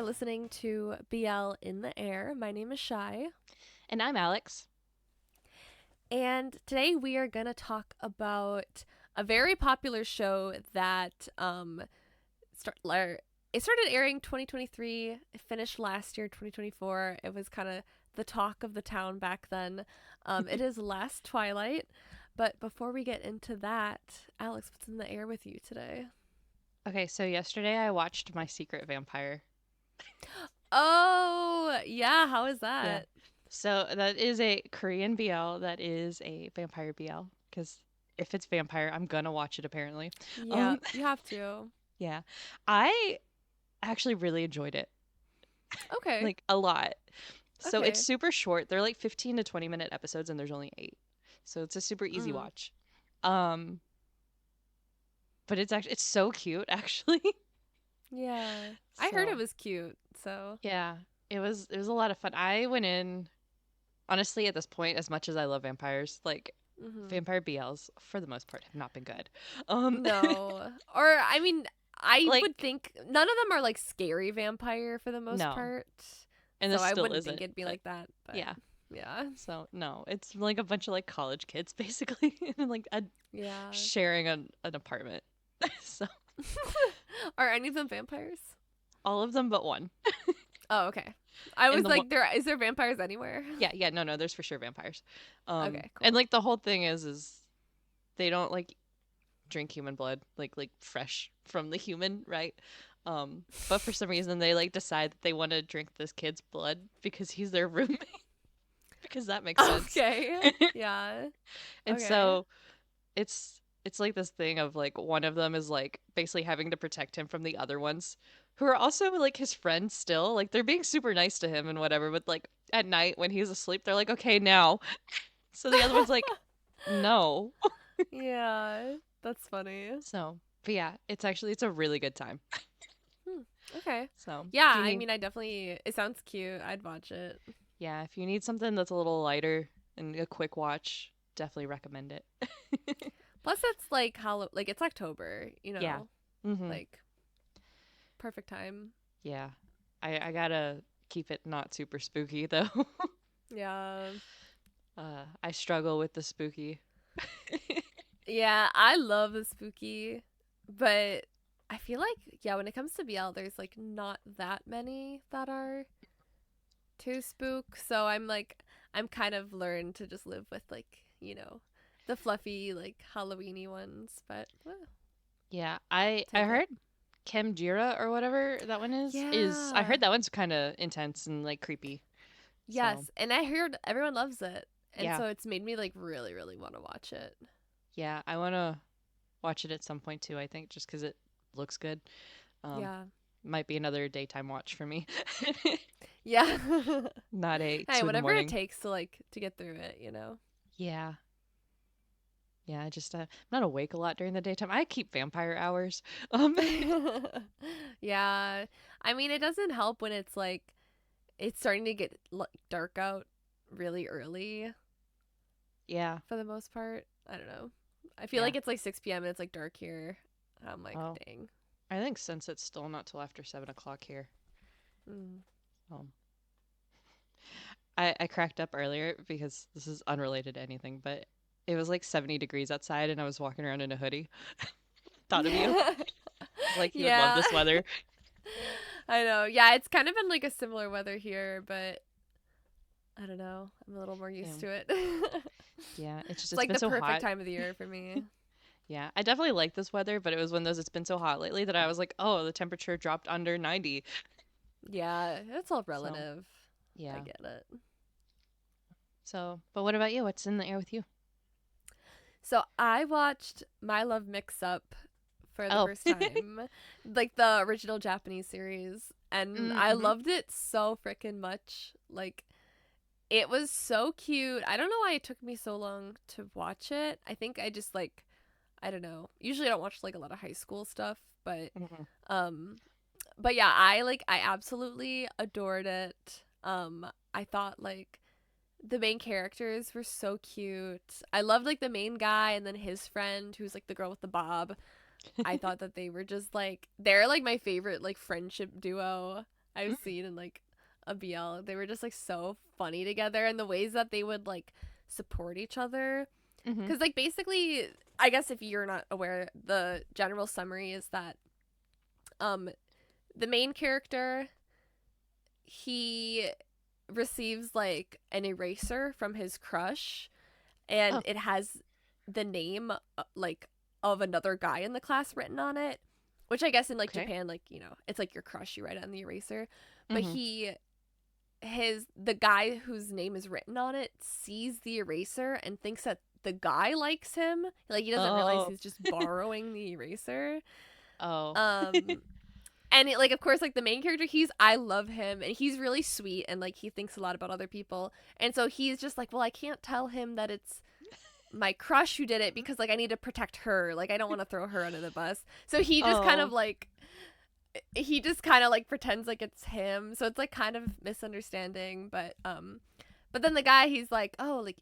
are listening to BL in the Air. My name is Chy, And I'm Alex. and today we are going to talk about a very popular show that it started airing 2023, it finished last year 2024. It was kind of the talk of the town back then. It is Last Twilight. But before we get into that, Alex, what's in the air with you today? Okay, so yesterday I watched My Secret Vampire. Oh, yeah, how is Yeah. that? So that is a Korean BL that is a vampire BL because if it's vampire, I'm gonna watch it apparently. Yeah, Um you have to. yeah. I actually really enjoyed it. Okay. Like a lot. So it's Okay. super short. They're like 15 to 20-minute episodes and there's only 8. So it's a super easy Mm. watch. Um but it's so cute actually. Yeah. I heard it So, was cute, so. yeah. It was a lot of fun. I went in honestly, at this point, as much as I love vampires, like Hmm. vampire BLs for the most part have not been good. Um, No. Or, I mean, I would like think none of them are like scary vampire for the most no, part. and So this I still wouldn't think isn't. it'd be But like that, but yeah, yeah. so no, it's like a bunch of like college kids basically, and like Yeah. sharing an apartment. So Are any of them vampires? all of them but one. Oh, okay. I And was the one, like, is there vampires anywhere? yeah, no, there's for sure vampires. Okay, And cool. like the whole thing is they don't like drink human blood like fresh from the human, right? But for some reason they like decide that they want to drink this kid's blood because he's their roommate because that makes sense. Okay. Yeah. And Okay. so it's like this thing of like one of them is like basically having to protect him from the other ones who are also like his friends still. Like they're being super nice to him and whatever, but like at night when he's asleep, they're like, "Okay, now." So the other one's like, "No." Yeah. That's funny. So, but yeah, it's a really good time. Hmm. Okay. So, Yeah, if you I need mean, I definitely. It sounds cute. I'd watch it. yeah, if you need something that's a little lighter and a quick watch, definitely recommend it. Plus, it's like like it's October. Yeah. Mhm. Like perfect time. Yeah. I gotta keep it not super spooky though. Yeah. I struggle with the spooky. Yeah, I love the spooky, but I feel like yeah, when it comes to BL, there's like not that many that are too spook. So I'm kind of learned to just live with like the fluffy like Halloweeny ones. But Yeah, I take it. heard Jira or whatever that one is I Yeah. heard that one's kind of intense and like creepy. So, Yes, and I heard everyone loves it, and yeah. so it's made me like really, really want to watch it. Yeah, I want to watch it at some point too, I think just cuz it looks good. Um Yeah, might be another daytime watch for me. yeah. Not a Hey, 2 in the whatever it morning. takes to to get through it. Yeah. Yeah, I just I'm not awake a lot during the daytime. I keep vampire hours. Yeah, I mean it doesn't help when it's like it's starting to get dark out really early Yeah. for the most part. I don't know. I feel Yeah. like it's like 6 p.m. and it's like dark here. I'm like, Oh, dang. I think since it's still not till after 7 o'clock here. Mm. Um, I cracked up earlier because this is unrelated to anything, but it was like 70 degrees outside and I was walking around in a hoodie. Thought of you. Like you would love Yeah. this weather. I know. Yeah, it's kind of been like a similar weather here, but I don't know. I'm a little more Yeah. used to it. Yeah, it's just It's it's like been the so perfect hot. time of the year for me. Yeah, I definitely like this weather, but it was when those it's been so hot lately that I was like, "Oh, the temperature dropped under 90." Yeah, it's all So, relative. I yeah. get it. So, but what about you? What's in the air with you? So I watched My Love Mix Up for the Oh. first time, like the original Japanese series, and I Mm-hmm. loved it so freaking much. Like it was so cute. I don't know why it took me so long to watch it. I think I just like I don't know. Usually I don't watch like a lot of high school stuff, Hmm. um but yeah, I absolutely adored it. I thought like the main characters were so cute. I loved like the main guy and then his friend who's like the girl with the bob. I thought that they were just like they're like my favorite like friendship duo. I've seen in like a BL. They were just like so funny together, and the ways that they would like support each other. Mm-hmm. Because like basically, I guess if you're not aware, the general summary is that um the main character, he receives like an eraser from his crush, and Oh, it has the name like of another guy in the class written on it, which I guess in like okay. Japan, like, you know, it's like your crush, you write it on the eraser. But Mm-hmm. the guy whose name is written on it sees the eraser and thinks that the guy likes him, like he doesn't realize Oh. he's just borrowing the eraser. Oh. um and it, like, of course, like the main character, I love him, and he's really sweet, and like he thinks a lot about other people, and so he's just like, well, I can't tell him that it's my crush who did it because like I need to protect her, like I don't want to throw her under the bus. So Oh. he just kind of like pretends like it's him, so it's like kind of misunderstanding. But then the guy, he's like, oh, like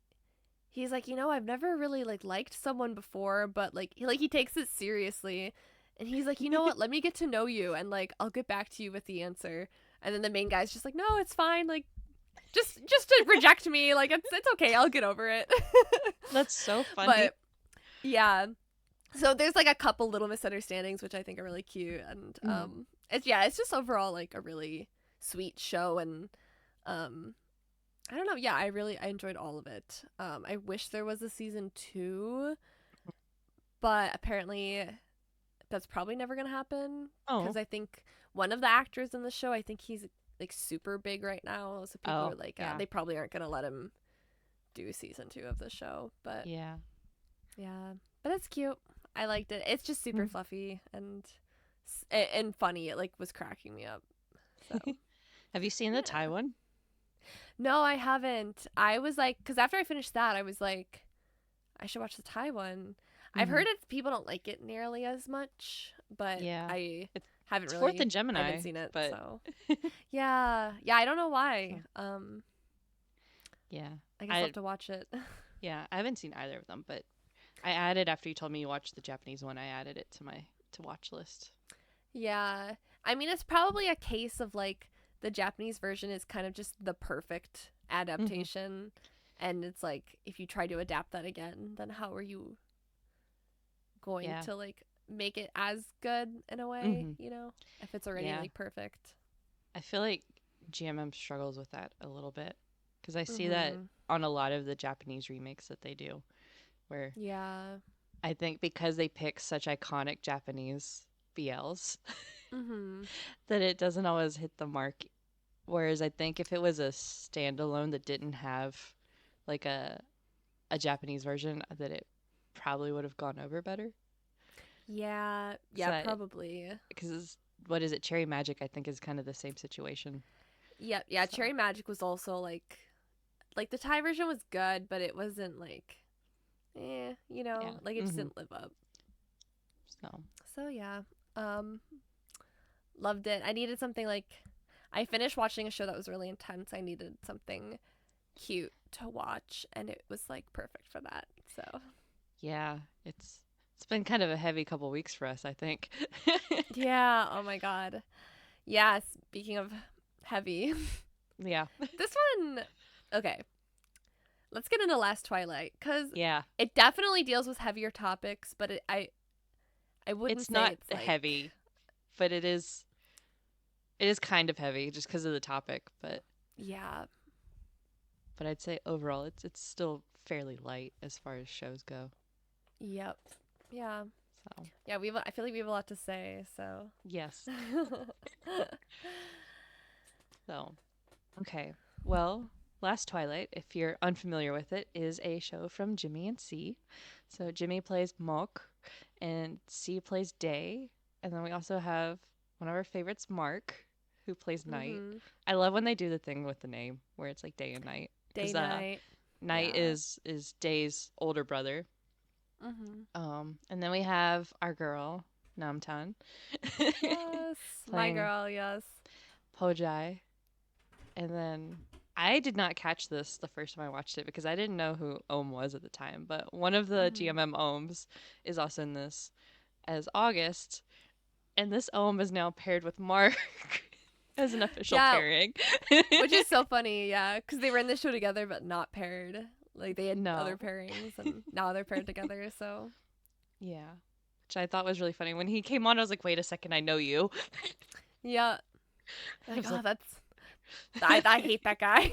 he's like, you know, I've never really like liked someone before, but like he takes it seriously, and he's like, you know what, let me get to know you, and like I'll get back to you with the answer. And then the main guy's just like, no, it's fine, like just to reject me, like it's okay, I'll get over it. That's so funny. But yeah, so there's like a couple little misunderstandings which I think are really cute, and Mm. it's just overall like a really sweet show, and um I don't know, yeah, I enjoyed all of it. I wish there was a season 2, but apparently that's probably never gonna happen Oh. because I think one of the actors in the show, I think he's like super big right now, so people Oh. are like, Yeah. they probably aren't gonna let him do season 2 of the show. But Yeah. yeah, but it's cute. I liked it. It's just super Mm. fluffy and funny. It like was cracking me up. So Have you seen the Thai yeah. one? No, I haven't. I was like, because after I finished that, I was like, I should watch the Thai one. I've Mm-hmm. heard it people don't like it nearly as much, but Yeah. I It's haven't it's fourth in really. I haven't Gemini, seen it, but so yeah, yeah. I don't know why. so, yeah. I guess I'll I have to watch it. yeah, I haven't seen either of them, but I added after you told me you watched the Japanese one, I added it to my to watch list. Yeah, I mean, it's probably a case of like the Japanese version is kind of just the perfect Mm-hmm. adaptation, and it's like if you try to adapt that again, then how are you going Yeah. to like make it as good in a way, Mm-hmm. you know, if it's already Yeah. like perfect. I feel like GMM struggles with that a little bit because I see that Mhm. on a lot of the Japanese remakes that they do, where Yeah. I think because they pick such iconic Japanese BLs Mhm. that it doesn't always hit the mark. Whereas I think if it was a standalone that didn't have like a Japanese version, that it probably would have gone over better. Yeah. Yeah, So probably. because what is it, Cherry Magic? I think is kind of the same situation. Yeah, yeah, So Cherry Magic was also like the Thai version was good, but it wasn't like you know, yeah. like it just Mm-hmm. didn't live up. So So yeah. Um Loved it. I needed something like I finished watching a show that was really intense. I needed something cute to watch, and it was like perfect for that. So, yeah, it's been kind of a heavy couple weeks for us, I think. yeah, oh my god. Yeah, speaking of heavy, Yeah. this one, okay, let's get into Last Twilight cuz Yeah. it definitely deals with heavier topics, but I wouldn't It's say not it's like heavy, but it is kind of heavy just because of the topic, yeah. but I'd say overall it's still fairly light as far as shows go. Yep. Yeah. So, Yeah, I feel like we have a lot to say, so yes. So, okay. Well, Last Twilight, if you're unfamiliar with it, is a show from Jimmy and C. So Jimmy plays Mok and C plays Day. And then we also have one of our favorites, Mark, who plays Night. mhm. I love when they do the thing with the name where it's like day and night. Day Because night. Night Yeah. is Day's older brother. Mhm. And then we have our girl, Namtan, Yes, my playing girl. Yes. Pojai. And then I did not catch this the first time I watched it because I didn't know who Ohm was at the time. But one of the Mhm. GMM Ohms is also in this as August. And this Ohm is now paired with Mark. as an official Yeah, pairing. which is so funny, yeah, because they were in the show together but not paired. Like they had other No. pairings and now they're paired together. So Yeah. Which I thought was really funny. When he came on, I was like, wait a second, I know you. yeah, I like was oh, like, that's I hate that guy.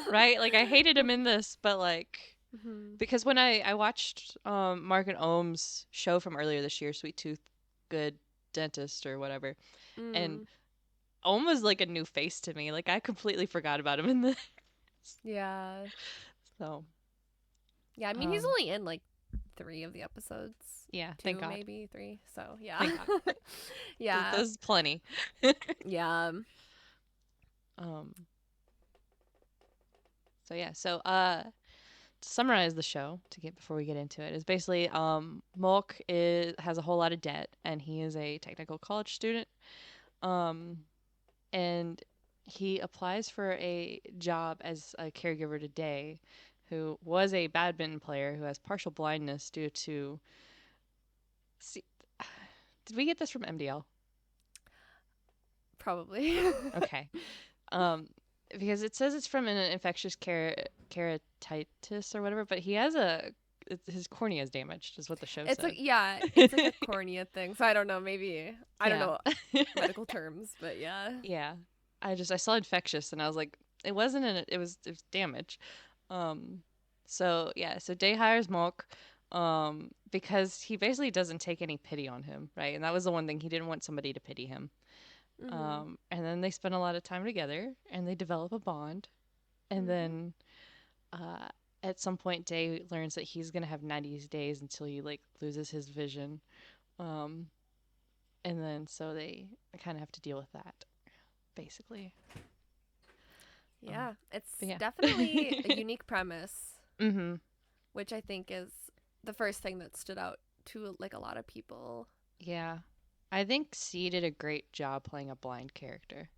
right? Like I hated him in this, but like hmm because when I watched Mark and Ohm's show from earlier this year, Sweet Tooth Good Dentist or whatever, and mm, Ohm was like a new face to me. Like I completely forgot about him in this. yeah, So, yeah. I mean, he's um only in like 3 of the episodes, yeah, thank 2 God. maybe 3. So yeah, Thank God. yeah, This is plenty. yeah. um so yeah, so to summarize the show to get before we get into it is basically Mulk is has a whole lot of debt and he is a technical college student. Um and he applies for a job as a caregiver to Day, who was a badminton player who has partial blindness due to. See, did we get this from MDL? Probably. Okay, um, because it says it's from an infectious keratitis or whatever, but he has his cornea is damaged, is what the show It's like said. yeah, it's like a cornea thing. So I don't know. Maybe I don't Yeah, know medical terms, but yeah. yeah. I saw infectious and I was like, it wasn't it was damage. Um, so yeah, so Day hires Mulk, because he basically doesn't take any pity on him, right? And that was the one thing he didn't want somebody to pity him. Mhm. And then they spend a lot of time together and they develop a bond. And Mhm. then uh, at some point, Day learns that he's gonna have 90 days until he like loses his vision. Um, and then so they kind of have to deal with that, basically. Um, Yeah, it's but yeah. definitely a unique premise, Mhm. which I think is the first thing that stood out to like a lot of people. Yeah. I think C did a great job playing a blind character.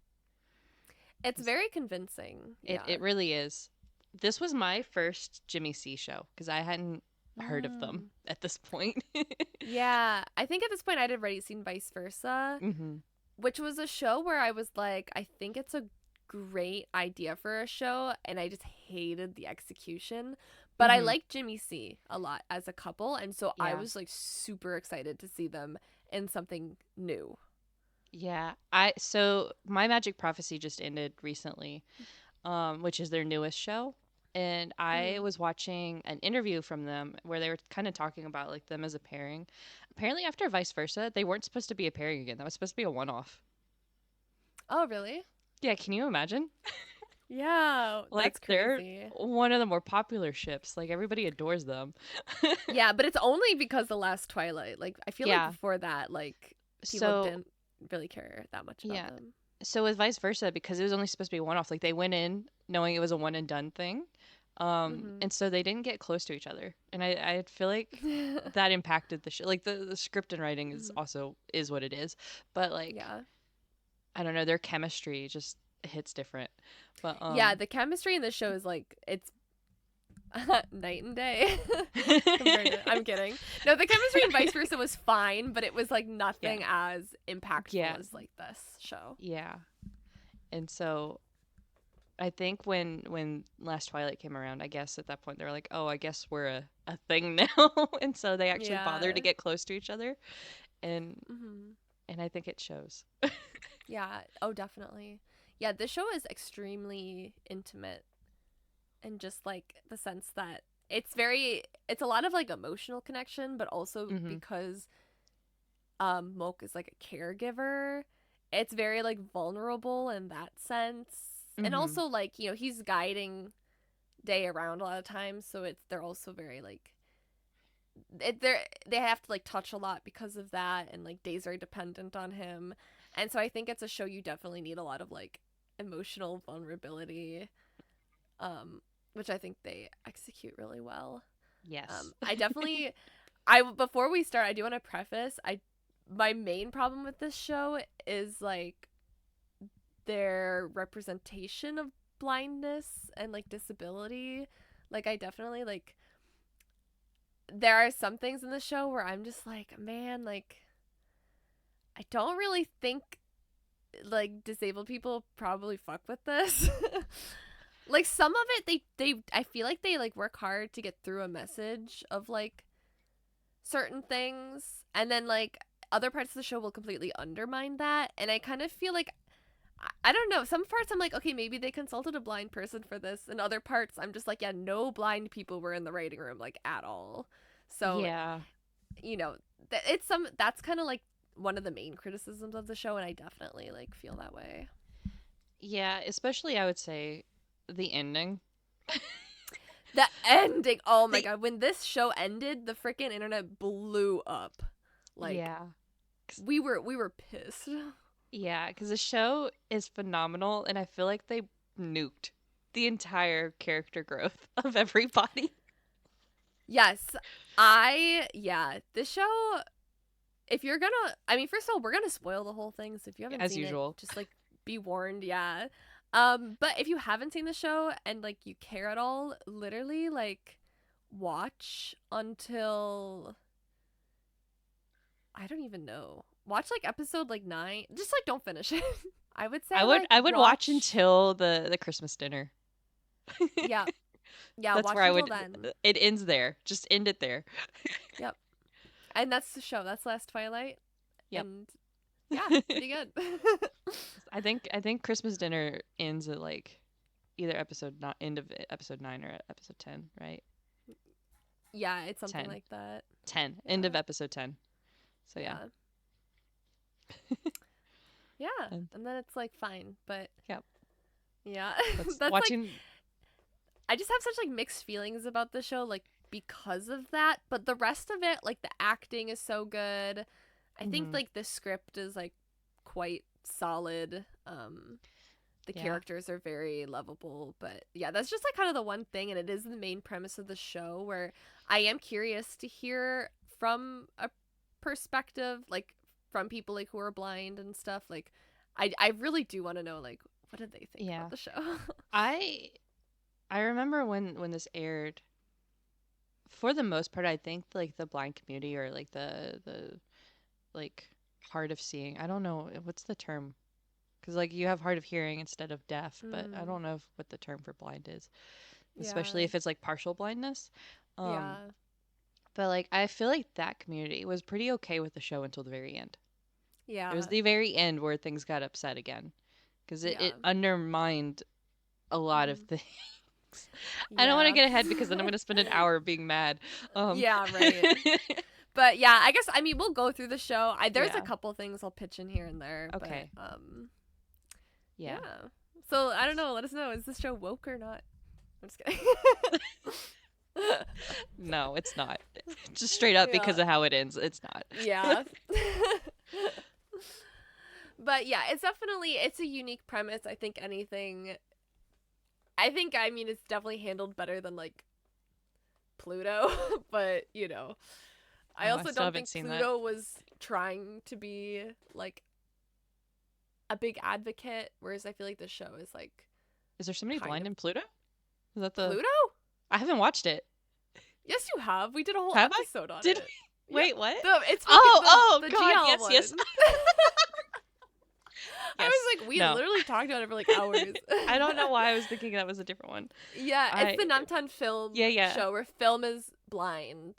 It's very convincing. It Yeah. really is. This was my first JimmySea show because I hadn't heard of them Mm. at this point. Yeah, I think at this point I'd already seen Vice Versa, Mhm. which was a show where I was like, I think it's a great idea for a show, and I just hated the execution. But I Mhm. like Jimmy C a lot as a couple, and so I Yeah. was like super excited to see them in something new. Yeah. I so My Magic Prophecy just ended recently, which is their newest show. And I Mm-hmm. was watching an interview from them where they were kind of talking about like them as a pairing. Apparently after Vice Versa, they weren't supposed to be a pairing again. That was supposed to be a one-off. Oh, really? Yeah, can you imagine? Yeah, Like that's they're crazy. one of the more popular ships. Like everybody adores them. Yeah, but it's only because the Last Twilight. Like, I feel like Yeah. before that, like, people So didn't really care that much about yeah. them. So with Vice Versa, because it was only supposed to be one off, like they went in knowing it was a one and done thing. Mm-hmm. And so they didn't get close to each other. And I feel like that impacted the show. Like the script and writing is hmm also is what it is. But like Yeah. I don't know, their chemistry just hits different. But Yeah, the chemistry in the show is like, it's night and day compared to. I'm kidding. No, the chemistry and Vice Versa was fine, but it was like yeah. nothing as impactful Yeah. as like this show. Yeah. And so I think when Last Twilight came around, I guess at that point they were like, "Oh, I guess we're a thing now," and so they actually bothered to Yeah. get close to each other, and hmm and I think it shows. Yeah. Oh, definitely. Yeah, this show is extremely intimate, and just like the sense that it's a lot of like emotional connection, but also Mhm. because Moke is like a caregiver, it's very like vulnerable in that sense. And Mhm. also like, he's guiding Day around a lot of times, so they're also very like they have to like touch a lot because of that, and like Day's very dependent on him. And so I think it's a show you definitely need a lot of like emotional vulnerability, um which I think they execute really well. Yes. I definitely I before we start, I do want to preface, I my main problem with this show is like their representation of blindness and like disability. Like I definitely like there are some things in the show where I'm just like, man, like I don't really think like disabled people probably fuck with this. Like some of it they I feel like they like work hard to get through a message of like certain things, and then like other parts of the show will completely undermine that, and I kind of feel like I don't know, some parts I'm like, okay, maybe they consulted a blind person for this, and other parts I'm just like, yeah, no blind people were in the writing room like at all. So, Yeah. you know, it's some that's kind of like one of the main criticisms of the show, and I definitely like feel that way. Yeah, especially I would say the ending. The ending, oh my The god, when this show ended, the freaking internet blew up. Like yeah. we were pissed. Yeah, because the show is phenomenal, and I feel like they nuked the entire character growth of everybody. Yes, yeah, this show, if you're gonna, I mean, first of all, we're gonna spoil the whole thing, so if you haven't As seen it, usual. just like be warned, yeah. But if you haven't seen the show and like you care at all, literally like watch until I don't even know. Watch like episode like 9. Just like don't finish it. I would say like I would watch watch. until the Christmas dinner. Yeah, yeah, That's watch where I until would. then. It ends there. Just end it there. Yep. And that's the show. That's Last Twilight. Yep. And yeah, pretty good. I think Christmas dinner ends at like either episode not end of episode 9 or episode 10, right? Yeah, it's something 10. like that. 10. End Yeah. of episode 10. So yeah. Yeah. Yeah. And And then it's like fine, but yep. yeah. That's That's like watching. I just have such like mixed feelings about the show like because of that, but the rest of it, like the acting is so good. I think Mhm. like the script is like quite solid. The Yeah. characters are very lovable, but yeah, that's just like kind of the one thing, and it is the main premise of the show where I am curious to hear from a perspective like from people like who are blind and stuff. Like I really do want to know like what did they think Yeah. about the show. I I remember when this aired, for the most part, I think like the blind community or like the like hard of seeing. I don't know what's the term, because like you have hard of hearing instead of deaf, but I Mm, don't know what the term for blind is, especially yeah. if it's like partial blindness. Um, Yeah. but like I feel like that community was pretty okay with the show until the very end. It was Yeah. the very end where things got upset again, because it Yeah. undermined a lot of Hmm. things. I don't want to Yeah. get ahead because then I'm going to spend an hour being mad. Yeah, right. But yeah, I guess I mean we'll go through the show. There's a Yeah. couple things I'll pitch in here and there, but Okay. Yeah. yeah. So I don't know, let us know, is this show woke or not? I'm just kidding. No, it's not. Just straight up because Yeah. of how it ends. It's not. Yeah. But yeah, it's a unique premise. I mean it's definitely handled better than like Pluto, but I Oh, I also still don't haven't think seen that. Pluto was trying to be like a big advocate, whereas I feel like this show is like Is there somebody kind blind of in Pluto? Is that the? Pluto? I haven't watched it. Yes, you have. We did a whole Have I? episode on Did it. we? Yeah, Wait, what? it's Oh, fucking oh, the God, GL yes, one. yes, I yes. was like, we No, literally talked about it for like hours. I don't know why I was thinking that was a different one. Yeah, it's I, the Namtan film yeah, yeah, show where film is blind,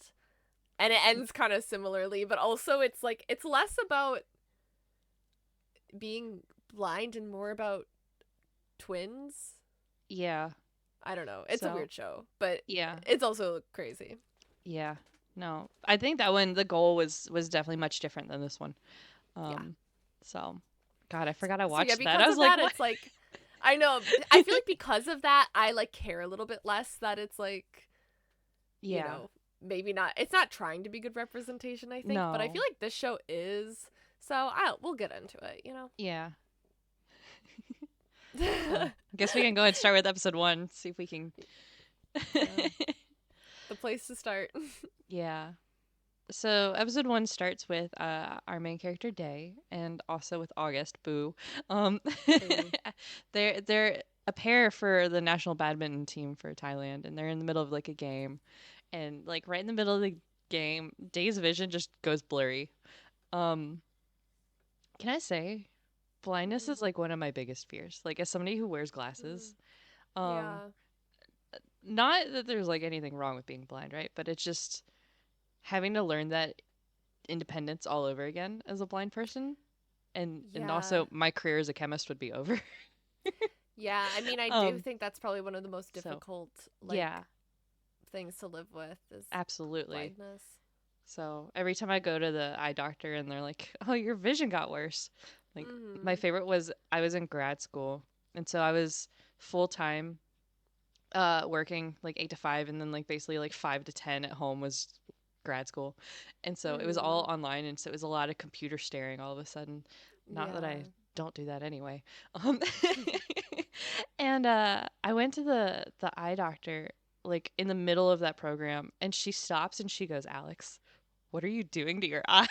and it ends kind of similarly, but also it's like it's less about being blind and more about twins. yeah. I don't know. It's a So, weird show, but yeah, it's also crazy. yeah. No, I think that one the goal was definitely much different than this one. Yeah. Um, so, God, I forgot I So yeah, watched that. I because was of like, that, what? it's like I know. I feel like because of that, I like care a little bit less that it's like you Yeah. know maybe not. It's not trying to be good representation, I think, but I feel No. like this show is. So I we'll get into it. Yeah. I guess we can go ahead and start with episode 1. See if we can. Yeah, the place to start. Yeah. So episode 1 starts with our main character Day, and also with August. Boo. Um, Ooh. they're a pair for the national badminton team for Thailand, and they're in the middle of like a game, and like right in the middle of the game, Day's vision just goes blurry. Um, can I say? blindness is Mhm. like one of my biggest fears. Like as somebody who wears glasses, Mhm. um, Yeah. not that there's like anything wrong with being blind, right? But it's just having to learn that independence all over again as a blind person, and Yeah. also my career as a chemist would be over. Yeah. I mean, I do um, think that's probably one of the most so difficult yeah, like things to live with is absolutely. blindness. So every time I go to the eye doctor and they're like, "Oh, your vision got worse." Like my Mhm. favorite was I was in grad school, and so I was full time working like 8 to 5, and then like basically like 5 to 10 at home was grad school. And so it was all Mhm. online, and so it was a lot of computer staring all of a sudden. Not that I Yeah. don't do that anyway. Um and I went to the eye doctor like in the middle of that program, and she stops and she goes, "Alex, what are you doing to your eyes?"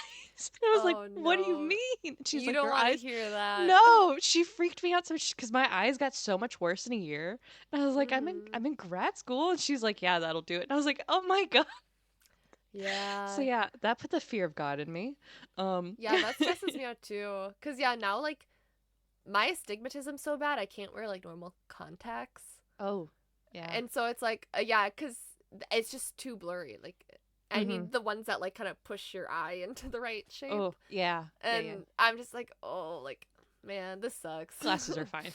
And I was like, Oh "What do you no. mean?" And she's You like, don't "Your want to eyes." hear that. No, she freaked me out so much because my eyes got so much worse in a year. And I was like, "I'm in Mhm. I'm in grad school," and she's like, "Yeah, that'll do it." And I was like, "Oh my god." So Yeah. yeah, that put the fear of God in me. Yeah, that stresses me out too. Cause yeah, now like my astigmatism's so bad I can't wear like normal contacts. Oh, yeah. And so it's like yeah, cause it's just too blurry. Like I Mhm. need the ones that like kind of push your eye into the right shape. Oh, yeah. Yeah, yeah. And I'm just like, oh, like man, this sucks. Glasses are fine.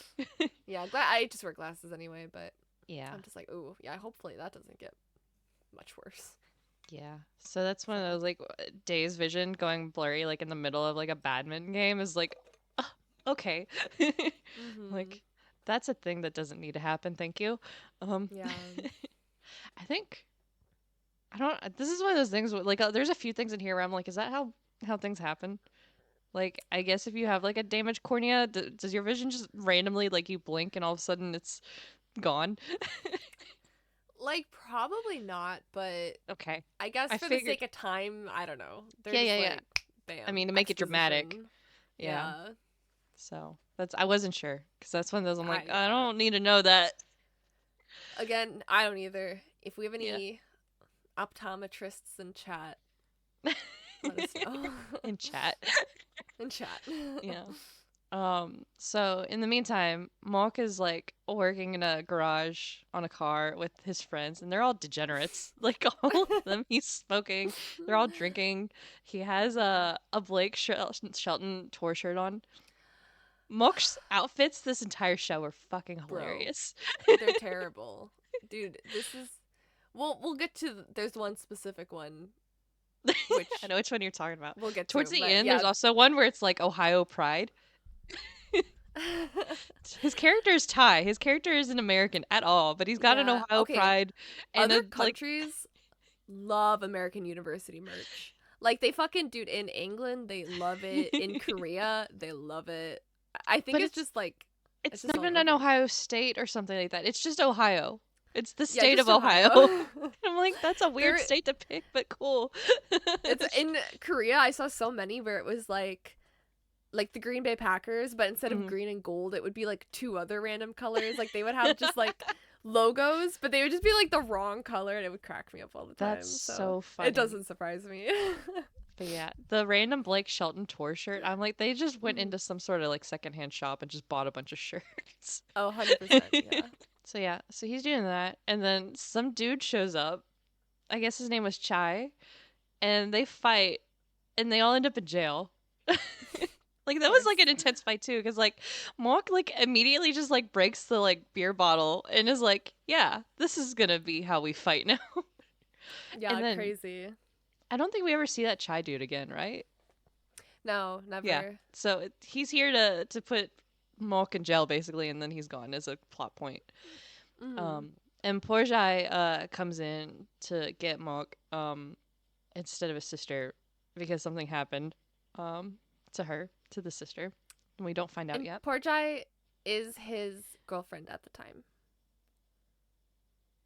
Yeah, glad I just wear glasses anyway, but Yeah. I'm just like, ooh, yeah, hopefully that doesn't get much worse. Yeah. So that's one So, of those like days vision going blurry like in the middle of like a badminton game is like, "Ah, okay." mhm. Like that's a thing that doesn't need to happen, thank you. Yeah. I think I don't this is one of those things where, like there's a few things in here where I'm like, is that how things happen? Like I guess if you have like a damaged cornea, does your vision just randomly like you blink and all of a sudden it's gone? Like probably not, but Okay. I guess I for the figured. sake of time, I don't know. They're Yeah, just yeah, yeah. like, I bam, mean, to make it dramatic. exposition. Yeah. Yeah. So that's I wasn't sure because that's one of those I'm like I Yeah. don't need to know that. Again, I don't either. If we have Yeah. any optometrists in chat, let us know. In chat. In chat. Yeah. So in the meantime, Mark is like working in a garage on a car with his friends, and they're all degenerates. Like all of them, he's smoking. They're all drinking. He has a Shelton tour shirt on. Mark's outfits this entire show are fucking Bro, hilarious. they're terrible. Dude, this is we'll get to there's one specific one I which know which one you're talking about. we'll get Towards to, the but end, yeah. there's also one where it's like Ohio Pride. His character is Thai. His character isn't American at all, but he's got an Yeah, Ohio okay. Pride and Other a like. countries love American University merch. Like they fucking dude in England, they love it. In Korea, they love it. I think But it's just like it's it's just not all even an over. Ohio State or something like that. It's just Ohio. It's the Yeah, state of just Ohio. Ohio. I'm like, that's a weird There state to pick, but cool. it's in Korea I saw so many where it was like the Green Bay Packers, but instead of Mhm. green and gold, it would be like two other random colors. Like they would have just like logos, but they would just be like the wrong color and it would crack me up all the That's time. So so it funny. doesn't surprise me. But yeah, the random Blake Shelton tour shirt, I'm like, they just went Mhm. into some sort of like secondhand shop and just bought a bunch of shirts. Oh, 100%. Yeah. So yeah, so he's doing that, and then some dude shows up. I guess his name was Chai, and they fight, and they all end up in jail. Of Like that was course. like an intense fight too, because like Mark like immediately just like breaks the like beer bottle and is like, "Yeah, this is gonna be how we fight now." And Yeah, then crazy. I don't think we ever see that Chai dude again, right? No, Yeah. never. So he's here to put Mark in jail basically, and then he's gone as a plot point. Mhm. Um, and Porjai comes in to get Mark instead of his sister because something happened to her, to the sister, and we don't find out And yet. Porjai is his girlfriend at the time.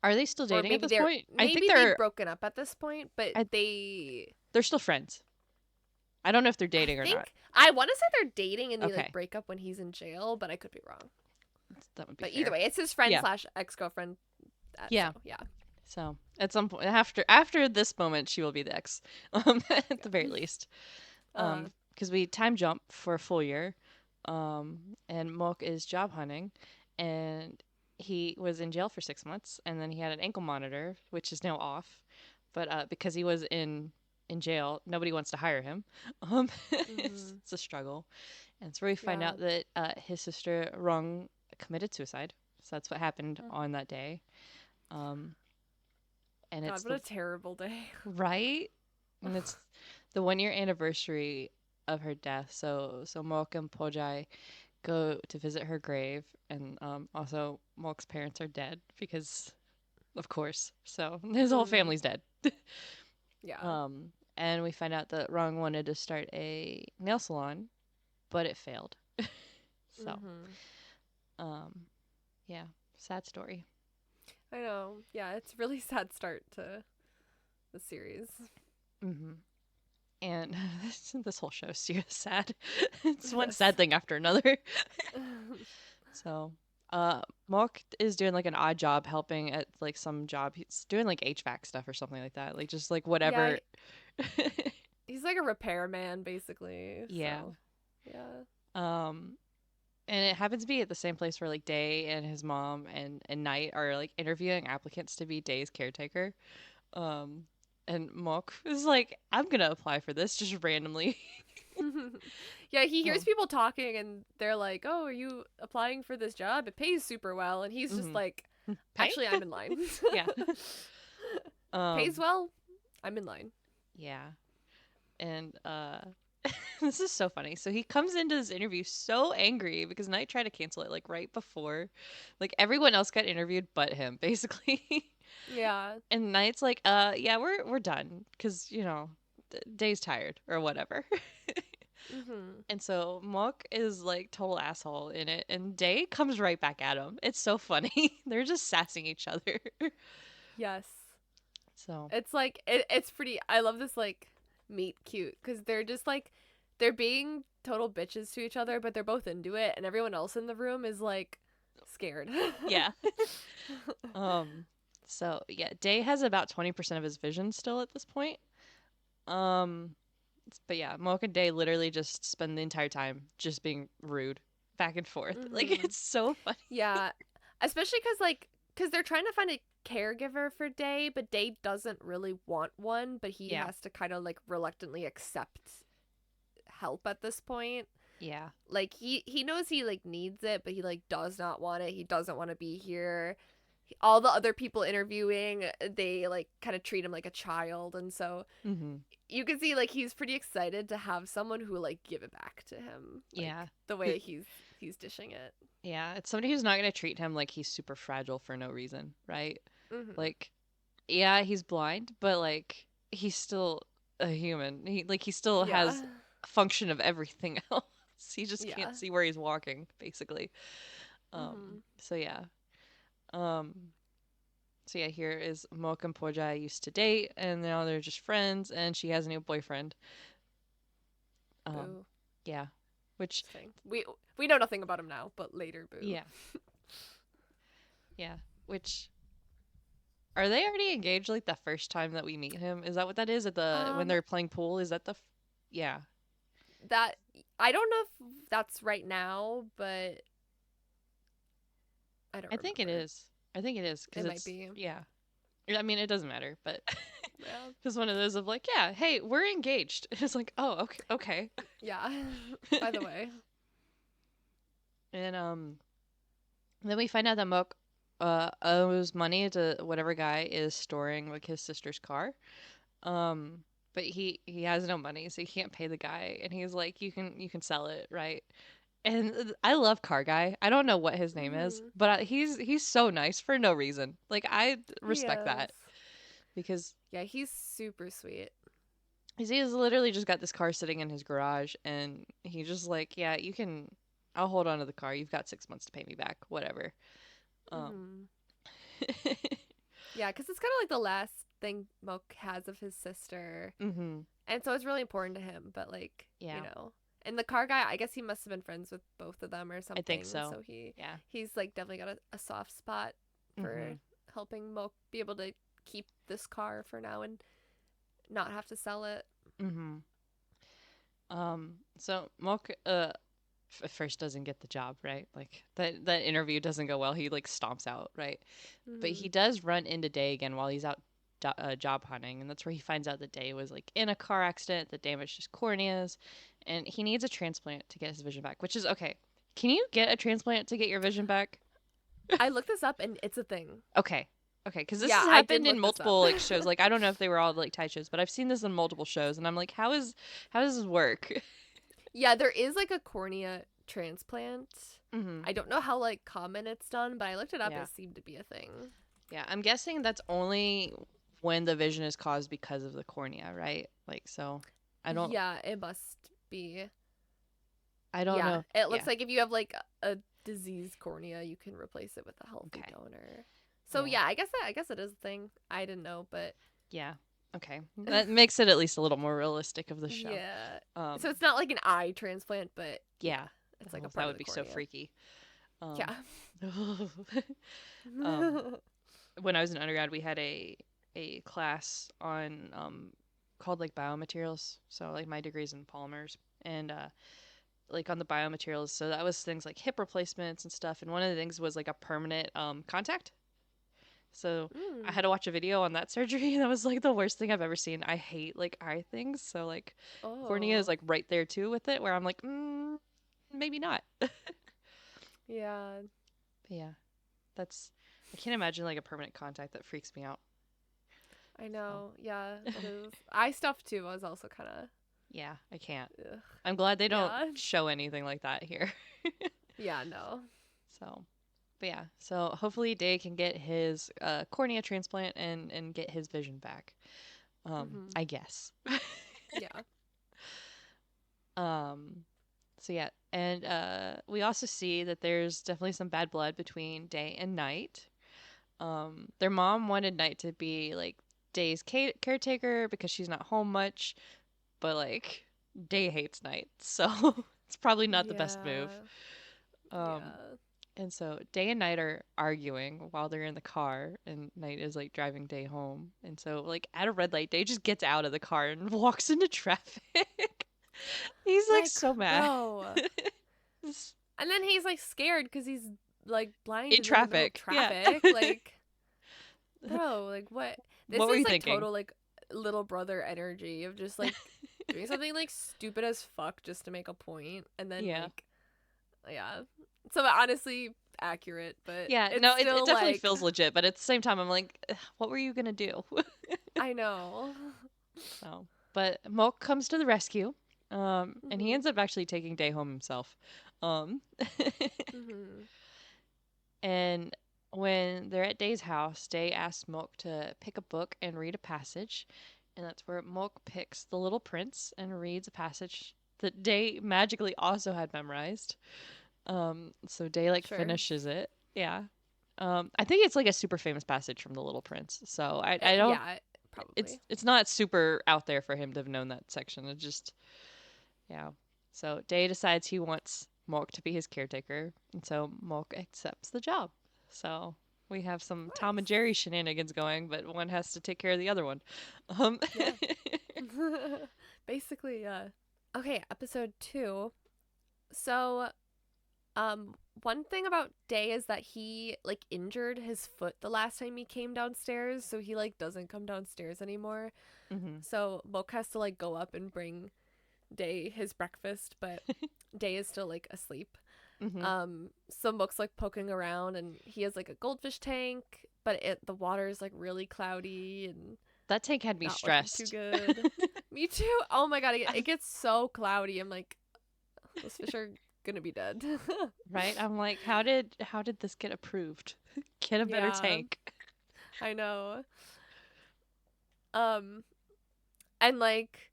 Are they still Or dating at this point? I think maybe they've broken up at this point, but I, they they're still friends. I don't know if they're I dating or not. think I want to say they're dating and they like Okay, break up when he's in jail, but I could be wrong. that would be But either fair. way, it's his friend Yeah, slash ex girlfriend. So yeah. yeah, So at some point after this moment, she will be the ex, at the very yeah. least. Uh, Because we time jump for a full year. And Mok is job hunting, and he was in jail for 6 months, and then he had an ankle monitor, which is now off, but because he was in jail, nobody wants to hire him. Mm-hmm. It's a struggle, and so we find Yeah. out that his sister Rung committed suicide. So that's what happened Mm. on that day. Um, and it's God, what the a terrible day. right, and it's the 1 year anniversary of her death. So Mok and Pojai go to visit her grave, and also Mok's parents are dead because, of course. So his whole Mm. family's dead. Yeah. Um, and we find out that Rung wanted to start a nail salon, but it failed. So, Mm-hmm. um, yeah, sad story. I know. Yeah, it's a really sad start to the series. Hmm. And this whole show is just sad. It's one Yes. sad thing after another. So, Mok is doing like an odd job helping at like some job. He's doing like HVAC stuff or something like that. Like just like Yeah, whatever. he's like a repairman basically. Yeah. So, yeah. Um, and it happens to be at the same place where like Day and his mom and Knight are like interviewing applicants to be Day's caretaker. Um, and Mok is like, I'm gonna apply for this just randomly. Yeah, he hears Oh, people talking and they're like, "Oh, are you applying for this job? It pays super well." And he's just mm-hmm. like, Pay? "Actually, I'm in line." Yeah. Pays Um, well. I'm in line. yeah. And this is so funny. So he comes into this interview so angry because Knight tried to cancel it like right before. Like everyone else got interviewed but him, basically. Yeah. And Knight's like, yeah, we're done cuz Day's tired or whatever. Mhm. And so Mok is like total asshole in it and Day comes right back at him. It's so funny. They're just sassing each other. Yes. So, It's like it's pretty. I love this like meet cute because they're just like they're being total bitches to each other, but they're both into it, and everyone else in the room is like scared. yeah. Um so yeah, Day has about 20% of his vision still at this point. Um but yeah, Mocha and Day literally just spend the entire time just being rude back and forth. Like Mhm. it's so funny. Yeah, especially because they're trying to find a caregiver for Day, but Day doesn't really want one, but he Yeah. has to kind of like reluctantly accept help at this point. Yeah. Like he knows he like needs it, but he like does not want it. He doesn't want to be here. All the other people interviewing, they like kind of treat him like a child, and so Mhm. you can see like he's pretty excited to have someone who like give it back to him, Yeah. like the way he's dishing it. Yeah, it's somebody who's not going to treat him like he's super fragile for no reason, right? Mhm. Like yeah, he's blind, but like he's still a human. He still Yeah. has a function of everything else. He just Yeah. can't see where he's walking, basically. Mhm. So yeah. Um so yeah, here is Mocha and Pojai used to date and now they're just friends and she has a new boyfriend. Um Boo. yeah. Which Just kidding. We know nothing about him now, but later, boo. yeah. Yeah. Which are they already engaged like the first time that we meet him? Is that what that is at the when Um, they're playing pool? Is that yeah. that I don't know if that's right now, but I don't I think it remember. is. I think it is because It might it's be. yeah. I mean, it doesn't matter, but Yeah. just one of those of like, yeah, hey, we're engaged. It's like, oh, okay, okay. Yeah. By the way. And then we find out that Mook owes money to whatever guy is storing like his sister's car. Um, but he has no money, so he can't pay the guy. And he's like, you can sell it, right? And I love Car Guy. I don't know what his name is, Mhm. but he's so nice for no reason. Like I He respect is. that because Yeah, he's super sweet. he's literally just got this car sitting in his garage, and he just like, yeah, you can. I'll hold on to the car. You've got 6 months to pay me back, whatever. Um, Mhm. Yeah, because it's kind of like the last thing Moke has of his sister, mm-hmm. and so it's really important to him. But like, Yeah, and the car guy, I guess he must have been friends with both of them or I think something. so. So Yeah. he's like definitely got a soft spot for Mm-hmm. helping Moke be able to keep this car for now and not have to sell it. Mm-hmm. So Mok at first doesn't get the job, right? Like that interview doesn't go well. He like stomps out, right? But he Mhm. does run into Day again while he's out job hunting, and that's where he finds out that Day was like in a car accident that damaged his corneas, and he needs a transplant to get his vision back. Which is okay. Can you get a transplant to get your vision back? I looked this up and it's a thing. Okay. Okay, because this Yeah, has I did happened in look this up. multiple like shows. Like I don't know if they were all like Thai shows, but I've seen this in multiple shows, and I'm like, how does this work? Yeah, there is like a cornea transplant. hmm I don't know how like common it's done, but I looked it up. Yeah, It seemed to be a thing. yeah. I'm guessing that's only when the vision is caused because of the cornea, right? Like so, I don't, Yeah, it must be. I don't Yeah, know. it looks Yeah. like if you have like a diseased cornea, you can replace it with a healthy Okay. donor. So Yeah. yeah, I guess it is a thing. I didn't know, but Yeah. Okay. That makes it at least a little more realistic of the show. yeah. Um. So it's not like an eye transplant, but yeah, Yeah. it's like a Oh, that part of would the be so cornea. freaky. Um. Yeah. um. When I was in undergrad, we had a class on called like biomaterials. So like my degree's in polymers and like on the biomaterials. So that was things like hip replacements and stuff. And one of the things was like a permanent contact. So I Mm. had to watch a video on that surgery and that was like the worst thing I've ever seen. I hate like eye things. So like cornea is Oh. like right there too with it where I'm like, maybe not. But Yeah. yeah, that's I can't imagine like a permanent contact that freaks me out. I So know. Yeah, that is. Eye stuff too. I was also kind of. yeah, I can't. Ugh. I'm glad they don't Yeah. show anything like that here. Yeah. No. So, but yeah, so hopefully Day can get his cornea transplant and get his vision back. Mhm. I guess. Yeah. um, so yeah, and we also see that there's definitely some bad blood between Day and Night. Their mom wanted Night to be like Day's caretaker because she's not home much, but like Day hates Night, so it's probably not the best move. Yeah. Um, Yeah. and so Day and Night are arguing while they're in the car, and Night is like driving Day home. And so, like at a red light, Day just gets out of the car and walks into traffic. He's like Like, so mad. bro. And then he's like scared because he's like In blinded in the middle of traffic, yeah. traffic. Like, bro, like what? This What were is you like thinking? total like little brother energy of just like doing something like stupid as fuck just to make a point, and then Yeah. like, yeah. So honestly, accurate, but Yeah, it's no, it still definitely like, feels legit, but at the same time, I'm like, "Ugh, what were you gonna do?" I know. So, but Mok comes to the rescue, and he Mhm. ends up actually taking Day home himself. Um, Mhm. and when they're at Day's house, Day asks Mok to pick a book and read a passage, and that's where Mok picks The Little Prince and reads a passage that Day magically also had memorized. So Day like Sure. finishes it. Yeah. I think it's like a super famous passage from The Little Prince. So I don't Yeah, it's probably. it's not super out there for him to have known that section. It just yeah. So Day decides he wants Mork to be his caretaker, and so Mork accepts the job. So we have some Tom and Nice. Jerry shenanigans going, but one has to take care of the other one. Um, Yeah. Basically, yeah. Okay, episode 2. So, one thing about Day is that he like injured his foot the last time he came downstairs, so he like doesn't come downstairs anymore. mhm, So Moke has to like go up and bring Day his breakfast, but Day is still like asleep. mhm. So Moke's like poking around and he has like a goldfish tank, but the water is like really cloudy and That tank had me not looking too stressed. good. Me too. Oh my god, it gets so cloudy. I'm like, those fish are gonna be dead. Right? I'm like, how did this get approved? Get a better Yeah, tank. I know. Um, and like,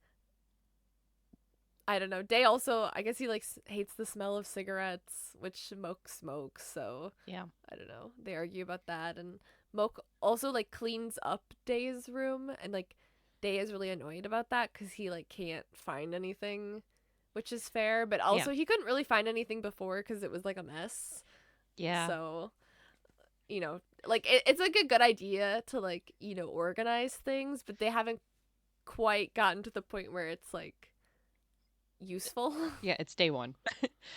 I don't know. Day also, I guess he like hates the smell of cigarettes, which Moke smokes. So Yeah. I don't know. They argue about that, and Moke also like cleans up Day's room, and like Day is really annoyed about that because he like can't find anything, which is fair. But Yeah. also he couldn't really find anything before because it was like a mess. Yeah. So like it's like a good idea to like organize things, but they haven't quite gotten to the point where it's like useful. Yeah, it's day one.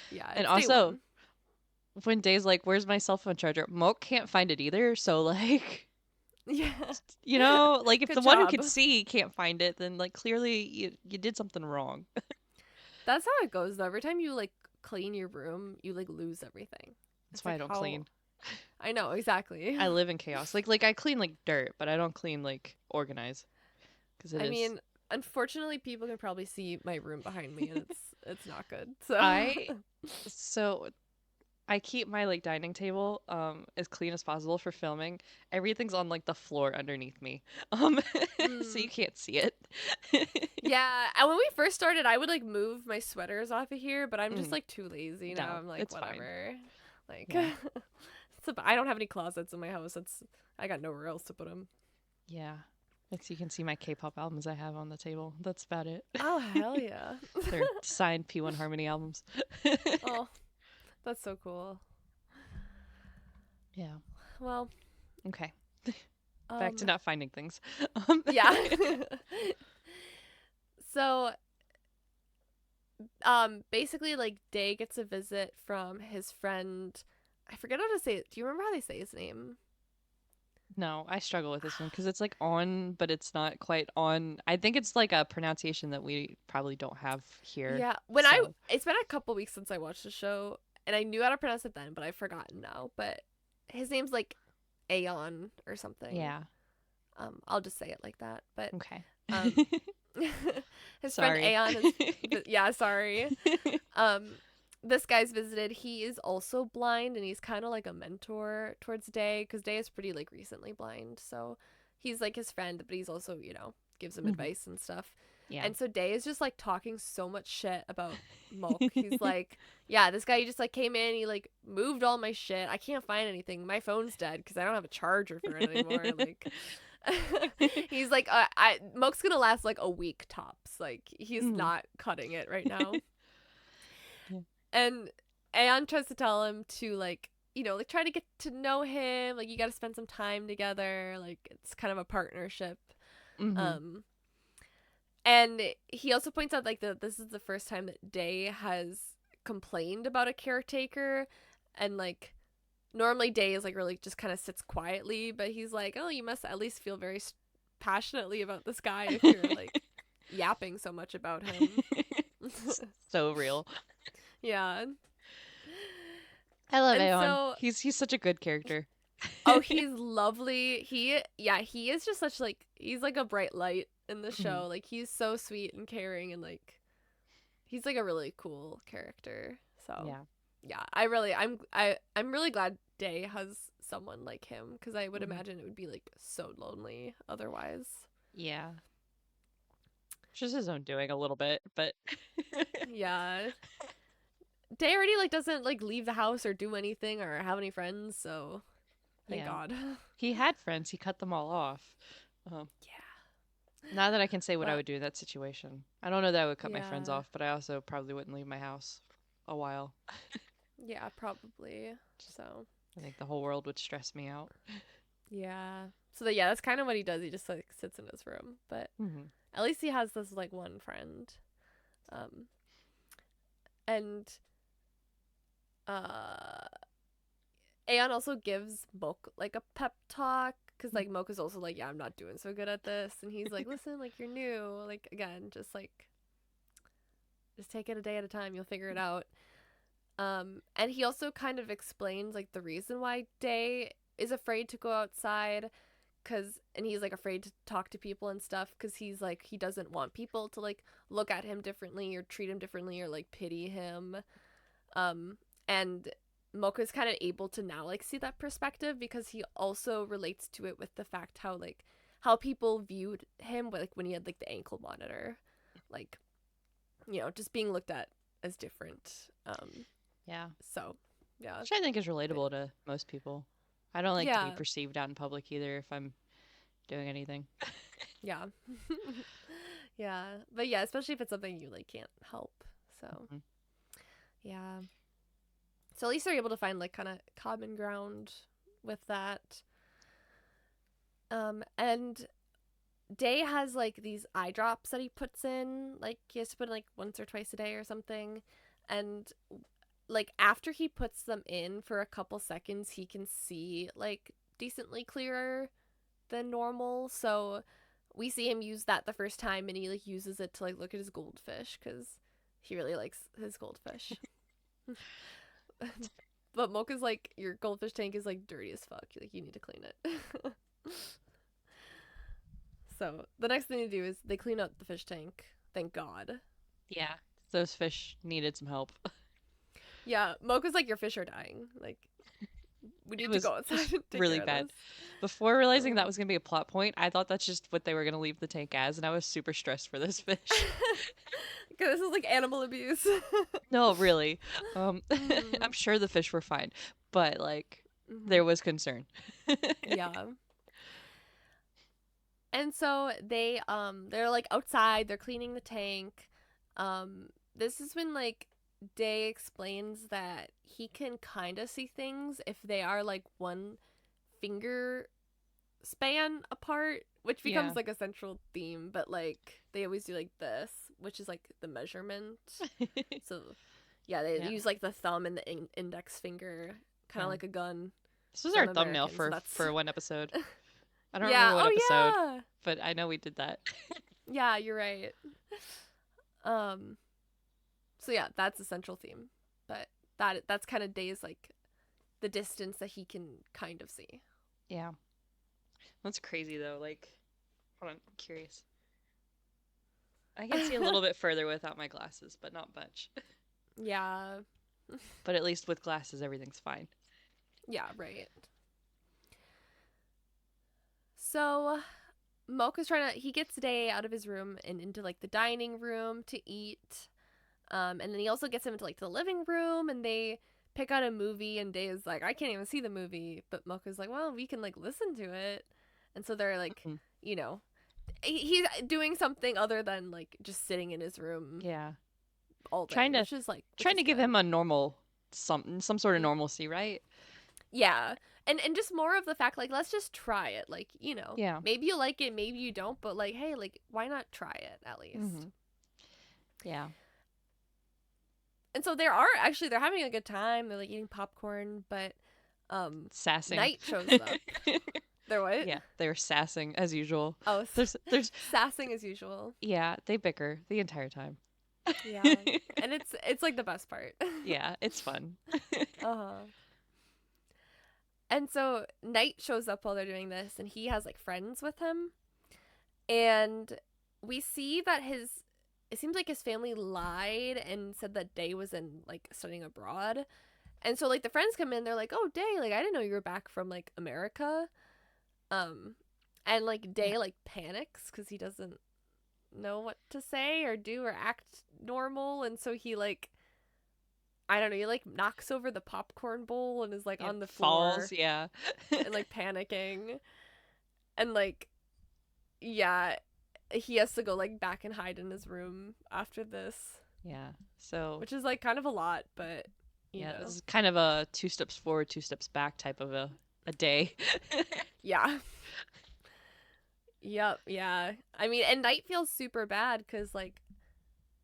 Yeah, And it's day also, one. when Day's like, "Where's my cell phone charger?" Moke can't find it either. So like, Yeah. like if Good the one who job. can see can't find it, then like clearly you did something wrong. That's how it goes though. Every time you like clean your room, you like lose everything. That's It's why like I don't how clean. I know exactly. I live in chaos. Like I clean like dirt, but I don't clean like organize because it I is. mean, unfortunately, people can probably see my room behind me, and it's not good. So I so I keep my like dining table as clean as possible for filming. Everything's on like the floor underneath me. Um so you mm. can't see it. Yeah, and when we first started, I would like move my sweaters off of here, but I'm just Mm, like too lazy now. no, I'm like it's fine. whatever. Like Yeah. I don't have any closets in my house. It's I got nowhere else to put them. Yeah. Like you can see my K-pop albums I have on the table. That's about it. Oh hell yeah. They're signed P1 Harmony albums. Oh, that's so cool. Yeah. Well, Okay. Back to um not finding things. Um, yeah. So basically like Day gets a visit from his friend. I forget how to say it. Do you remember how they say his name? no, I struggle with this one because it's like on, but it's not quite on. I think it's like a pronunciation that we probably don't have here. Yeah, So, it's been a couple weeks since I watched the show, and I knew how to pronounce it then, but I've forgotten now. But his name's like Aeon or something. yeah. I'll just say it like that. But Okay. um, his friend Sorry. Aeon is, yeah, sorry. Um, this guy's visited. He is also blind, and he's kind of like a mentor towards Day because Day is pretty like recently blind. So he's like his friend, but he's also gives him Mhm. advice and stuff. Yeah. And so Day is just like talking so much shit about Mulk. He's like, yeah, this guy just like came in, he like moved all my shit. I can't find anything. My phone's dead because I don't have a charger for it anymore. Like, he's like, Mulk's gonna last like a week tops. Like, he's Mhm. not cutting it right now. Yeah. And Aeon tries to tell him to like, like try to get to know him. Like, you got to spend some time together. Like, it's kind of a partnership. Mhm. Um, and he also points out like that this is the first time that Day has complained about a caretaker, and like normally Day is like really just kind of sits quietly, but he's like, oh, you must at least feel very passionately about this guy if you're like yapping so much about him. So real. Yeah. I love And Aeon. so, He's such a good character. oh, he's lovely. He is just such like he's like a bright light in the Mhm. show. Like, he's so sweet and caring, and like he's like a really cool character. So, Yeah. yeah, I'm really glad Day has someone like him because I would Mhm. imagine it would be like so lonely otherwise. Yeah. Just his own doing a little bit, but Yeah. Day already like doesn't like leave the house or do anything or have any friends, so thank yeah. God. He had friends. He cut them all off. Um, Yeah. Not that I can say what I But would do in that situation. I don't know that I would cut my friends yeah. off, but I also probably wouldn't leave my house a while. Yeah, probably. So, I think the whole world would stress me out. yeah. So yeah, that's kind of what he does. He just like sits in his room, but Hmm. at least he has this like one friend. Um and uh Aeon also gives Moke like a pep talk because like Moke is also like, yeah, I'm not doing so good at this, and he's like, listen, like you're new, like again, just take it a day at a time, you'll figure it out. And he also kind of explains like the reason why Day is afraid to go outside, and he's like afraid to talk to people and stuff because he's like he doesn't want people to like look at him differently or treat him differently or like pity him. And Mocha's kind of able to now like see that perspective because he also relates to it with the fact how people viewed him like when he had like the ankle monitor, like just being looked at as different. Yeah. So yeah, Which I think is but relatable to most people. I don't like to be yeah, perceived out in public either if I'm doing anything. yeah, yeah, but yeah, especially if it's something you like can't help. So Mhm. yeah, so at least they're able to find like kind of common ground with that. And Day has like these eye drops that he puts in, like he has to put in, like once or twice a day or something. And like after he puts them in for a couple seconds, he can see like decently clearer than normal. So we see him use that the first time, and he like uses it to like look at his goldfish because he really likes his goldfish. But Mocha's like, your goldfish tank is like dirty as fuck. Like you need to clean it. So the next thing to do is they clean up the fish tank. Thank God. Yeah. Those fish needed some help. Yeah, Mocha's like, your fish are dying. Like we It need to go was outside and take really care of bad. this. Before realizing that was going to be a plot point, I thought that's just what they were going to leave the tank as, and I was super stressed for those fish. Because this is like animal abuse. No, really. Mm-hmm. I'm sure the fish were fine, but like Mm-hmm. there was concern. Yeah. And so they're like outside, they're cleaning the tank. This is when like Day explains that he can kind of see things if they are like one finger span apart, which becomes Yeah. like a central theme, but like they always do like this, which is like the measurement. So yeah, they Yeah. use like the thumb and the index finger, kind of Yeah. like a gun, This was because our I'm thumbnail American, so that's for one episode. I don't yeah. remember what episode, Oh but I know we did that. yeah, you're right. Um, so yeah, that's the central theme, but that's kind of Day's like the distance that he can kind of see. Yeah. That's crazy though. Like, hold on, I'm curious. I can see a little bit further without my glasses, but not much. Yeah, But at least with glasses, everything's fine. yeah, right. So Mocha's trying to, he gets Day out of his room and into like the dining room to eat. And then he also gets him into like the living room, and they pick out a movie, and Day is like, I can't even see the movie, but Mocha's like, well, we can like listen to it. And so they're like, Mhm. you know, he's doing something other than like just sitting in his room Yeah. all day, Trying to which trying is to give good. him a normal some sort of normalcy, right? Yeah. And just more of the fact like, let's just try it, like, Yeah. maybe you like it, maybe you don't, but like, hey, like, why not try it at least? Mhm. Yeah. And so they're having a good time, they're like eating popcorn, but um Sassing. Night shows up. They're what? Yeah, they're sassing as usual. Oh, There's sassing as usual. yeah, they bicker the entire time. Yeah. And it's like the best part. Yeah, it's fun. Uh-huh. And so Knight shows up while they're doing this, and he has like friends with him. And we see that it seems like his family lied and said that Day was in like studying abroad. And so like the friends come in, they're like, "Oh, Day, like I didn't know you were back from like America." Um and like Yeah. Day like panics cuz he doesn't know what to say or do or act normal, and so he like, I don't know, he like knocks over the popcorn bowl and is like Yeah, on the falls, floor yeah. and like panicking. And like, yeah, he has to go like back and hide in his room after this, Yeah. So, which is like kind of a lot, but you yeah, this know. is kind of a two steps forward, two steps back type of a day. Yeah. Yep, yeah. I mean, and Knight feels super bad cuz like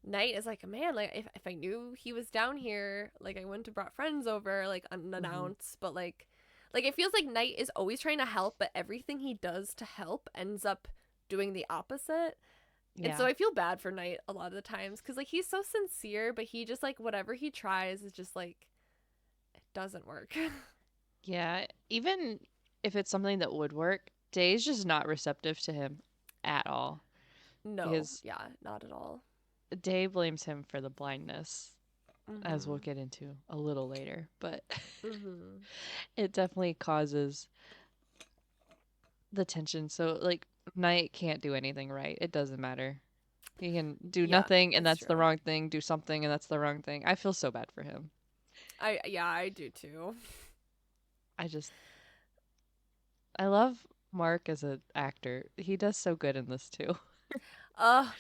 Knight is like, man, like if I knew he was down here, like I wouldn't have brought friends over like Mhm. unannounced, but like it feels like Knight is always trying to help, but everything he does to help ends up doing the opposite. And so Yeah. I feel bad for Knight a lot of the times cuz like he's so sincere, but he just like whatever he tries is just like it doesn't work. Yeah, even if it's something that would work, Day's just not receptive to him at all No, because yeah, not at all. Day blames him for the blindness, as we'll Mhm. get into a little later, but Mhm. it definitely causes the tension. So, like, Knight can't do anything right. It doesn't matter. He can do Yeah, nothing, and it's that's the true. wrong thing, do something, and that's the wrong thing. I feel so bad for him. I do too. I just, I love Mark as an actor. He does so good in this too. Uh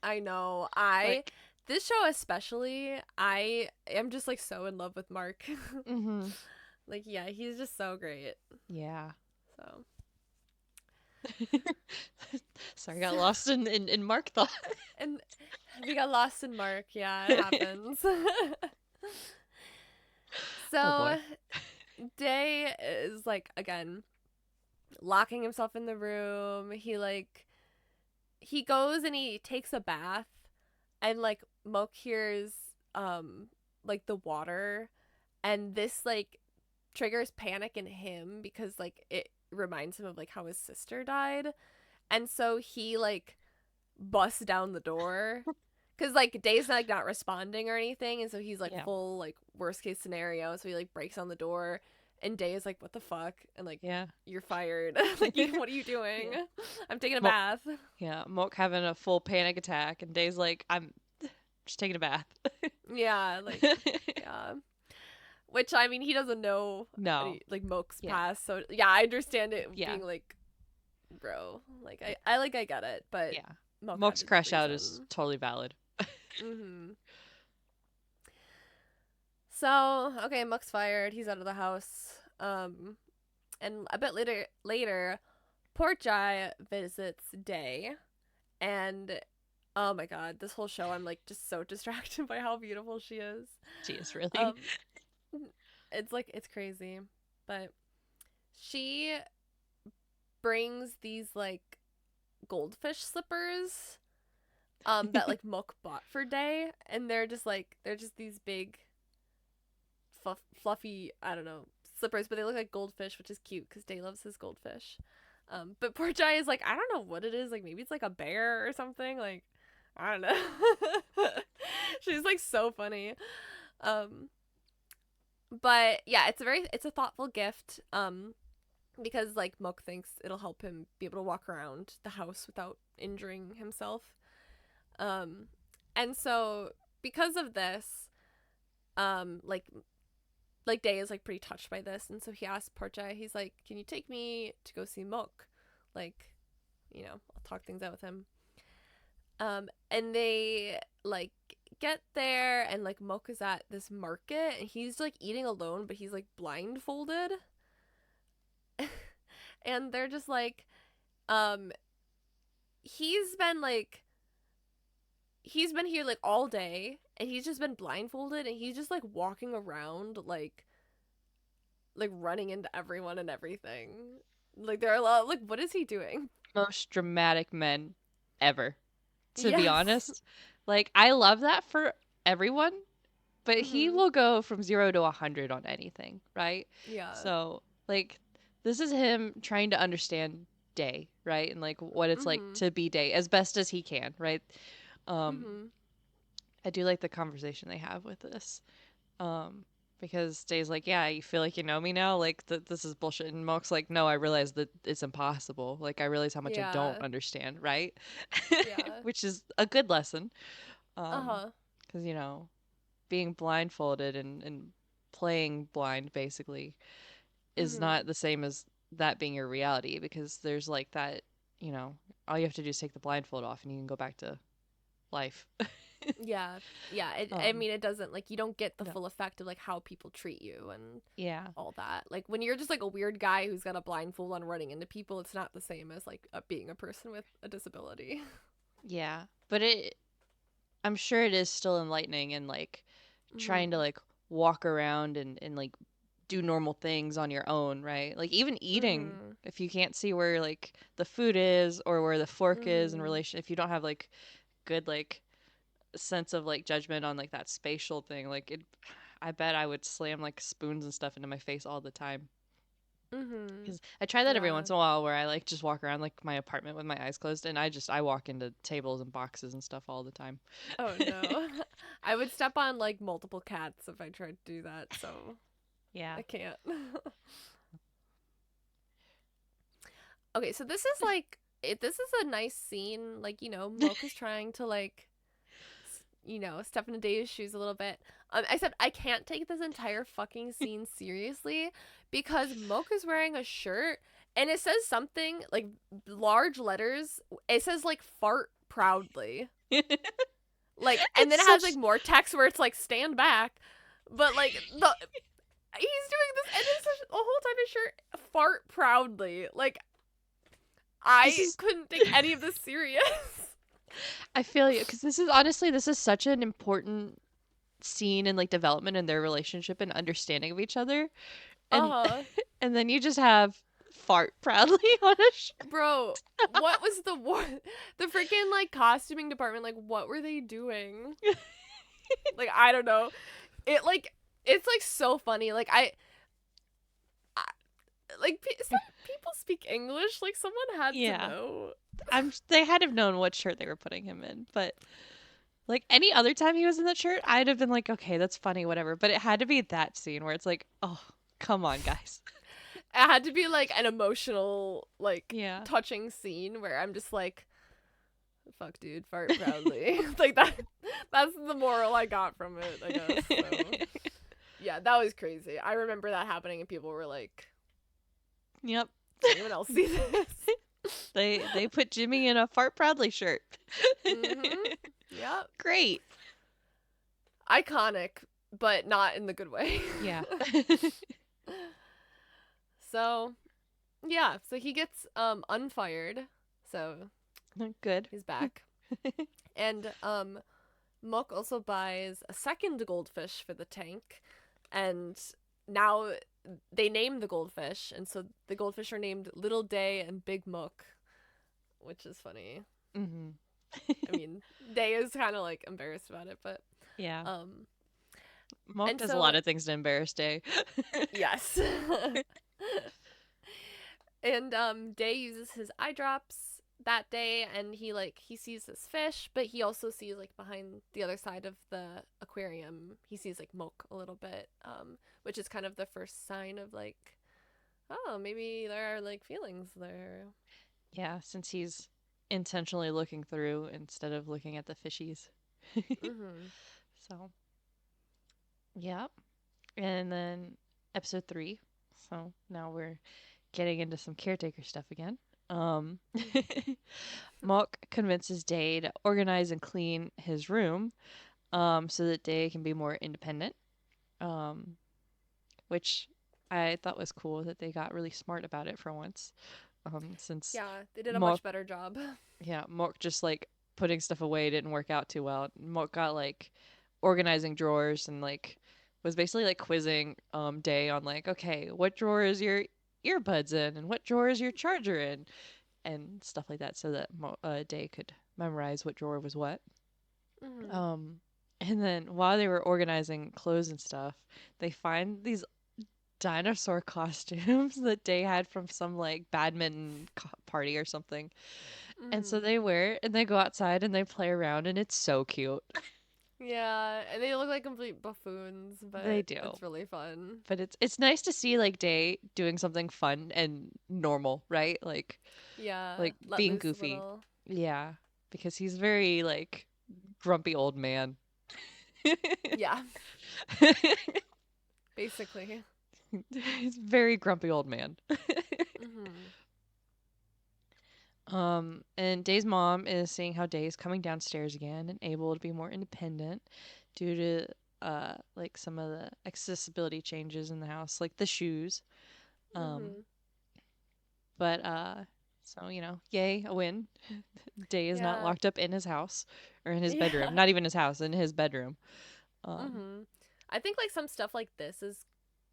I know. I Like, This show especially, I am just like so in love with Mark. mm-hmm. Like yeah, he's just so great. Yeah. So Sorry, got So, lost in Mark thought. and we got lost in Mark. Yeah, it happens. Oh boy. So Day is like again locking himself in the room. He goes and he takes a bath, and like Moke hears like the water, and this like triggers panic in him because like it reminds him of like how his sister died, and so he like busts down the door because like Day's not responding or anything, and so he's like Yeah. full like worst case scenario, so he like breaks on the door, and Day is like, what the fuck, and like, Yeah. you're fired. Like, what are you doing? Yeah. I'm taking a Mo- bath. yeah. Moke having a full panic attack, and Day's like, I'm just taking a bath. Yeah, like, yeah. Which I mean, he doesn't know No. any like Moke's Yeah. past, so yeah, I understand it Yeah. being like, bro, like I get it, but Yeah. Moke had Moke's his crash out is reason. totally valid. Mhm. So okay, Moke's fired. He's out of the house. And a bit later, poor Jai visits Day, and oh my god, this whole show I'm like just so distracted by how beautiful she is. She is really. Um, it's like it's crazy, but she brings these like goldfish slippers that like Mook bought for Day, and they're just these big fluffy, I don't know, slippers, but they look like goldfish, which is cute because Day loves his goldfish. But poor Jai is like, I don't know what it is, like maybe it's like a bear or something, like I don't know. She's like so funny. Um but yeah, it's a thoughtful gift. Because like Mook thinks it'll help him be able to walk around the house without injuring himself. Um and so because of this, like Day is like pretty touched by this, and so he asks Portia, he's like, "Can you take me to go see Mook? Like, I'll talk things out with him." And they like get there, and like Mook is at this market, and he's like eating alone, but he's like blindfolded, and they're just like, um, he's been like he's been here like all day, and he's just been blindfolded, and he's just like walking around like running into everyone and everything. Like there are a lot like what is he doing? Most dramatic men ever, to be Yes. honest. Like, I love that for everyone, but he Mhm. will go from 0 to 100 on anything, right? Yeah. So, like, this is him trying to understand Day, right? And like what it's like Mhm. to be Day as best as he can, right? Um, Mhm. I do like the conversation they have with this. Um, because Day's like, yeah, you feel like you know me now? Like, this is bullshit. And Moke's like, no, I realize that it's impossible. Like, I realize how much I don't Yeah. understand, right? Yeah. Which is a good lesson. Uh-huh. Because, being blindfolded and playing blind, basically, is Mhm. not the same as that being your reality. Because there's, like, that, you know, all you have to do is take the blindfold off and you can go back to life. Yeah. Yeah. I um, mean, it doesn't like you don't get the no. full effect of like how people treat you and Yeah. all that. Like when you're just like a weird guy who's got a blindfold on running into people, it's not the same as like being a person with a disability. Yeah. But I'm sure it is still enlightening and like trying to Mhm. like walk around and like do normal things on your own, right? Like even eating, Mhm. if you can't see where like the food is or where the fork is in Mhm. relation, if you don't have like good like sense of like judgment on like that spatial thing, like it, I bet I would slam like spoons and stuff into my face all the time. Mhm. Because I try that every Yeah. once in a while where I like just walk around like my apartment with my eyes closed and I walk into tables and boxes and stuff all the time. Oh no. I would step on like multiple cats if I tried to do that, so Yeah. I can't. Okay, so this is like this is a nice scene. Like, Mocha's trying to like step into Dave's shoes a little bit. Except I can't take this entire fucking scene seriously because Mocha's wearing a shirt and it says something like large letters. It says like fart proudly. Like, and It's then it has such like more text where it's like stand back. But like he's doing this and it's the whole time his shirt fart proudly. Like This I is couldn't take any of this serious. I feel you because this is honestly this is such an important scene and like development in their relationship and understanding of each other, and Uh-huh. and then you just have fart proudly on a Bro, what was the the freaking like costuming department, like what were they doing? Like I don't know. It like it's like so funny. Like I like some people speak English. Like someone had to yeah. know. They had to have known what shirt they were putting him in, but like any other time he was in that shirt, I'd have been like, okay, that's funny, whatever. But it had to be that scene where it's like, oh, come on, guys. It had to be like an emotional, like Yeah. touching scene where I'm just like, fuck dude, fart proudly. Like that's the moral I got from it, I guess. So yeah, that was crazy. I remember that happening and people were like, Yep. does anyone else see this? They put Jimmy in a fart proudly shirt. Mm-hmm. Yep. Great. Iconic, but not in the good way. Yeah. So yeah, so he gets unfired. So Good. he's back. And Mook also buys a second goldfish for the tank, and now they name the goldfish, and so the goldfish are named Little Day and Big Mook, which is funny. Mm-hmm. I mean, Day is kind of like embarrassed about it, but Yeah. um, Mock and does a so lot of things to embarrass Day. yes. And Day uses his eye drops that day, and he sees this fish, but he also sees like behind the other side of the aquarium, he sees like Mook a little bit, which is kind of the first sign of like, oh, maybe there are like feelings there. Yeah, since he's intentionally looking through instead of looking at the fishies. Mm-hmm. So, yeah. And then episode 3. So now we're getting into some caretaker stuff again. Um, Mock convinces Day to organize and clean his room so that Day can be more independent, um, which I thought was cool that they got really smart about it for once. Since Yeah, they did a Mock, much better job. yeah, Mock just like putting stuff away didn't work out too well. Mock got like organizing drawers and like was basically like quizzing Day on like, okay, what drawer is your earbuds in and what drawer is your charger in and stuff like that so that Day could memorize what drawer was what. Mm-hmm. Um, and then while they were organizing clothes and stuff, they find these dinosaur costumes that Day had from some like badminton party or something. And so Mm-hmm. they wear it and they go outside and they play around and it's so cute. Yeah, and they look like complete buffoons, They but do. it's really fun. But it's nice to see like Day doing something fun and normal, right? Yeah, Like let being loose a goofy. little. Yeah, because he's very like grumpy old man. Yeah, basically. He's very grumpy old man. Mm-hmm. And Day's mom is seeing how Day's coming downstairs again and able to be more independent due to like some of the accessibility changes in the house, like the shoes. Um, Mm-hmm. but so yay, a win. Day is not Yeah. locked up in his house or in his bedroom. Yeah. Not even his house, in his bedroom. Um, Mm-hmm. I think like some stuff like this is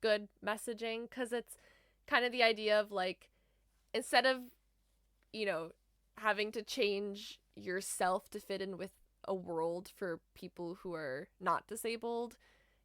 good messaging because it's kind of the idea of like instead of you know having to change yourself to fit in with a world for people who are not disabled,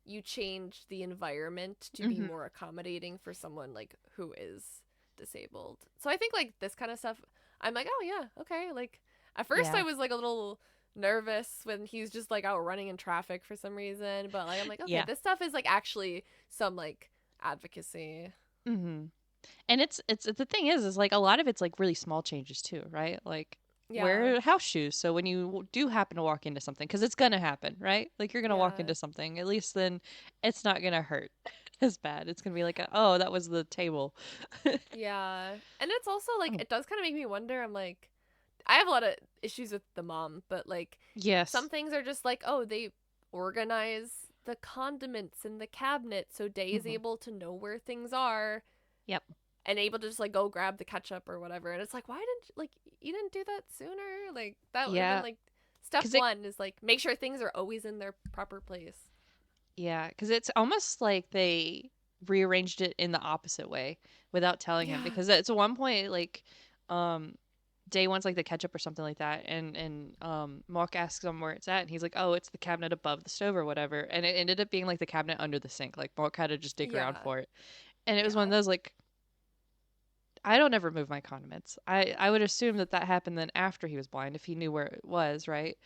you change the environment to be mhm. more accommodating for someone like who is disabled. So I think like this kind of stuff, I'm like, oh yeah, okay. Like at first I Yeah. was like a little nervous when he's just like out running in traffic for some reason, but like I'm like, okay, Yeah. this stuff is like actually some like advocacy. Mhm. And it's the thing is like a lot of it's like really small changes too, right? Like Yeah. wear house shoes so when you do happen to walk into something because it's gonna happen, right? Like you're gonna walk Yeah. into something, at least then it's not gonna hurt as bad. It's gonna be like, oh, that was the table. Yeah. And it's also like Oh, it does kind of make me wonder. I'm like I have a lot of issues with the mom, but like yes. some things are just like, oh, they organize the condiments in the cabinet so Day is Hmm. able to know where things are Yep. and able to just like go grab the ketchup or whatever. And it's like, why didn't like you didn't do that sooner? Like that would have been Yeah, like step cuz it one is like make sure things are always in their proper place. yeah, cuz it's almost like they rearranged it in the opposite way without telling him, Yeah. because at one point like um Day wants like the ketchup or something like that, and Mark asks him where it's at, and he's like, "Oh, it's the cabinet above the stove or whatever." And it ended up being like the cabinet under the sink. Like Mark had to just dig around Yeah. for it, and it was one Yeah. of those like, I don't ever move my condiments. I would assume that that happened then after he was blind, if he knew where it was, right?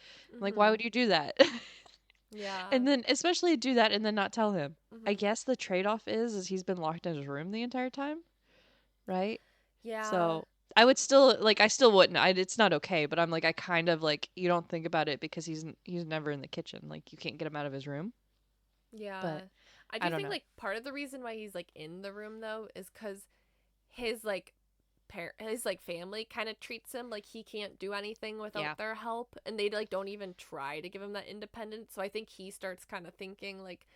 Like, why Mhm. would you do that? Yeah. And then especially do that and then not tell him. I Mhm. guess the trade off is he's been locked in his room the entire time, right? Yeah. So I would still like, I still wouldn't. It's not okay, but I'm like, I kind of like, you don't think about it because he's never in the kitchen. Like you can't get him out of his room. Yeah. But I I do don't think know. like part of the reason why he's like in the room though is cuz his like his like family kind of treats him like he can't do anything Yeah. without their help, and they like don't even try to give him that independence. So I think he starts kind of thinking like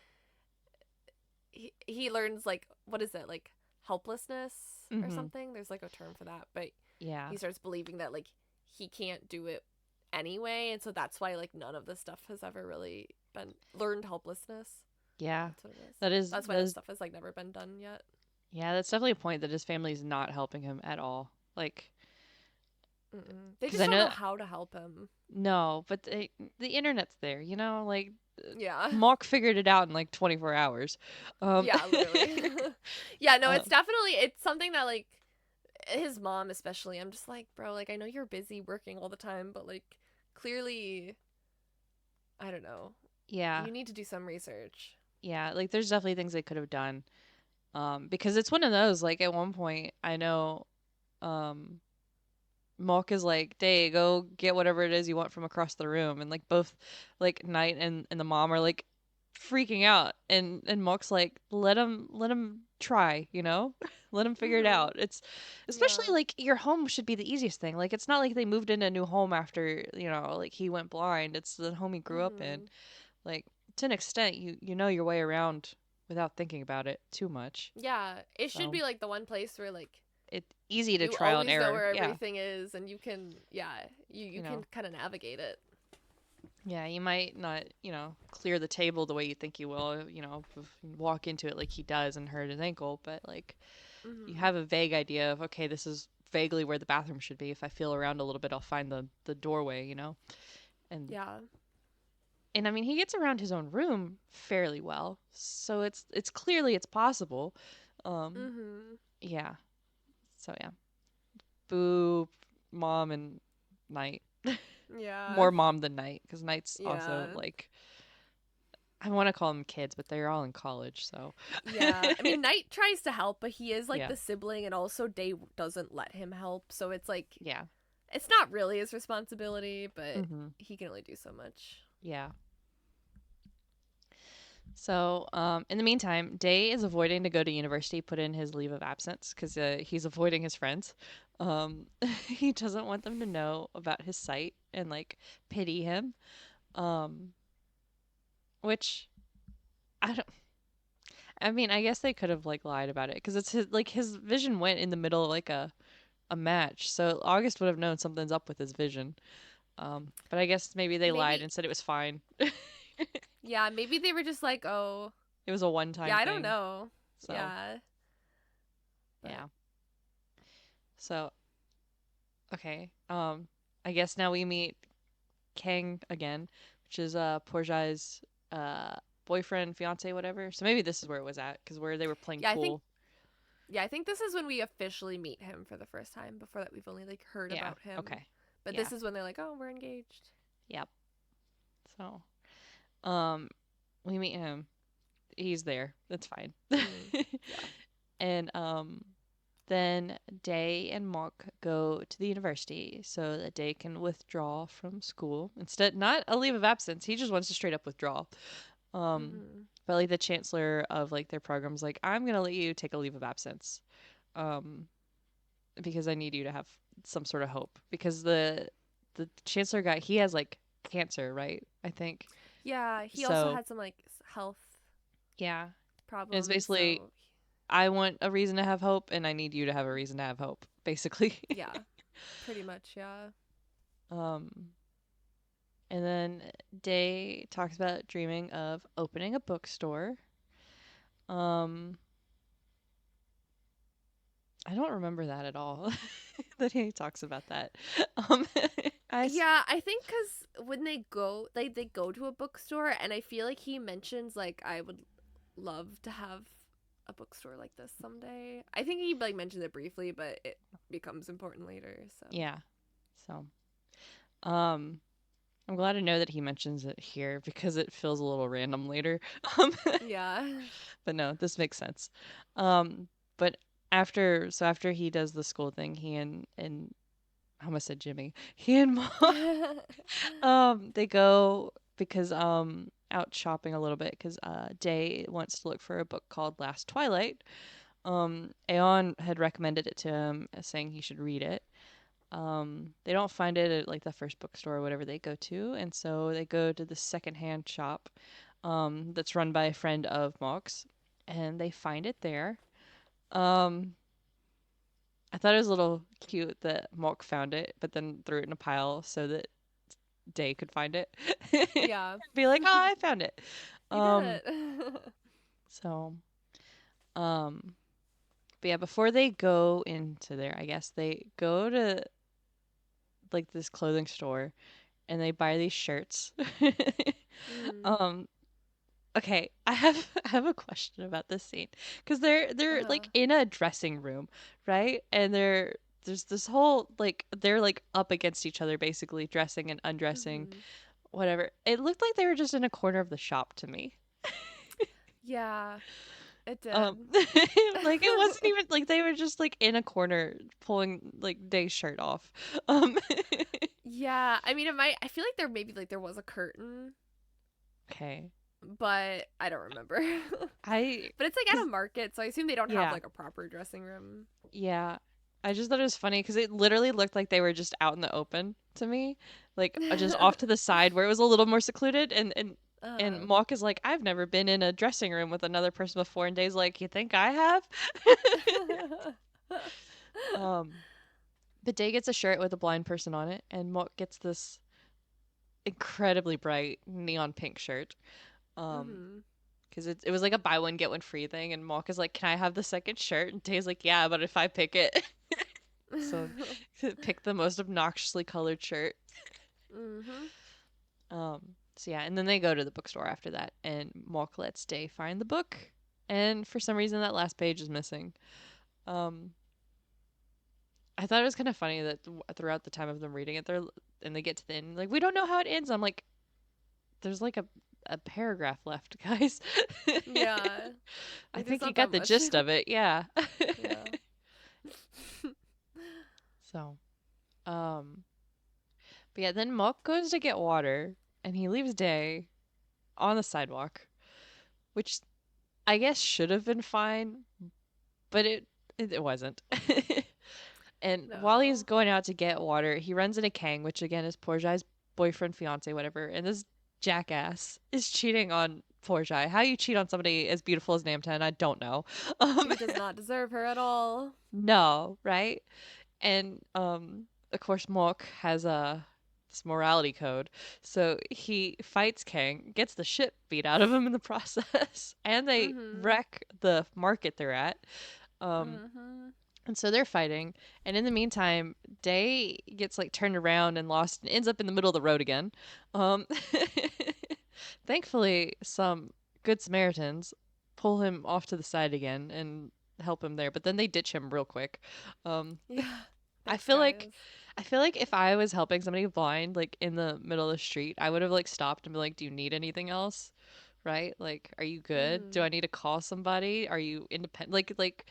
he learns like what is it, like helplessness or Mhm. something. There's like a term for that, but Yeah. he starts believing that like he can't do it anyway, and so that's why like none of this stuff has ever really been learned helplessness. Yeah. That's what it is. That is That's why that this is stuff has like never been done yet. yeah, that's definitely a point that his family's not helping him at all. Like, Mm-mm. They cuz just I don't know know how to help him. no, but the internet's there, you know? Like Yeah. Mark figured it out in like 24 hours. Um Yeah, literally. Yeah, no, it's um definitely it's something that like his mom especially. I'm just like, bro, like I know you're busy working all the time, but like clearly I don't know. yeah. You need to do some research. Yeah, like there's definitely things they could have done. Because it's one of those, like at one point I know um Malk is like, "Day, go get whatever it is you want from across the room," and like both like Knight and the mom are like freaking out, and Malk's like, let him try, you know, let him figure it Mhm. out. It's especially Yeah. like your home should be the easiest thing. Like it's not like they moved into a new home after like he went blind. It's the home he grew up in. Mhm. Like to an extent, you know your way around without thinking about it too much. Yeah, it should So be like the one place where like it's easy to you trial and always know error. where Yeah, everything is and you can yeah, you you can know. kind of navigate it. Yeah, you might not, clear the table the way you think you will, walk into it like he does and hurt his ankle, but like you Mhm. have a vague idea of, okay, this is vaguely where the bathroom should be. If I feel around a little bit, I'll find the doorway. And Yeah. and I mean, he gets around his own room fairly well. So it's clearly it's possible. Um Mhm. yeah. So yeah. Boo mom and Knight. Yeah. More mom than Knight, cuz Knight's also Yeah. like, I want to call them kids, but they're all in college, so Yeah. I mean, Knight tries to help, but he is like yeah, the sibling, and also Day doesn't let him help. So it's like, yeah, it's not really his responsibility, but hmm he can only do so much. yeah. So, in the meantime, Day is avoiding to go to university, put in his leave of absence because he's avoiding his friends. He doesn't want them to know about his sight and like pity him. Um, which I don't. I mean, I guess they could have like lied about it because it's his vision went in the middle of like a match, so August would have known something's up with his vision. But I guess maybe they lied Maybe, and said it was fine. yeah, maybe they were just like, oh, It was a yeah, one-time I don't thing. know. So, Yeah, but yeah. So, okay. I guess now we meet Kang again, which is Porjai's uh boyfriend, fiance, whatever. So maybe this is where it was at, because where they were playing yeah, pool. I think this is when we officially meet him for the first time. Before that, we've only like heard Yeah. about him, Okay. but Yeah. this is when they're like, oh, we're engaged. Yep. So, um, we meet him. He's there. That's fine. Mm, yeah. And then Day and Mark go to the university so that Day can withdraw from school. Instead, not a leave of absence. He just wants to straight up withdraw. Um, Mhm. but like the chancellor of like their program's like, I'm gonna let you take a leave of absence, um, because I need you to have some sort of hope. Because the chancellor guy, he has like cancer, right? I think Yeah, he also so. had some like health Yeah, and it's problems, basically so I want a reason to have hope, and I need you to have a reason to have hope, basically. Yeah, pretty much, yeah. um, and then Day talks about dreaming of opening a bookstore. Um, I don't remember that at all. That he talks about that. Um, I s- Yeah, I think because when they go, they go to a bookstore, and I feel like he mentions like I would love to have a bookstore like this someday. I think he like mentions it briefly, but it becomes important later. So yeah. So, um, I'm glad to know that he mentions it here because it feels a little random later. Um, yeah, but no, this makes sense. But after he does the school thing, he and I almost said Jimmy. He and Mom, they go because out shopping a little bit because Day wants to look for a book called Last Twilight. Aeon had recommended it to him, saying he should read it. They don't find it at like the first bookstore or whatever they go to, and so they go to the secondhand shop, that's run by a friend of Mock's, and they find it there. Um, I thought it was a little cute that Mock found it, but then threw it in a pile so that Day could find it. yeah, Be like, oh, I found it. you did Um, it. so, um, but yeah, before they go into there, I guess they go to like this clothing store and they buy these shirts. mm, um, okay, I have a question about this scene because they're uh-huh. like in a dressing room, right? And there's this whole like they're like up against each other basically dressing and undressing, hmm whatever. It looked like they were just in a corner of the shop to me. Yeah, it did. Like it wasn't even like they were just like in a corner pulling like Day's shirt off. Um, Yeah, I mean, it might. I feel like there maybe like there was a curtain, okay, but I don't remember. I But it's like at because a market, so I assume they don't have yeah, like a proper dressing room. yeah. I just thought it was funny because it literally looked like they were just out in the open to me, like just off to the side where it was a little more secluded. And uh. Mock is like, I've never been in a dressing room with another person before, and Day's like, you think I have? um, but Day gets a shirt with a blind person on it, and Mock gets this incredibly bright neon pink shirt. Um, hmm because it was like a buy one get one free thing, and Mock is like, "Can I have the second shirt?" And Day's like, "Yeah, but if I pick it." So pick the most obnoxiously colored shirt. hmm So yeah, and then they go to the bookstore after that, and Mock lets Day find the book, and for some reason that last page is missing. Um, I thought it was kind of funny that throughout the time of them reading it, they get to the end, like we don't know how it ends. I'm like, there's like a paragraph left, guys. Yeah, I like there's think you not got that the much. gist of it. Yeah. Yeah. So, um, but yeah, then Mock goes to get water and he leaves Day on the sidewalk, which I guess should have been fine, but it wasn't. And while he's No. going out to get water, he runs into Kang, which again is Porjai's boyfriend, fiance, whatever. And this jackass is cheating on Porjai. How you cheat on somebody as beautiful as Namtan, I don't know. Um, He does not deserve her at all. no, right? And of course Mork has this morality code. So he fights Kang, gets the shit beat out of him in the process, and they hmm wreck the market they're at. Um hmm and so they're fighting, and in the meantime, Day gets like turned around and lost and ends up in the middle of the road again. Um Thankfully, some good Samaritans pull him off to the side again and help him there, but then they ditch him real quick. Um Yeah. I Thanks, feel like guys. I feel like if I was helping somebody blind, like in the middle of the street, I would have like stopped and be like, "Do you need anything else?" Right? Like, "Are you good? Do hmm I need to call somebody? Are you independent?" Like,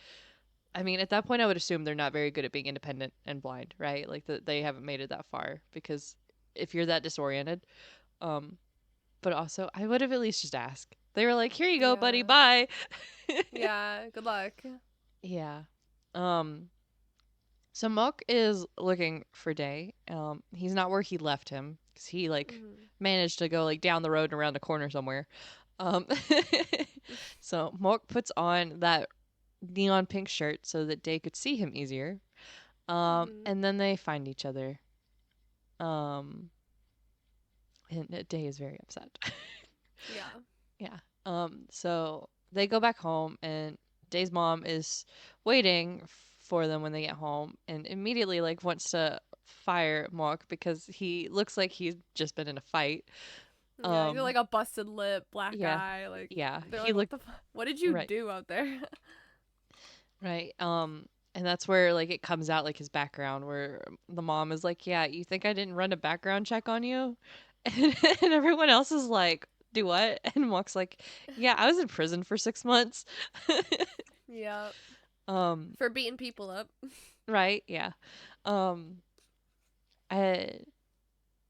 I mean, at that point, I would assume they're not very good at being independent and blind, right? Like that they haven't made it that far because if you're that disoriented, um, but also I would have at least just asked. They were like, "Here you go, buddy. Yeah. Bye." Yeah. Good luck. Yeah. Um, So Mook is looking for Day. He's not where he left him because he like hmm managed to go like down the road and around the corner somewhere. Um, so Mook puts on that neon pink shirt so that Day could see him easier. Hmm. And then they find each other. Um, and Day is very upset. Yeah. Yeah. So they go back home, and Day's mom is waiting for them when they get home, and immediately like wants to fire Mark because he looks like he's just been in a fight. Yeah, you're Um, like a busted lip, black yeah, eye. Like yeah. they're He like, what looked the? What did you right, do out there? right. And that's where like it comes out like his background, where the mom is like, "Yeah, you think I didn't run a background check on you?" And everyone else is like, "Do what?" And Mark's like, "Yeah, I was in prison for 6 months." Yeah, um, for beating people up. right, yeah. Um, I,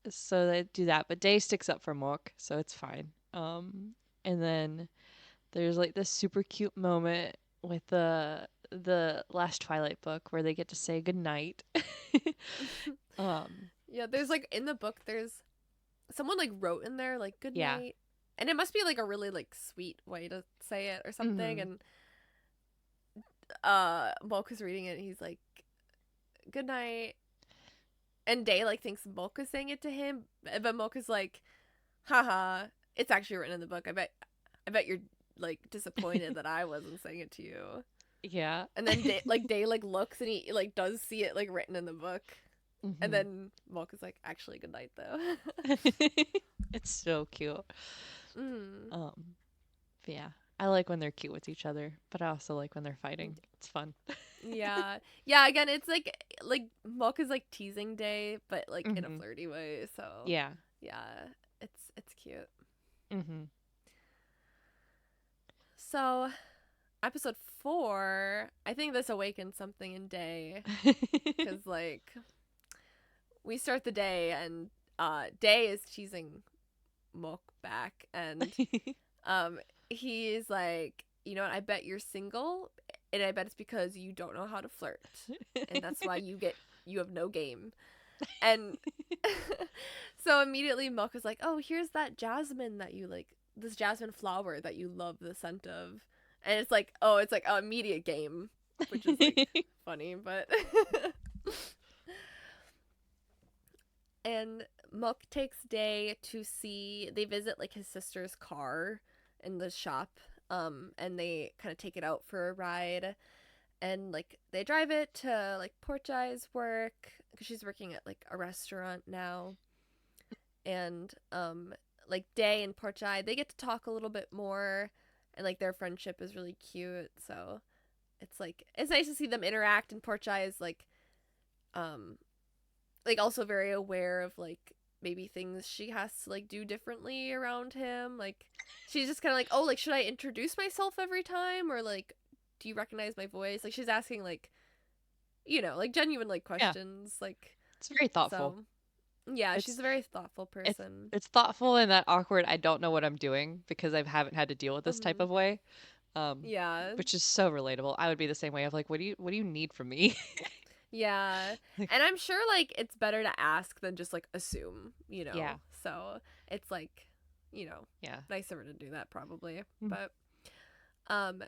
so they do that, but Day sticks up for Mork, so it's fine. And then there's like this super cute moment with the Last Twilight book where they get to say goodnight. um, Yeah, there's like in the book, there's someone like wrote in there like good yeah. night, and it must be like a really like sweet way to say it or something. Mm-hmm. And Bulk is reading it, and he's like good night, and Day like thinks Bulk is saying it to him, but Bulk is like, haha, it's actually written in the book. I bet you're like disappointed that I wasn't saying it to you. Yeah. And then Day like looks and he like does see it like written in the book. And Mm-hmm. then Bulk is like, actually, good night though. It's so cute. Mm. Um, but yeah, I like when they're cute with each other, but I also like when they're fighting. It's fun. Yeah, yeah. Again, it's like Bulk is like teasing Day, but like in a Mm-hmm. flirty way. So Yeah. yeah, it's cute. Mm-hmm. So episode 4, I think this awakens something in Day because like we start the day and Day is teasing Mook back and um he's like, you know what, I bet you're single and I bet it's because you don't know how to flirt and that's why you have no game. And so immediately Mook is like, oh, here's that jasmine that you like, this jasmine flower that you love the scent of. And it's like, oh, it's like an immediate game, which is like funny, but and Mook takes Day to see, they visit like his sister's car in the shop, and they kind of take it out for a ride, and like they drive it to like Porchai's work because she's working at like a restaurant now, and like Day and Porchai, they get to talk a little bit more, and like their friendship is really cute, so it's like it's nice to see them interact, and Porchai is um like also very aware of like maybe things she has to like do differently around him. Like she's just kind of like, oh, like should I introduce myself every time, or like do you recognize my voice? Like she's asking like, you know, like genuine like Yeah, questions. Like it's very thoughtful. so yeah, she's It's a very thoughtful it's person. it's thoughtful in that awkward I don't know what I'm doing because I haven't had to deal with this type Hmm. of way. Um, Yeah. which is so relatable. I would be the same way of like, what do you need from me? Yeah. Like, And I'm sure like it's better to ask than just like assume, you yeah, know. So it's like, you know, yeah. nicer to do that probably. Mm. But um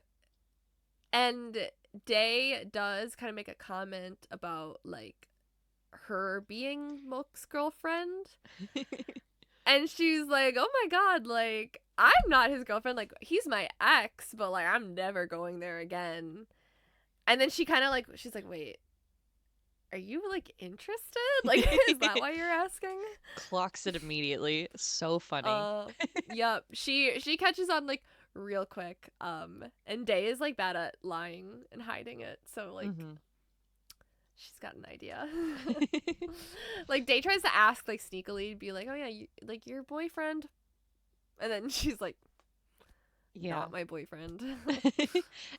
and Day does kind of make a comment about like her being Mook's girlfriend. And she's like, "Oh my god, like I'm not his girlfriend. Like he's my ex, but like I'm never going there again." And then she kind of like she's like, "Wait, are you like interested? Like is that why you're asking?" Clocks it immediately. So funny. Uh yep. She catches on like real quick. And Day is like bad at lying and hiding it. So like Hmm. she's got an idea. Like Day tries to ask like sneakily, be like, "Oh yeah, like your boyfriend," and then she's like, Yeah. "Not my boyfriend."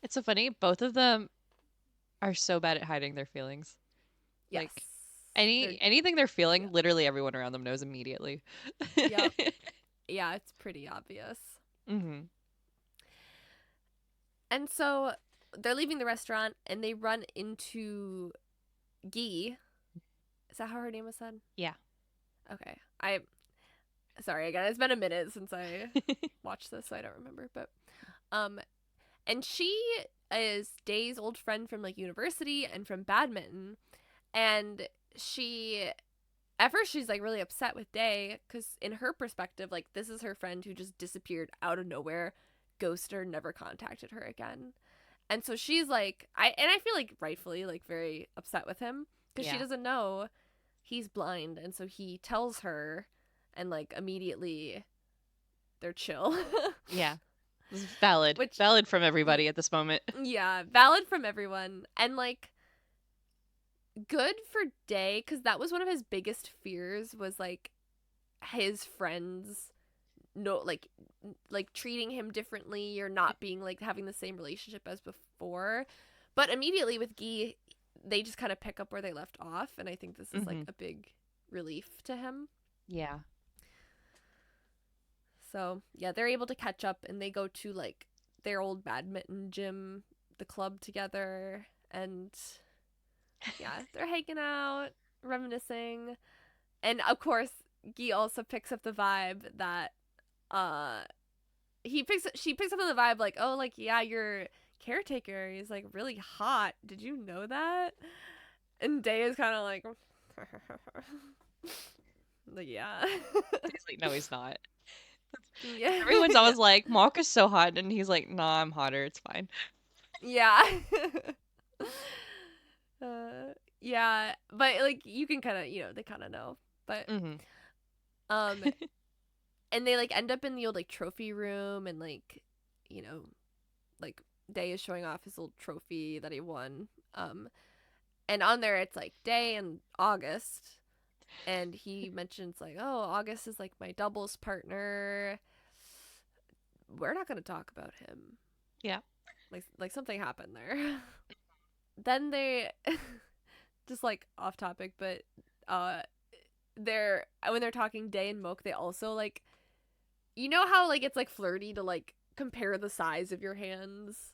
It's so funny. Both of them are so bad at hiding their feelings. Yes, Like they're anything they're yeah, feeling, literally everyone around them knows immediately. yep, yeah. It's pretty obvious. Hmm. And so they're leaving the restaurant, and they run into Gee. Is that how her name was said? Yeah. Okay, I sorry again. It's been a minute since I watched this, so I don't remember. But um, And she is Day's old friend from like university and from badminton. And she at first she's like really upset with Day because in her perspective, like this is her friend who just disappeared out of nowhere, ghosted her, never contacted her again. And so she's like, I feel like rightfully like very upset with him because she Yeah. doesn't know he's blind, and so he tells her, and like immediately they're chill. Yeah. This is valid. Which, Valid from everybody at this moment. yeah, valid from everyone, and like good for Day because that was one of his biggest fears was like his friends no like treating him differently or not being like having the same relationship as before. But immediately with Guy, they just kind of pick up where they left off, and I think this is like Hmm. a big relief to him. Yeah. So yeah, they're able to catch up, and they go to like their old badminton gym, the club together, and yeah, they're hanging out, reminiscing, and of course, Guy also picks up the vibe that uh she picks up on the vibe like, oh, like yeah, your caretaker is like really hot. Did you know that? And Day is kind of like, like yeah, He's like, no, he's not. yeah, Everyone's yeah, always like, Mark is so hot, and he's like, nah, I'm hotter. It's fine. yeah. Yeah, but like you can kind of, they kind of know, but Hmm. um, and they like end up in the old like trophy room, and like, you know, like Day is showing off his old trophy that he won. And on there it's like Day and August, and he mentions like, oh, August is like my doubles partner. We're not gonna talk about him. Yeah. Like something happened there. Then they just like off topic, but uh they're when they're talking Day and Moke, they also like, you know how like it's like flirty to like compare the size of your hands.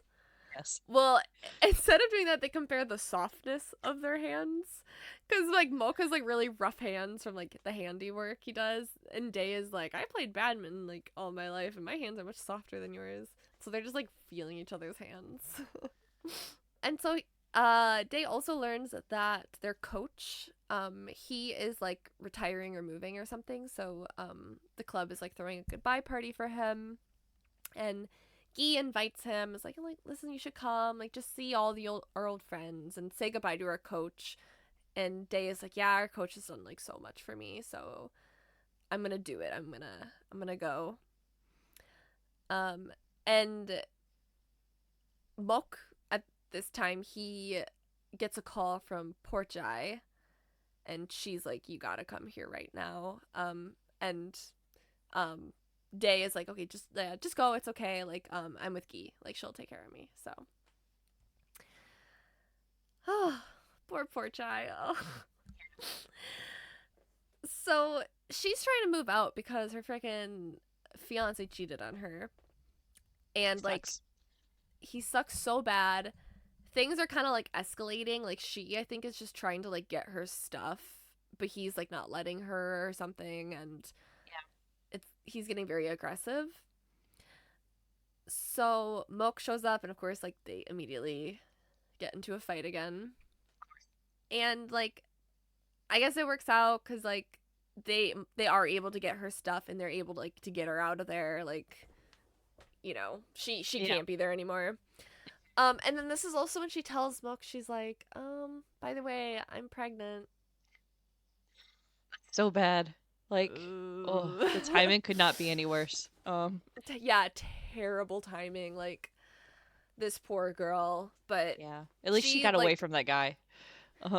Yes. Well, instead of doing that, they compare the softness of their hands. Because, like, Moke has, like, really rough hands from, like, the handiwork he does. And Day is like, I played badminton, like, all my life, and my hands are much softer than yours. So they're just, like, feeling each other's hands. And so, Day also learns that their coach, he is, like, retiring or moving or something. So, the club is, like, throwing a goodbye party for him. And Guy invites him. Is like, listen, you should come. Like, just see all our old friends and say goodbye to our coach. And Day is like, yeah, our coach has done like so much for me, so I'm gonna do it. I'm gonna go. Um, and Mok at this time he gets a call from Porchai, and she's like, you gotta come here right now. And um Day is like, okay, just go, it's okay, like I'm with Guy, like she'll take care of me. So oh, poor Chai. Oh. So she's trying to move out because her freaking fiance cheated on her, and like Sucks. he sucks so bad. Things are kind of like escalating. Like she, I think, is just trying to like get her stuff, but he's like not letting her or something, and he's getting very aggressive. So Moke shows up, and of course, like they immediately get into a fight again. And like I guess it works out because like they are able to get her stuff, and they're able to like to get her out of there. Like, she Yeah. can't be there anymore. And then this is also when she tells Moke, she's like, by the way, I'm pregnant. So bad. Like, oh, Ooh. the timing could not be any worse. Yeah, terrible timing. Like this poor girl, but Yeah. At least she she got away like, from that guy.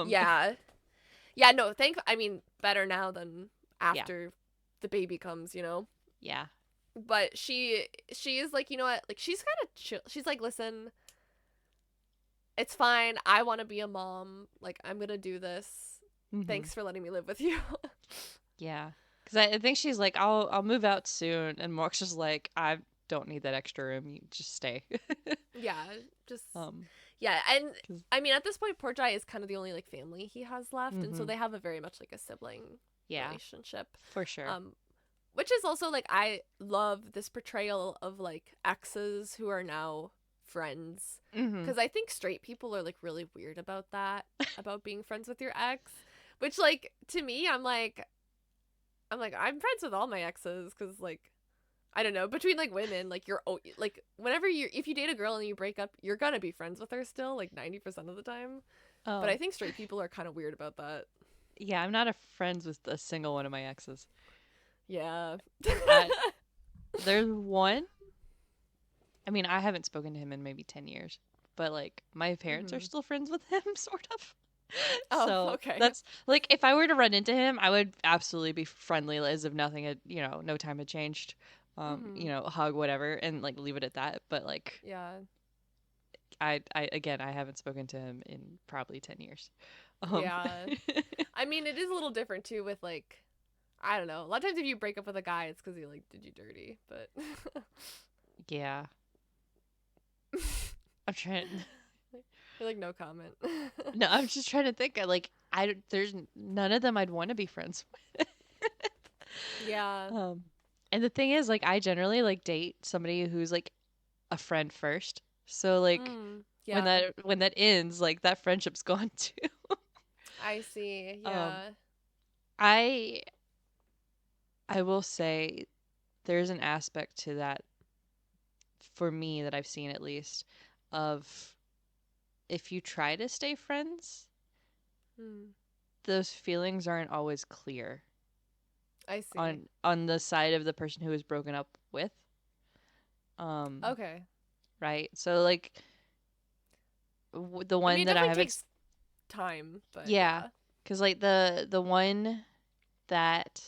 yeah, yeah. No, I mean, better now than Yeah. after the baby comes. Yeah. But she is like, you know what? Like she's kind of chill. She's like, listen, it's fine. I want to be a mom. Like I'm gonna do this. Hmm. Thanks for letting me live with you. Yeah. Because I think she's like, I'll move out soon, and Mark's just like, I don't need that extra room. You just stay. Yeah, just um. yeah, and Cause, I mean at this point, Poor Jai is kind of the only like family he has left, and so hmm. they have a very much like a sibling Yeah. relationship. For sure. Um, which is also like I love this portrayal of like exes who are now friends. Mm-hmm. Because I think straight people are like really weird about that, about being friends with your ex. Which, like, to me, I'm friends with all my exes because, like, I don't know, between like women, like like whenever if you date a girl and you break up, you're gonna be friends with her still, like 90% of the time. But I Oh, think straight people are kind of weird about that. yeah. I'm not a friends with a single one of my exes. Yeah. I There's one. I mean, I haven't spoken to him in maybe 10 years, but like my parents are hmm still friends with him, sort of. Oh, So okay. that's like if I were to run into him, I would absolutely be friendly as if nothing had, no time had changed. hmm Hug whatever and like leave it at that. But like Yeah. I again, I haven't spoken to him in probably 10 years. Um, Yeah. I mean, it is a little different too with like, I don't know. A lot of times if you break up with a guy, it's because he like did you dirty. But yeah, I'm trying. you're like no comment. No, I'm just trying to think. Like there's none of them I'd want to be friends with. Yeah. Um, and the thing is, like, I generally like date somebody who's like a friend first. So like Yeah. when that ends, like that friendship's gone too. I see. Um, Yeah. I I will say there's an aspect to that for me that I've seen at least of if you try to stay friends, Mm. those feelings aren't always clear I see. on the side of the person who was broken up with. Um, Okay. right? So like the I mean, one it that I definitely have takes time, but yeah, yeah. cuz like the one that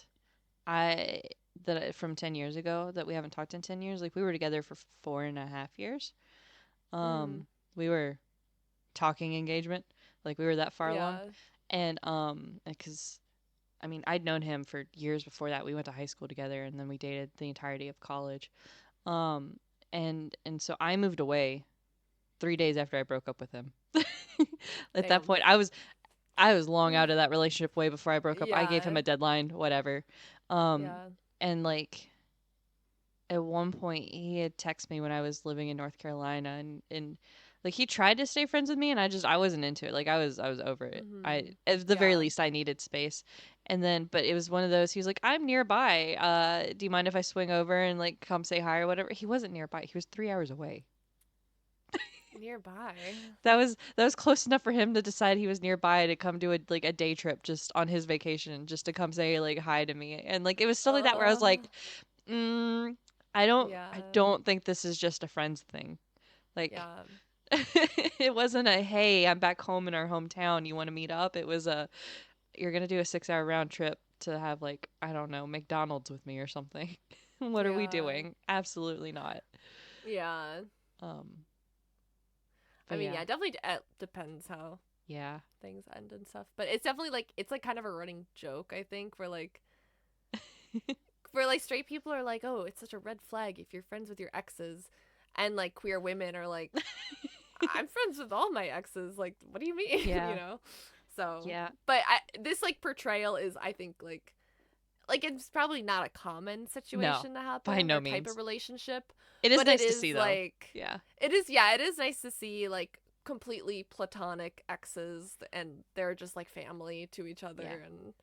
I from 10 years ago that we haven't talked in 10 years, like we were together for 4.5 years. Mm. Um, we were talking engagement, like we were that far along. Yeah. And because I mean, I'd known him for years before that. We went to high school together and then we dated the entirety of college. Um, and so I moved away 3 days after I broke up with him. At that Damn. point, I was long out of that relationship way before I broke up. I gave him Yeah. a deadline, whatever. Um, Yeah. and like at one point he had texted me when I was living in North Carolina and like he tried to stay friends with me and I wasn't into it. Like I was over it. I Mhm. at the very Yeah. least I needed space. And then but it was one of those he was like, "I'm nearby. Do you mind if I swing over and like come say hi or whatever?" He wasn't nearby. He was 3 hours away. Nearby. That was close enough for him to decide he was nearby to come do a like a day trip just on his vacation just to come say like hi to me. And like it was stuff like that where I was Uh. like, mm, I Yeah. don't think this is just a friends thing. Like Yeah. it wasn't a hey, I'm back home in our hometown. You want to meet up? It was a you're gonna do a 6 hour round trip to have like I don't know McDonald's with me or something. What are we Yeah. doing? Absolutely not. Yeah. Um, I but mean, yeah, yeah, it definitely depends how yeah, things end and stuff. But it's definitely like it's like kind of a running joke, I think, where like straight people are like, "Oh, it's such a red flag if you're friends with your exes." And like queer women are like, "I'm friends with all my exes." Like, what do you mean, yeah, So, yeah. but this like portrayal is I think like it's probably not a common No, situation to by happen no or type of means. relationship, It is but it nice to see is though. like Yeah, it is nice to see like completely platonic exes and they're just like family to each yeah, other and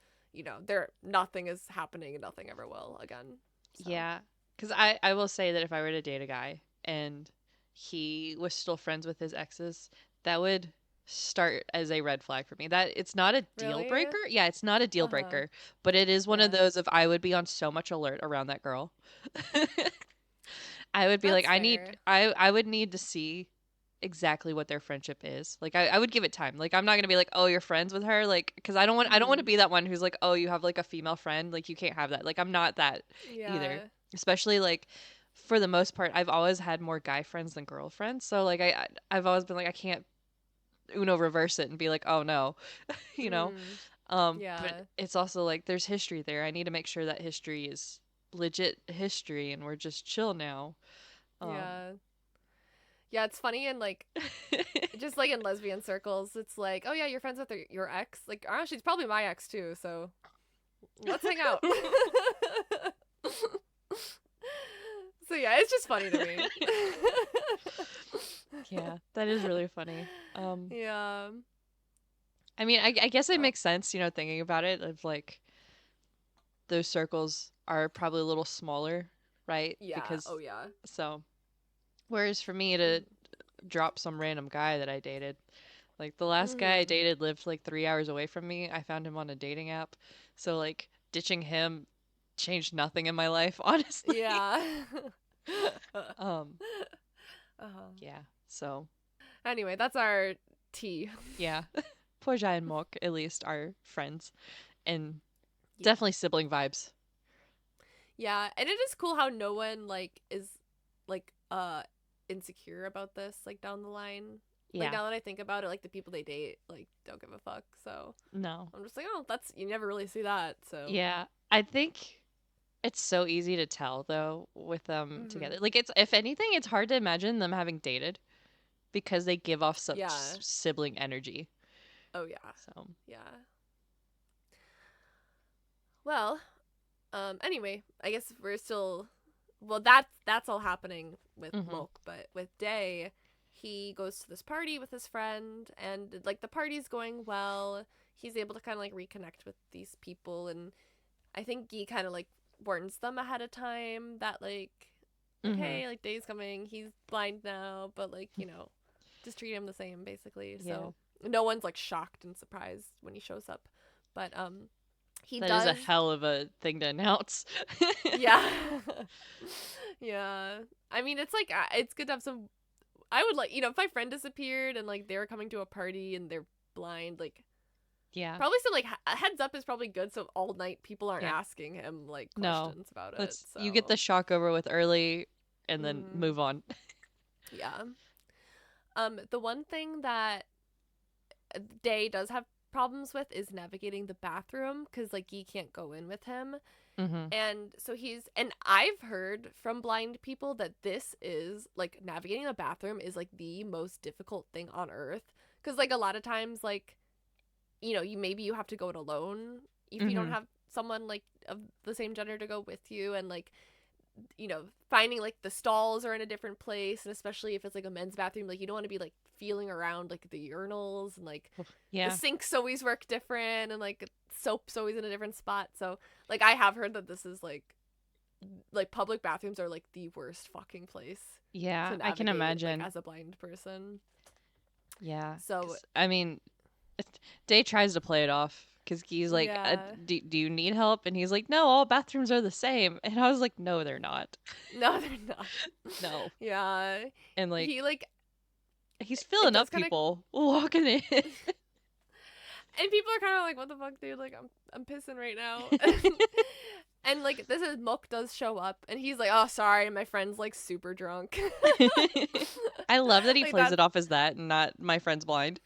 they're nothing is happening and nothing ever will again. So, yeah. Because I will say that if I were to date a guy and he was still friends with his exes, that would start as a red flag for me. That it's not a deal really? breaker. Yeah, it's not a deal Uh-huh. breaker, but it is one of Yeah. those of I would be on so much alert around that girl. I would be like, That's fair. I would need to see exactly what their friendship is. Like I would give it time. Like I'm not gonna be like, oh, you're friends with her, like because I don't want to Mhm. be that one who's like, oh, you have like a female friend, like you can't have that. Like I'm not that either. Yeah. Especially like for the most part, I've always had more guy friends than girlfriends. So like I've always been like I can't Uno reverse it and be like, oh no, you know. Mhm. But Yeah. it's also like there's history there. I need to make sure that history is legit history and we're just chill now. Um, Yeah. Yeah, it's funny and like just like in lesbian circles, it's like, "Oh yeah, you're friends with your ex." Like, "Oh, she's probably my ex too, so let's hang out." So yeah, it's just funny to me. Yeah, that is really funny. Yeah. I mean, I guess it So makes sense, thinking about it, of like those circles are probably a little smaller, right? yeah. Because Oh yeah. so whereas for me to drop some random guy that I dated, like the last guy I Mm-hmm. dated lived like 3 hours away from me. I found him on a dating app. So like ditching him changed nothing in my life, honestly. Yeah. um, uh-huh. yeah. So Anyway, that's our tea. yeah. Poor Jai and Mok at least are friends and Yeah. definitely sibling vibes. Yeah, and it is cool how no one like is like insecure about this like down the line. Like Yeah. now that I think about it, like the people they date like don't give a fuck. So No. I'm just like, oh, that's you never really see that. So Yeah. I think it's so easy to tell though with them together. hmm Like it's if anything, it's hard to imagine them having dated because they give off such yeah. sibling energy. Oh yeah. So, Yeah. Well, anyway, I guess we're still well that's all happening with mhm. Milk, but with Day, he goes to this party with his friend and like the party's going well. He's able to kind of like reconnect with these people and I think he kind of like warns them ahead of time that like Mhm. hey, like Day's coming. He's blind now, but like, just treat him the same basically. Yeah. So no one's like shocked and surprised when he shows up. But he That is a does hell of a thing to announce. yeah. Yeah. I mean, it's like it's good to have some. I would like if my friend disappeared and like they're coming to a party and they're blind, like Yeah. probably some like a heads up is probably good, so all night people aren't Yeah. asking him like No. questions about it. Let's you get the So shock over with early and then mm, move on. yeah. The one thing that Day does have problems with is navigating the bathroom because like he can't go in with him. Mhm. And so and I've heard from blind people that this is like navigating the bathroom is like the most difficult thing on earth. Cause like a lot of times, like, you have to go it alone if you don't Mhm. have someone like of the same gender to go with you. And like, finding like the stalls are in a different place. And especially if it's like a men's bathroom, like, you don't want to be like feeling around like the urinals and like the Yeah. sinks always work different and like soap's always in a different spot. So like I have heard that this is like public bathrooms are like the worst fucking place Yeah, to I can navigate like imagine. as a blind person. Yeah, So cuz I mean, Day tries to play it off because he's like, yeah. do you need help? And he's like, no, all bathrooms are the same. And I was like, no, they're not. No, they're not. No. Yeah. And like, He like he's it filling does up kind of people walking in. and people are kind of like what the fuck dude like I'm pissing right now. And like this is Mook does show up and he's like, "Oh, sorry, my friend's like super drunk." I love that he Like plays that it off as that and not my friend's blind.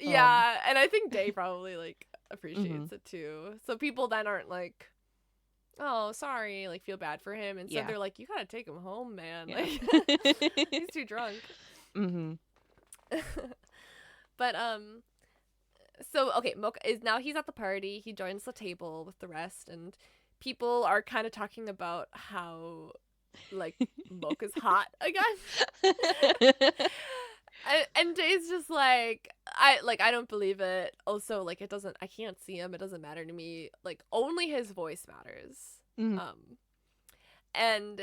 Um, yeah, and I think Day probably like hmm appreciates it too. So people then aren't like, "Oh, sorry," like feel bad for him. Instead, yeah, they're like, "You gotta take him home, man. yeah. Like, he's too drunk." hmm But so okay, Mocha is now he's at the party. He joins the table with the rest, and people are kind of talking about how like Mocha's hot again. And Jay's just like I don't believe it. Also, like it doesn't I can't see him. It doesn't matter to me. Like only his voice matters. hmm Um and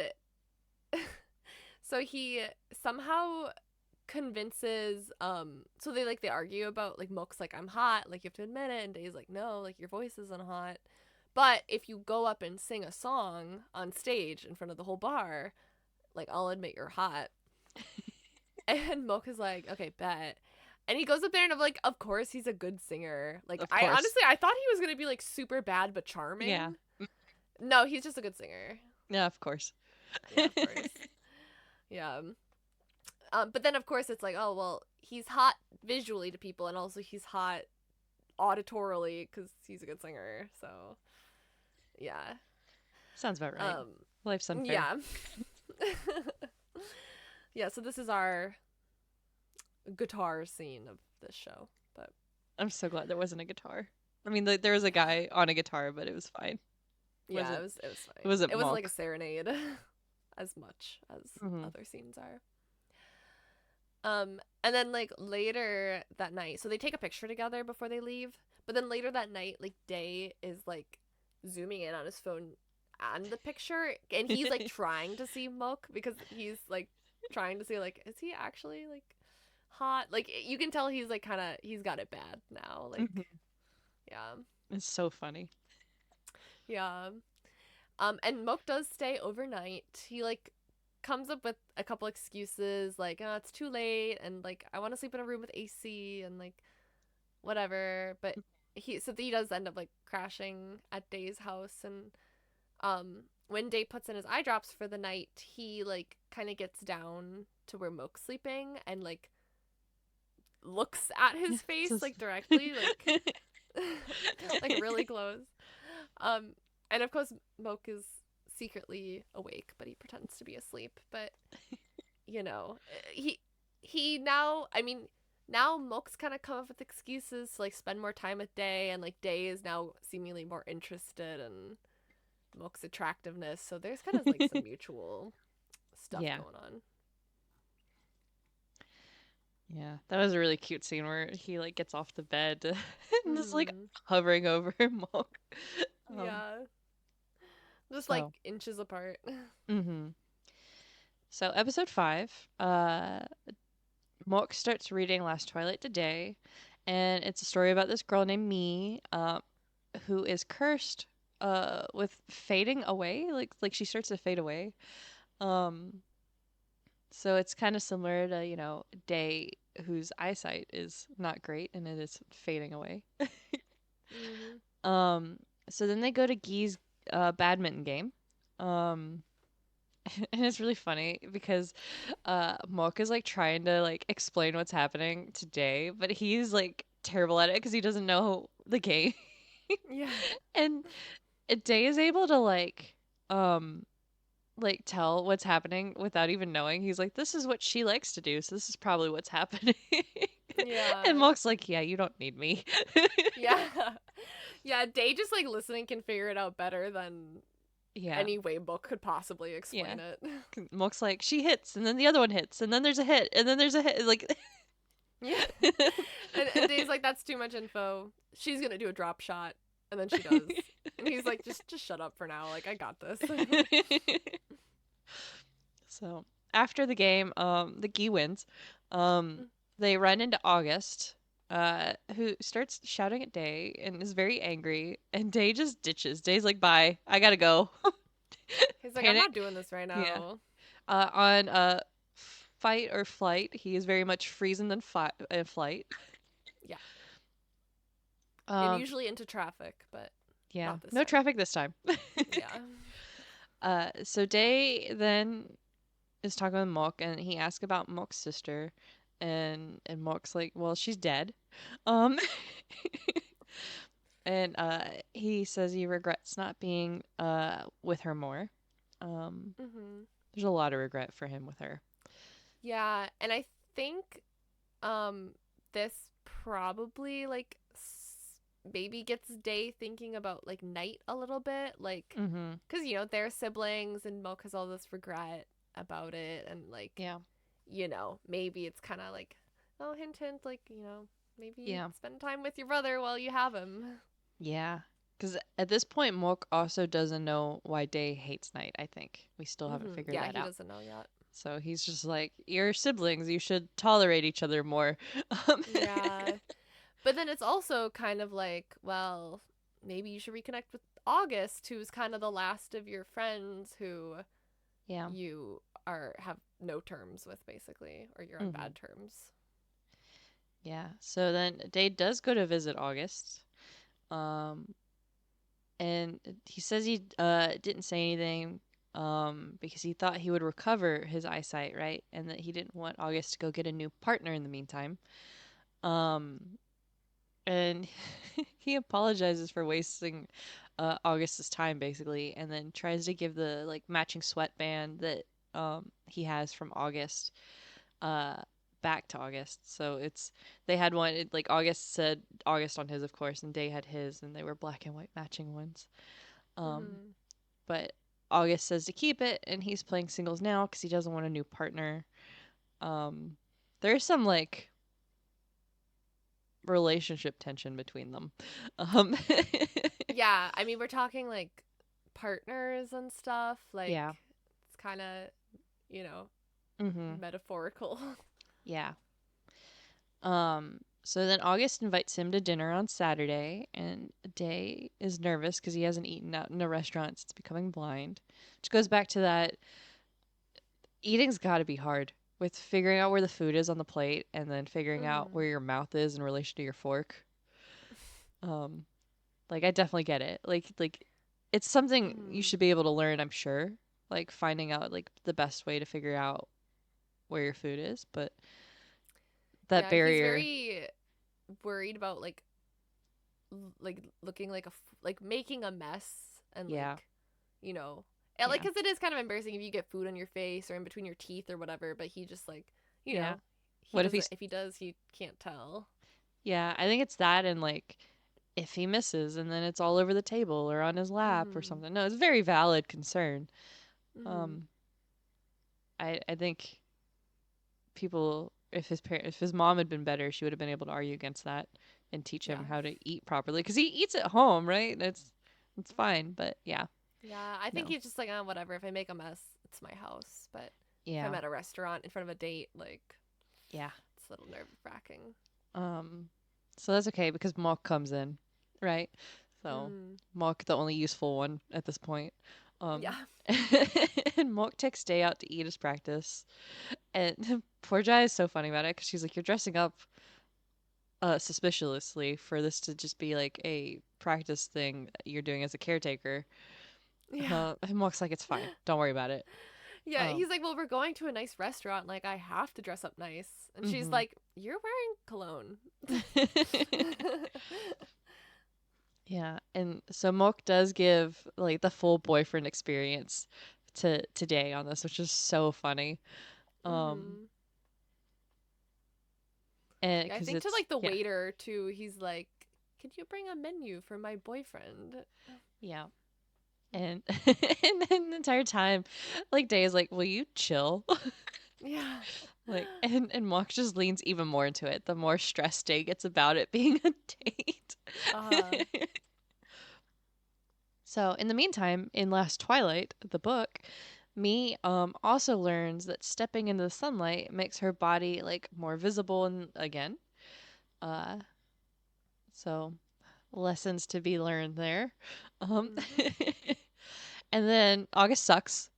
so he somehow convinces so they argue about like Mook's like I'm hot, like you have to admit it and Day's like no, like your voice isn't hot. But if you go up and sing a song on stage in front of the whole bar, like I'll admit you're hot. And Mook is like, okay, bet. And he goes up there and I'm like, of course he's a good singer. Like Of I course. honestly I thought he was gonna be like super bad but Yeah. charming. No, he's just a good singer. Yeah, of course. Yeah, of course. Yeah. But then of course it's like, oh well, he's hot visually to people, and also he's hot auditorily because he's a good singer. So yeah. Sounds about right. Um, Life's unfair. yeah. Yeah. So this is our guitar scene of this show, but I'm so glad there wasn't a guitar. I mean, there was a guy on a guitar, but it was fine. yeah, Wasn't it was it fine. wasn't It wasn't like a Monk. serenade as much as hmm other scenes are. And then like later that night, so they take a picture together before they leave. But then later that night, like Day is like zooming in on his phone on the picture, and he's like trying to see Mook because he's like trying to see like is he actually like hot? Like you can tell he's like kind of he's got it bad now. Like Mhm. yeah, It's so funny. yeah. And Mook does stay overnight. He like comes up with a couple excuses like oh, it's too late and like I want to sleep in a room with AC and like whatever. But he does end up like crashing at Day's house and when Day puts in his eye drops for the night, he like kind of gets down to where Moke's sleeping and like looks at his face like directly like like really close. Um and of course Moke is secretly awake, but he pretends to be asleep. But you know, he now I mean now Moke's kind of come up with excuses to like spend more time with Day, and like Day is now seemingly more interested in Moke's attractiveness. So there's kind of like some mutual stuff Yeah. going on. Yeah. That was a really cute scene where he like gets off the bed and is like Mhm. hovering over Monk. Um Yeah. Just like so inches apart. mhm. So episode 5, Mork starts reading Last Twilight today, and it's a story about this girl named Me, who is cursed with fading away, like she starts to fade away. Um so it's kind of similar to, Day, whose eyesight is not great and it is fading away. Mhm. Um so then they go to Guy's badminton game. Um and it's really funny because Mork is like trying to like explain what's happening today, but he's like terrible at it because he doesn't know the game. Yeah. And Day is able to um tell what's happening without even knowing. He's like, this is what she likes to do, so this is probably what's happening. And Yeah. Mork's like, yeah, you don't need me. Yeah. Yeah, Day just like listening can figure it out better than Yeah, any way book could possibly yeah. explain it. 'Cause Mork's like, she hits, and then the other one hits, and then there's a hit, and then there's a hit. Like, Yeah. And Day's like, that's too much info. She's gonna do a drop shot. And then she does. And he's like, just shut up for now. Like, I got this. So after the game, the Gee wins. Um, they run into August, who starts shouting at Day and is very angry. And Day just ditches. Day's like, "Bye, I gotta go." He's like, I'm Panic. not doing this right Yeah. now. On fight or flight, he is very much freezing than flight. Yeah. And Um, usually into traffic, but yeah. not this No time. traffic this time. Yeah. So Day then is talking with Mock and he asks about Mock's sister, and Mock's like, well, she's dead. Um and he says he regrets not being with her more. Um Hmm. there's a lot of regret for him with her. Yeah. And I think um this probably like maybe gets Day thinking about like Night a little bit. Like, Mhm. because, you know, they're siblings and Milk has all this regret about it. And like, Yeah. you know, maybe it's kind of like, oh, hint, hint, like, you know, maybe Yeah. spend time with your brother while you have him. Yeah. Cuz at this point Mock also doesn't know why Day hates Night, I think. We still haven't figured Yeah, that he out. doesn't know yet. So he's just like, you're siblings, you should tolerate each other more. Um, Yeah. But then it's also kind of like, well, maybe you should reconnect with August, who's kind of the last of your friends who yeah. you are have no terms with basically, or you're on Mhm. bad terms. Yeah. So then Day does go to visit August. Um, and he says he didn't say anything because he thought he would recover his eyesight, right? And that he didn't want August to go get a new partner in the meantime. Um, and he apologizes for wasting August's time basically, and then tries to give the like matching sweatband that he has from August uh back to August. So it's they had one like August said August on his of course and Day had his and they were black and white matching ones. Um Mm-hmm. but August says to keep it and he's playing singles now cuz he doesn't want a new partner. Um There's some like relationship tension between them. Um Yeah, I mean, we're talking like partners and stuff. Like, yeah. it's kind of, you know, Mhm. metaphorical. Yeah. So then August invites him to dinner on Saturday, and Day is nervous because he hasn't eaten out in a restaurant since becoming blind. Which goes back to that eating's got to be hard with figuring out where the food is on the plate and then figuring out Mm-hmm. where your mouth is in relation to your fork. Um, like I definitely get it. Like it's something you Mm-hmm. should be able to learn, I'm sure. Like finding out like the best way to figure out where your food is, but that Yeah, he's barrier, very worried about like looking like like making a mess and yeah, like, you know, and like yeah, because it is kind of embarrassing if you get food on your face or in between your teeth or whatever. But he just like, you yeah. know, he What if doesn't. he's If he does, he can't tell. yeah, I think it's that and like if he misses and then it's all over the table or on his lap or Mm-hmm. something. No, it's a very valid concern. Mm-hmm. Um, I think people if his mom had been better, she would have been able to argue against that and teach Yeah. him how to eat properly because he eats at home, right? It's fine, but yeah, Yeah, I think no, he's just like, oh, whatever. If I make a mess, it's my house. But if I'm yeah, at a restaurant in front of a date, like, yeah. it's a little nerve wracking. Um, so that's okay because Mock comes in, right? So Mm. Mock, the only useful one at this point. Um, Yeah. and Mock takes Day out to eat his practice, and poor Jai is so funny about it because she's like, "You're dressing up suspiciously for this to just be like a practice thing that you're doing as a caretaker." Yeah. And Mock's like, "It's fine, don't worry about it." Yeah, Um, he's like, well, we're going to a nice restaurant. Like, I have to dress up nice. And she's mhm. like, you're wearing cologne. Yeah, and so Mock does give like the full boyfriend experience to today on this, which is so funny. Um, Mm-hmm. and Yeah, I because think to it's like the yeah, waiter, too, he's like, could you bring a menu for my boyfriend? yeah, and and then the entire time, like Day is like, "Will you chill?" Yeah. Like, and Mock just leans even more into it. The more stressed Day gets about it being a date. Uh, So, in the meantime, in Last Twilight, the book, Me also learns that stepping into the sunlight makes her body like more visible and again. Uh so lessons to be learned there. Um mm-hmm. and then August sucks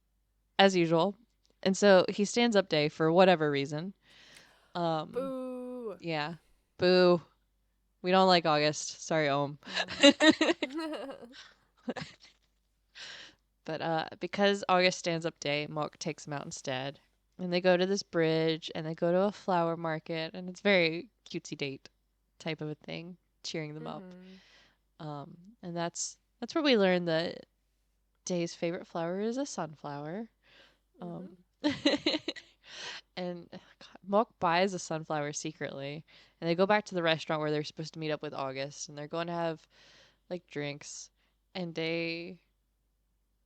as usual. And so he stands up Day for whatever reason. Um Boo. yeah. Boo. We don't like August. Sorry, Ohm. Mm. But because August stands up Day, Mock takes him out instead. And they go to this bridge and they go to a flower market and it's very cutesy date type of a thing, cheering them up. Mm-hmm. Um, and that's where we learn that Day's favorite flower is a sunflower. Mm-hmm. Um, and Mock buys a sunflower secretly, and they go back to the restaurant where they're supposed to meet up with August, and they're going to have like drinks, and they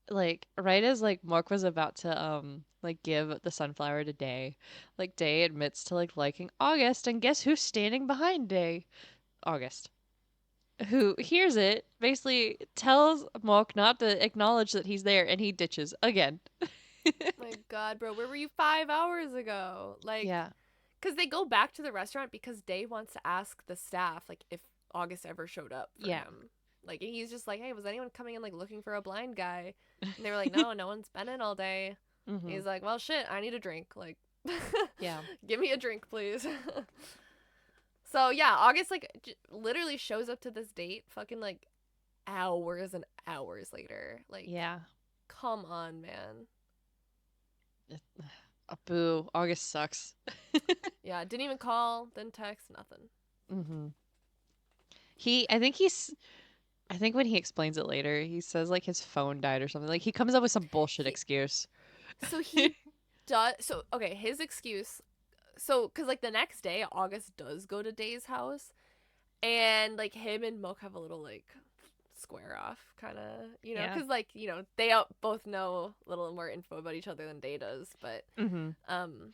like right as like Mark was about to like give the sunflower to Day, like Day admits to like liking August, and guess who's standing behind Day? August. Who hears it, basically tells Mark not to acknowledge that he's there, and he ditches again. My God, bro, where were you 5 hours ago? Like, Yeah, because they go back to the restaurant because Day wants to ask the staff, like, if August ever showed up for yeah. him. Like, and he's just like, hey, was anyone coming in, like, looking for a blind guy? And they were like, no, no one's been in all day. And Mhm. he's like, well, shit, I need a drink. Like, Yeah. give me a drink, please. So, yeah, August, like, literally shows up to this date fucking, like, hours and hours later. Like, Yeah. come on, man. Boo. August sucks. Yeah, didn't even call, didn't text, nothing. Mhm. I think when he explains it later, he says like his phone died or something. Like he comes up with some bullshit He excuse. so he does so okay, his excuse so cuz like the next day August does go to Day's house and like him and Moke have a little like square off kind of, Yeah. cuz like, they both know a little more info about each other than Day does, but Mhm. um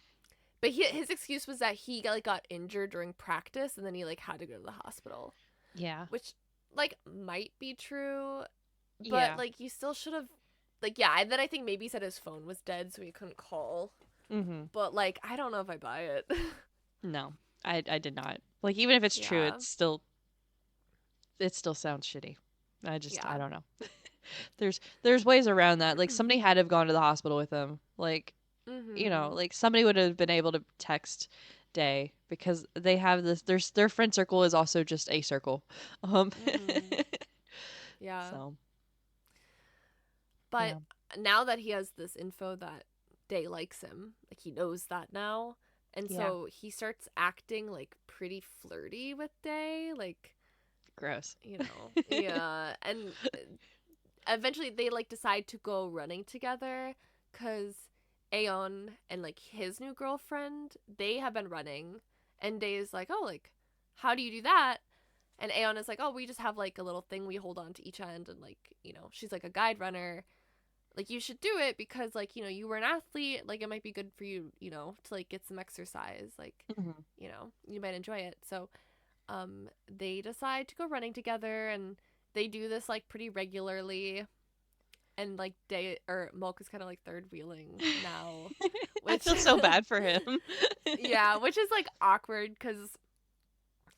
But his excuse was that he got injured during practice and then he like had to go to the hospital, Yeah. which like might be true, but Yeah. like you still should have like yeah, and then I think maybe he said his phone was dead so he couldn't call. Mhm. But like I don't know if I buy it. No. I did not. Like even if it's true, Yeah. it still sounds shitty. I Yeah. don't know. There's ways around that. Like somebody had to have gone to the hospital with him. Like, Mhm. like somebody would have been able to text Day because they have their friend circle is also just a circle. Um Mhm. Yeah. so, But yeah. now that he has this info that Day likes him, like he knows that now, and Yeah. so he starts acting like pretty flirty with Day, like Gross. yeah, and eventually they like decide to go running together because Aeon and like his new girlfriend they have been running, and Day is like, oh, like how do you do that? And Aeon is like, oh, we just have like a little thing we hold on to each end, and like she's like a guide runner, like you should do it because like you were an athlete, like it might be good for you, to like get some exercise, like Mhm. you might enjoy it. So they decide to go running together, and they do this like pretty regularly, and like Day or Milk is kind of like third wheeling now, I which feel so bad for him. yeah, which is like awkward because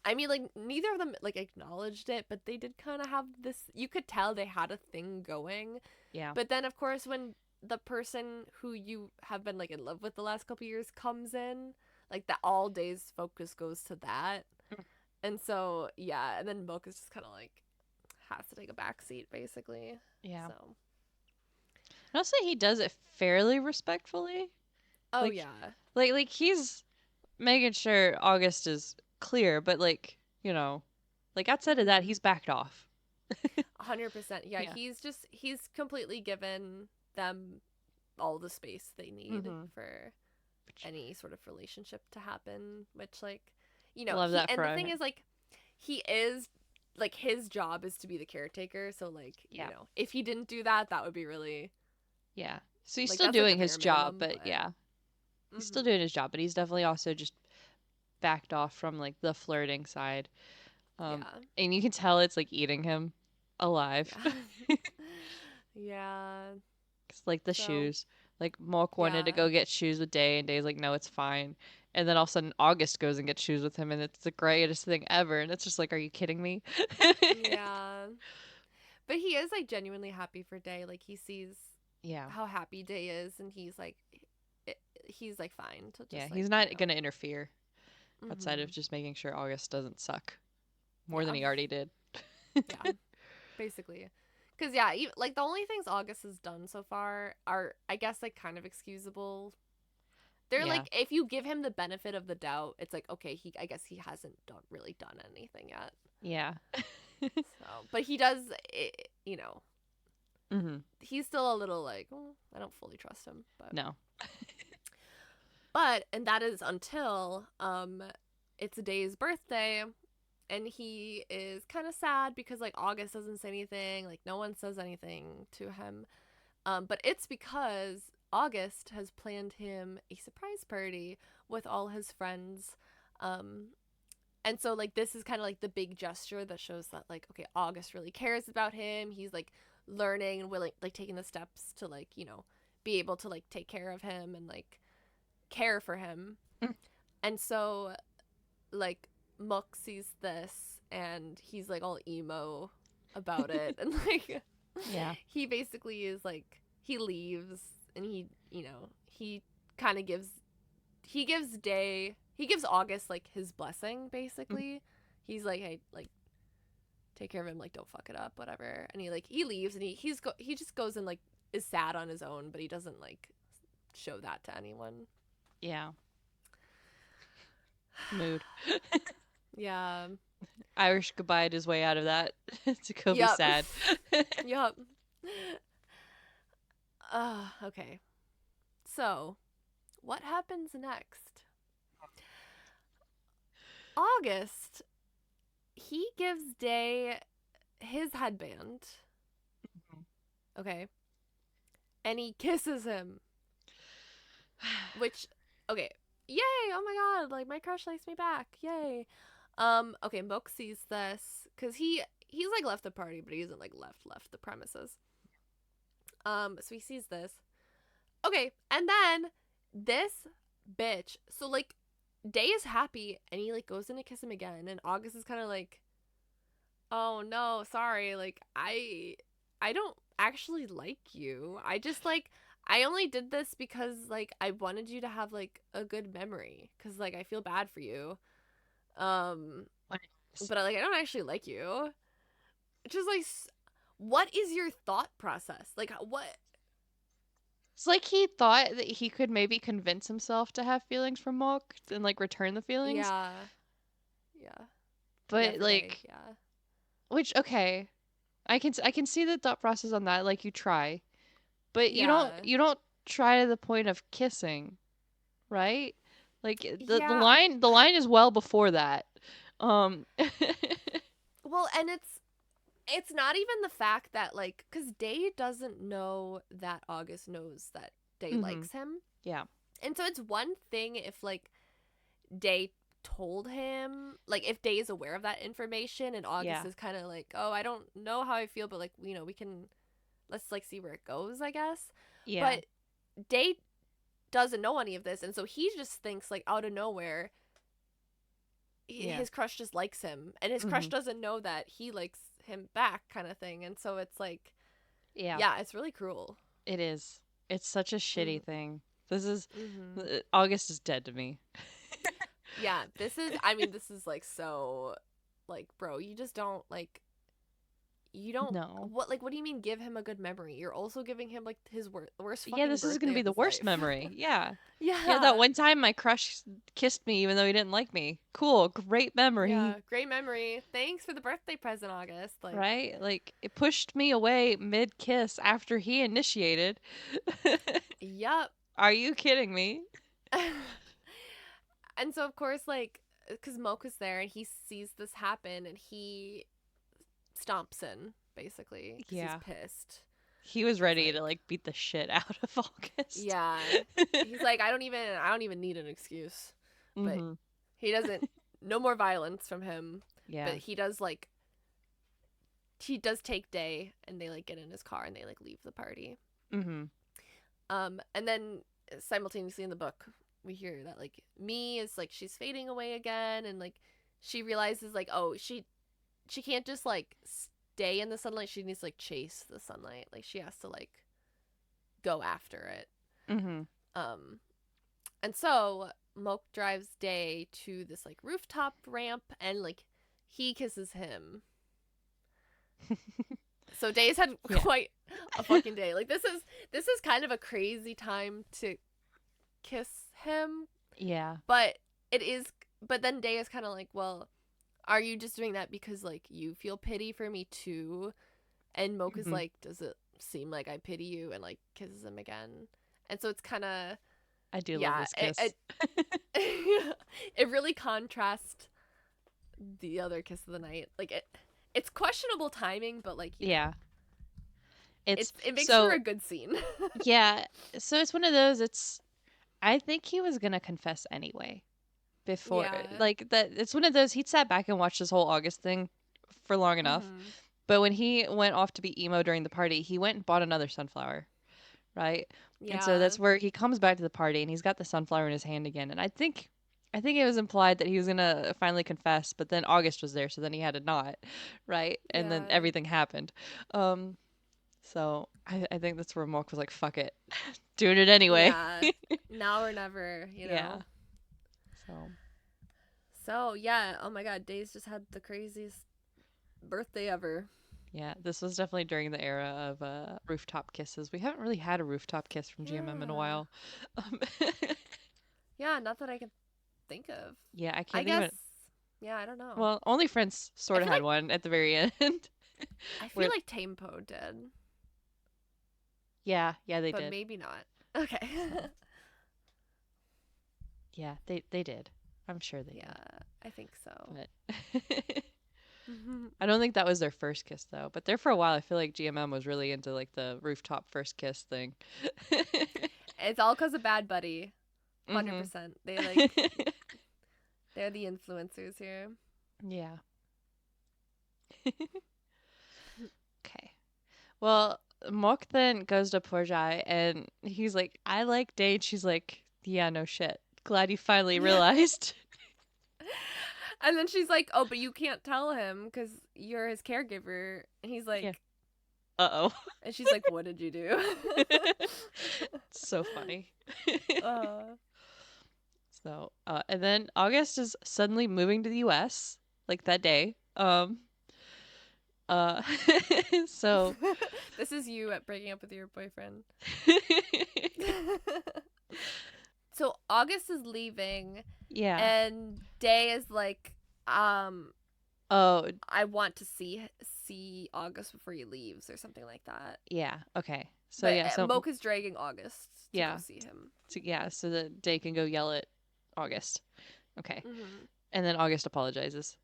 I mean, like neither of them like acknowledged it, but they did kind of have this. You could tell they had a thing going. Yeah. But then, of course, when the person who you have been like in love with the last couple years comes in, like the all days focus goes to that, and so yeah, and then Milk is just kind of like has to take a backseat basically. Yeah. So And I'll say he does it fairly respectfully. oh Like yeah, like he's making sure August is clear, but like outside of that, mm-hmm. he's backed off. 100%. Yeah, Yeah. he's completely given them all the space they need Mhm. for any sort of relationship to happen, which like Love he that and for the thing him. is like he is like his job is to be the caretaker, so like Yeah. if he didn't do that, that would be really Yeah. So he's like still that's like the doing his bare job, minimum, but but yeah, he's still mhm, doing his job, but he's definitely also just backed off from like the flirting side. yeah, And you can tell it's like eating him alive. yeah. Yeah, It's like the so shoes. Like Mork wanted to yeah, go get shoes with Day, and Day's like, no, it's fine. And then all of a sudden, August goes and gets shoes with him, and it's the greatest thing ever. And it's just like, are you kidding me? yeah, but he is like genuinely happy for Day, like he sees Yeah, how happy Day is, and he's like fine to yeah. just like He's not gonna interfere outside of mhm, just making sure August doesn't suck more than yeah, he already did. yeah, basically. Because yeah, like the only things August has done so far are, I guess, like kind of excusable. They're Yeah, like, if you give him the benefit of the doubt, it's like okay, I guess he hasn't really done anything yet. yeah. So, but he does, hmm he's still a little like, I don't fully trust him, No. and that is until it's a Day's birthday, and he is kind of sad because like August doesn't say anything, like no one says anything to him. But it's because August has planned him a surprise party with all his friends. Um, and so like this is kind of like the big gesture that shows that like okay, August really cares about him. He's like learning and willing, like taking the steps to like be able to like take care of him and like care for him. And so like Mook sees this and he's like all emo about it, and like Yeah. he basically is like he leaves, and he kind of gives August like his blessing basically. He's like, hey, like take care of him, like don't fuck it up, whatever. And he leaves, and he just goes and like is sad on his own, but he doesn't like show that to anyone. Yeah. Mood. Yeah. Irish goodbye his way out of that to go be Yep. sad. Yep. Okay. So, what happens next? August, he gives Day his headband, okay? And he kisses him. Which, okay, yay! Oh my god! Like my crush likes me back. Yay! Okay, Moke sees this because he's like left the party, but he isn't like left the premises. So he sees this. Okay, and then this bitch. So like, Day is happy, and he like goes in to kiss him again, and August is kind of like, oh no, sorry, like I don't actually like you. I just like I only did this because like I wanted you to have like a good memory cuz like I feel bad for you. Um but I don't actually like you. Just like what is your thought process? Like what It's like he thought that he could maybe convince himself to have feelings for Mok and like return the feelings, yeah. Yeah. Yeah, but for Day. like, Yeah. which okay, I can see the thought process on that. Like you try, but you don't Yeah. you don't try to the point of kissing, right? Like Yeah. the line is well before that. Um, Well, and it's not even the fact that like cuz Day doesn't know that August knows that Day mhm, likes him. yeah, And so it's one thing if like Day told him, like if Day is aware of that information and August yeah, is kind of like, "Oh, I don't know how I feel, but like, we can let's like see where it goes, I guess." yeah, But Day doesn't know any of this, and so he just thinks like out of nowhere yeah, his crush just likes him, and his crush mhm, doesn't know that he likes him back kind of thing. And so it's like, yeah. yeah, it's really cruel. It is. It's such a Mhm. shitty thing. This is Mhm. August is dead to me. Yeah, this is I mean, this is like so like bro, you just don't like you don't No. what do you mean give him a good memory? You're also giving him like his worst Yeah, fucking this is gonna birthday be of the his worst life. memory. Yeah. Yeah, that Yeah. one time my crush kissed me even though he didn't like me. Cool, great memory. Yeah, great memory. Thanks for the birthday present, August. Like, Right? Like it pushed me away mid kiss after he initiated. yup. Are you kidding me? And so of course like cuz Mocha's there and he sees this happen and he stomps in basically cuz he's Yeah. pissed. He was He's ready to like, like beat the shit out of August. yeah. He's like I don't even need an excuse. But Mhm. he doesn't no more violence from him, but Yeah. he does take Day and they like get in his car and they like leave the party. Mhm. And then simultaneously in the book we hear that like Me is like she's fading away again and like she realizes like oh she can't just like stay in the sunlight, she needs to like chase the sunlight, like she has to like go after it. Mhm. Um and so Moke drives Day to this like rooftop ramp and like he kisses him. So Day's had Yeah. quite a fucking day. Like this is kind of a crazy time to kiss him, Yeah. but it is but then Day is kind of like, well, are you just doing that because like you feel pity for me too? And Moke is Mhm. like, does it seem like I pity you? And like kisses him again. And so it's kind of I do love yeah, this kiss. it really contrasts the other kiss of the night. Like it's questionable timing, but like Yeah. It's it makes for so a good scene. yeah, so it's one of those it's I think he was going to confess anyway before Yeah. like that it's one of those he'd sat back and watched this whole August thing for long enough. Mhm. But when he went off to be emo during the party, he went and bought another sunflower, right? And so Yeah. that's where he comes back to the party and he's got the sunflower in his hand again. And I think it was implied that he was gonna finally confess, but then August was there, so then he had to not, right? And then Yeah. everything happened. Um, so I think that's where Mork was like, "Fuck it, doing it anyway." Yeah. Now or never, Yeah. So So, yeah, oh my god, Days just had the craziest birthday ever. yeah, this was definitely during the era of rooftop kisses. We haven't really had a rooftop kiss from GMM in a Yeah. while. Um, Yeah, not that I can think of. yeah, I I can't guess even. yeah, I don't know. Well, Only Friends I sort of feel had like one at the very end. I feel Where like Tamepo did, yeah, they but did. maybe not. Okay. Yeah, they did. I'm sure they Yeah, did. I think so. But I don't think that was their first kiss though. But there for a while, I feel like GMM was really into like the rooftop first kiss thing. It's all cuz of Bad Buddy. Mhm. 100%. They like they're the influencers here. Yeah. Okay. Well, Mok then goes to Porjai and he's like, I like Date. She's like, yeah, no shit. Glad you finally Yeah. realized. And then she's like, "Oh, but you can't tell him cuz you're his caregiver." And he's Yeah. like, Uh and she's like, "What did you do?" oh. So funny. uh So, and then August is suddenly moving to the US like that day. Uh, so, This is you at breaking up with your boyfriend. So August is leaving yeah. and Day is like, um Oh, I want to see August before he leaves or something like that. yeah. Okay. So But yeah. So Moke is dragging August to go yeah. see him. So yeah. So that Day can go yell at August. Okay. Hmm. And then August apologizes,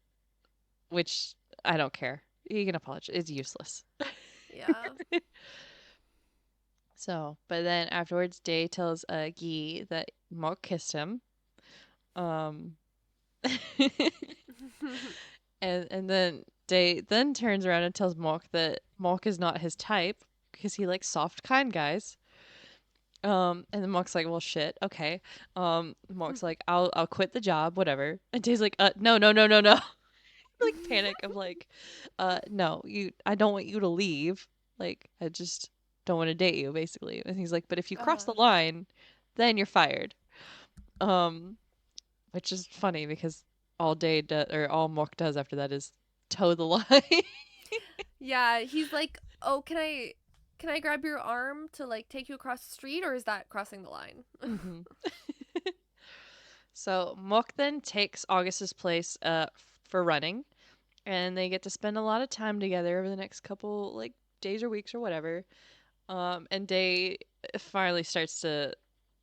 which I don't care. He can apologize. It's useless. Yeah. So, but then afterwards, Day tells Guy that Mok kissed him. Um, and then Day then turns around and tells Mok that Mok is not his type because he likes soft, kind guys. And then Mok's like, well, shit, okay. Mok's like, I'll quit the job, whatever. And Day's like, no, no, no, no, no. Like panic of like, no, I don't want you to leave. Like, I just don't want to date you, basically. And he's like, but if you cross the uh, line, then you're fired. Um, which is funny because all Mok does after that is toe the line. yeah, he's like, "Oh, can I grab your arm to like take you across the street or is that crossing the line?" hmm So Mok then takes August's place for running, and they get to spend a lot of time together over the next couple like days or weeks or whatever. And Day finally starts to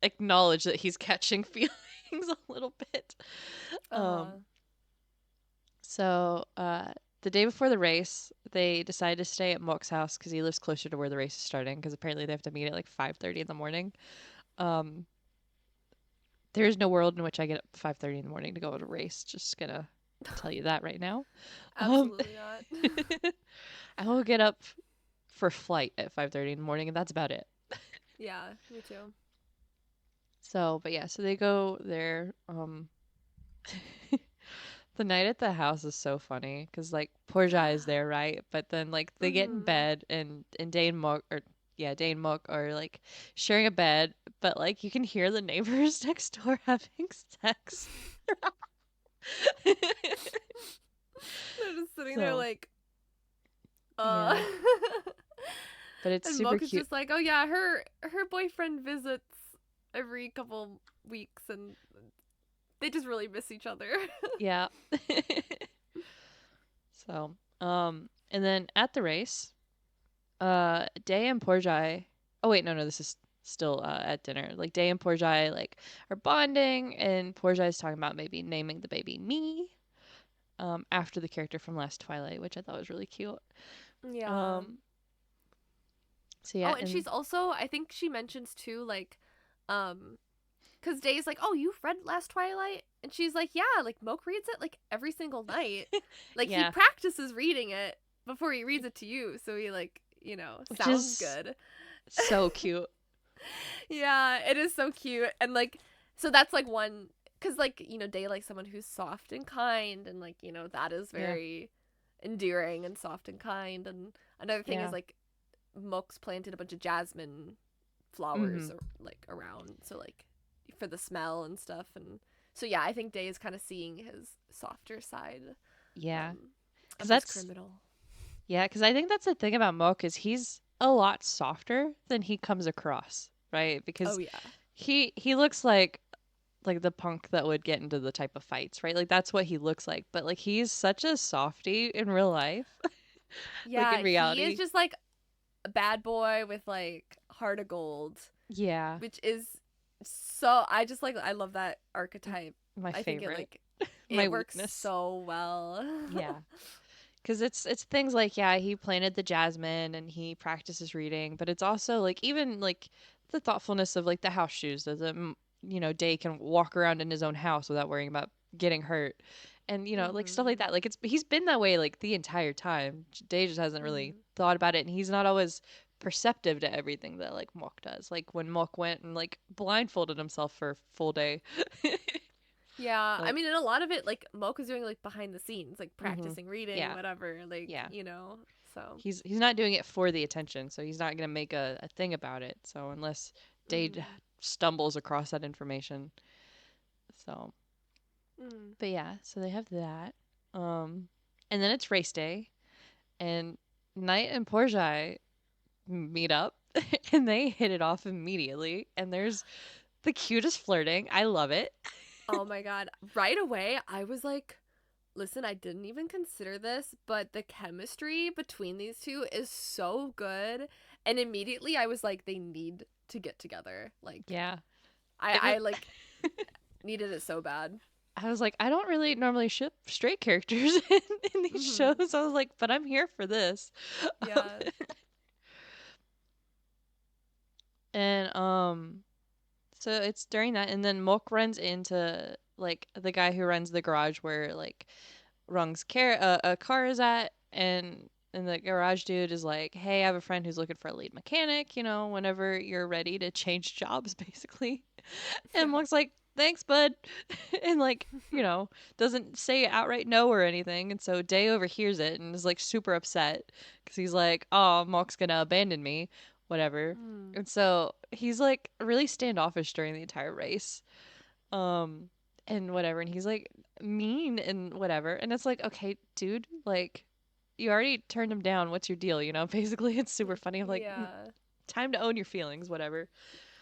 acknowledge that he's catching feelings a little bit. Um, Uh-huh. so the day before the race, they decide to stay at Mok's house because he lives closer to where the race is starting. Because apparently they have to meet at like 5:30 in the morning. Um, there is no world in which I get up at 5:30 in the morning to go to a race. Just gonna tell you that right now. Um, Absolutely not. I will get up for flight at 5:30 in the morning, and that's about it. Yeah, me too. So, but yeah, so they go there. The night at the house is so funny because like poor Jai is there, right? But then like they get in Mhm. bed and Day and Mook or yeah, Day and Mook are like sharing a bed, but like you can hear the neighbors next door having sex. They're just sitting there So like, uh yeah, but it's and super Moke is cute. just like, "Oh yeah, her boyfriend visits every couple weeks and they just really miss each other." Yeah. So and then at the race, Day and Porjai. Oh wait, no, this is still at dinner. Like Day and Porjai like are bonding, and Porjai is talking about maybe naming the baby Me. After the character from Last Twilight, which I thought was really cute. Yeah. Um, so yeah, Oh, and and she's also, I think she mentions too, like, um, because Day's like, "Oh, you've read Last Twilight?" And she's like, "Yeah, like Moke reads it like every single night. Like he yeah, practices reading it before he reads it to you, so he like, which sounds is good." so cute. Yeah, it is so cute. And like, so that's like one, because like, Day likes someone who's soft and kind, and like, that is Yeah, very endearing and soft and kind. And another thing is yeah. like, Moke's planted a bunch of jasmine Mm-hmm. flowers like around, so like for the smell and stuff. And so yeah, I think Day is kind of seeing his softer side Yeah, um because of this that's criminal. yeah, because I think that's the thing about Mook is he's a lot softer than he comes across, right? Oh Because yeah. he looks like the punk that would get into the type of fights, right? Like that's what he looks like. But like he's such a softie in real life. Like in Yeah, he is reality. just like a bad boy with like heart of gold, Yeah. which is so, I just like, I love that archetype. My I think it favorite. like My it works weakness. so well. Yeah. Because it's things like yeah he planted the jasmine and he practices reading, but it's also like even like the thoughtfulness of like the house shoes, Day can walk around in his own house without worrying about getting hurt. And, like stuff like Mhm. that. Like he's been that way like the entire time. Day just hasn't really Mhm. thought about it, and he's not always perceptive to everything that like Mock does. Like when Mock went and like blindfolded himself for a full day. Yeah, I Like, mean, and a lot of it, like Mocha's doing like behind the scenes, like mhm. practicing reading, Yeah. whatever, like Yeah. So, He's not doing it for the attention, so he's not going to make a thing about it. So unless Dade mm, stumbles across that information. So, mm. but yeah, so they have that. Um and then it's race day, and Knight and Porjai meet up and they hit it off immediately, and there's the cutest flirting. I love it. Oh my god! Right away, I was like, "Listen, I didn't even consider this, but the chemistry between these two is so good." And immediately, I was like, "They need to get together." Like, Yeah. I, And then I like needed it so bad. I was like, I don't really normally ship straight characters in these Mhm. shows. I was like, but I'm here for this. Um, Yeah. and so it's during that, and then Mok runs into like the guy who runs the garage where like Rung's a car is at, and the garage dude is like, "Hey, I have a friend who's looking for a lead mechanic. Whenever you're ready to change jobs, basically." And Yeah. Monk's like, "Thanks, bud," and like doesn't say outright no or anything. And so Day overhears it and is like super upset because he's like, "Oh, Monk's gonna abandon me, whatever." Mm. And so he's like really standoffish during the entire race, um, and whatever. And he's like mean and whatever. And it's like, okay, dude, like you already turned him down. What's your deal? Basically, it's super funny. I'm like, Yeah. time to own your feelings, whatever.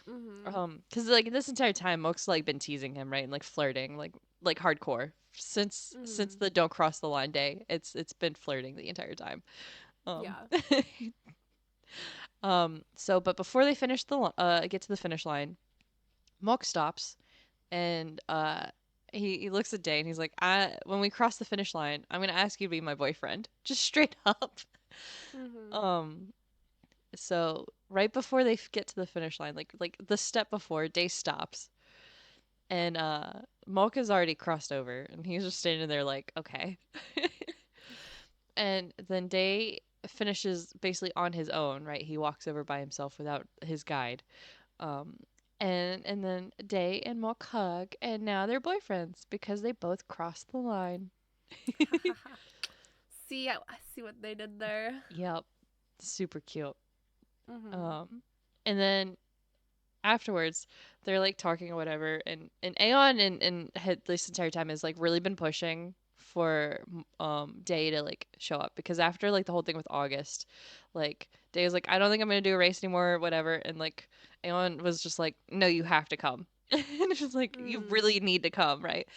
Mhm. Because like this entire time, Moke's like been teasing him, right, and like flirting, like hardcore since Mhm. the don't cross the line day. It's been flirting the entire time. Um, Yeah. so but before they finish get to the finish line, Moke stops and he looks at Day and he's like, "I when we cross the finish line, I'm gonna ask you to be my boyfriend, just straight up." Mhm. Um, so right before they get to the finish line, like the step before, Day stops and Mocha's already crossed over and he's just standing there like, okay. And then Day finishes basically on his own, right? He walks over by himself without his guide. Um and then Day and Moch hug, and now they're boyfriends because they both crossed the line. See, I see what they did there. Yep. Super cute. Mhm. Um and then afterwards they're like talking or whatever, and Aeon and had this entire time has like really been pushing for Day to like show up, because after like the whole thing with August, like Day was like, I don't think I'm gonna do a race anymore, whatever, and like Aeon was just like, no, you have to come. And it's just like, you Mm. really need to come, right?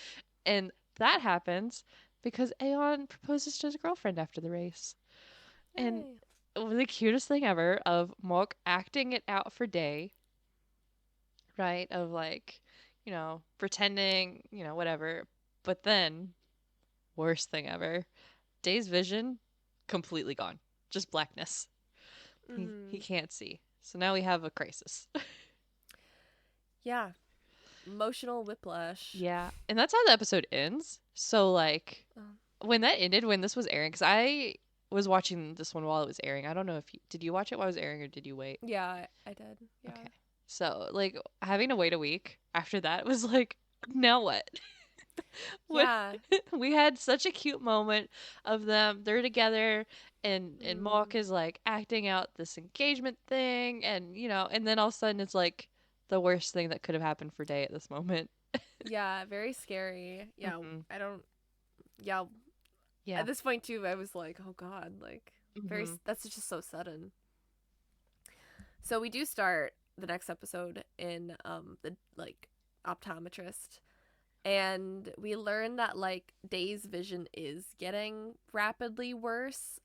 And that happens because Aeon proposes to his girlfriend after the race, and Yay. it was the cutest thing ever of Mok acting it out for Day, right? Of like, pretending, whatever. But then, worst thing ever, Day's vision completely gone. Just blackness. He Mhm. can't see. So now we have a crisis. Yeah. Emotional whiplash. Yeah. And that's how the episode ends. So like Um, when that ended, when this was airing, cuz I was watching this one while it was airing. I don't know if did you watch it while it was airing or did you wait? yeah, I did. Yeah. Okay. So like having to wait a week after that was like, now what? What Yeah. we had such a cute moment of them. They're together, and Mok Mm. is like acting out this engagement thing, and and then all of a sudden it's like the worst thing that could have happened for Day at this moment. Yeah, very scary. Yeah, Hmm. I don't yeah, Yeah. at this point too I was like, "Oh god, like Hmm. that's just so sudden." So we do start the next episode in the like optometrist, and we learn that like Day's vision is getting rapidly worse.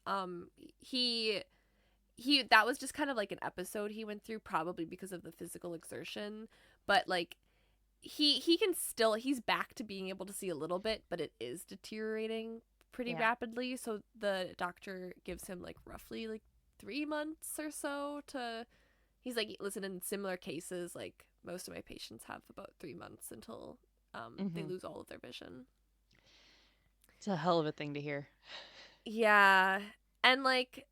He that was just kind of like an episode he went through, probably because of the physical exertion, but like he can still, he's back to being able to see a little bit, but it is deteriorating pretty Yeah. rapidly. So the doctor gives him like roughly like 3 months or so to he's like, listen, in similar cases, like most of my patients have about 3 months until they Mm-hmm. lose all of their vision. It's a hell of a thing to hear. Yeah. And like,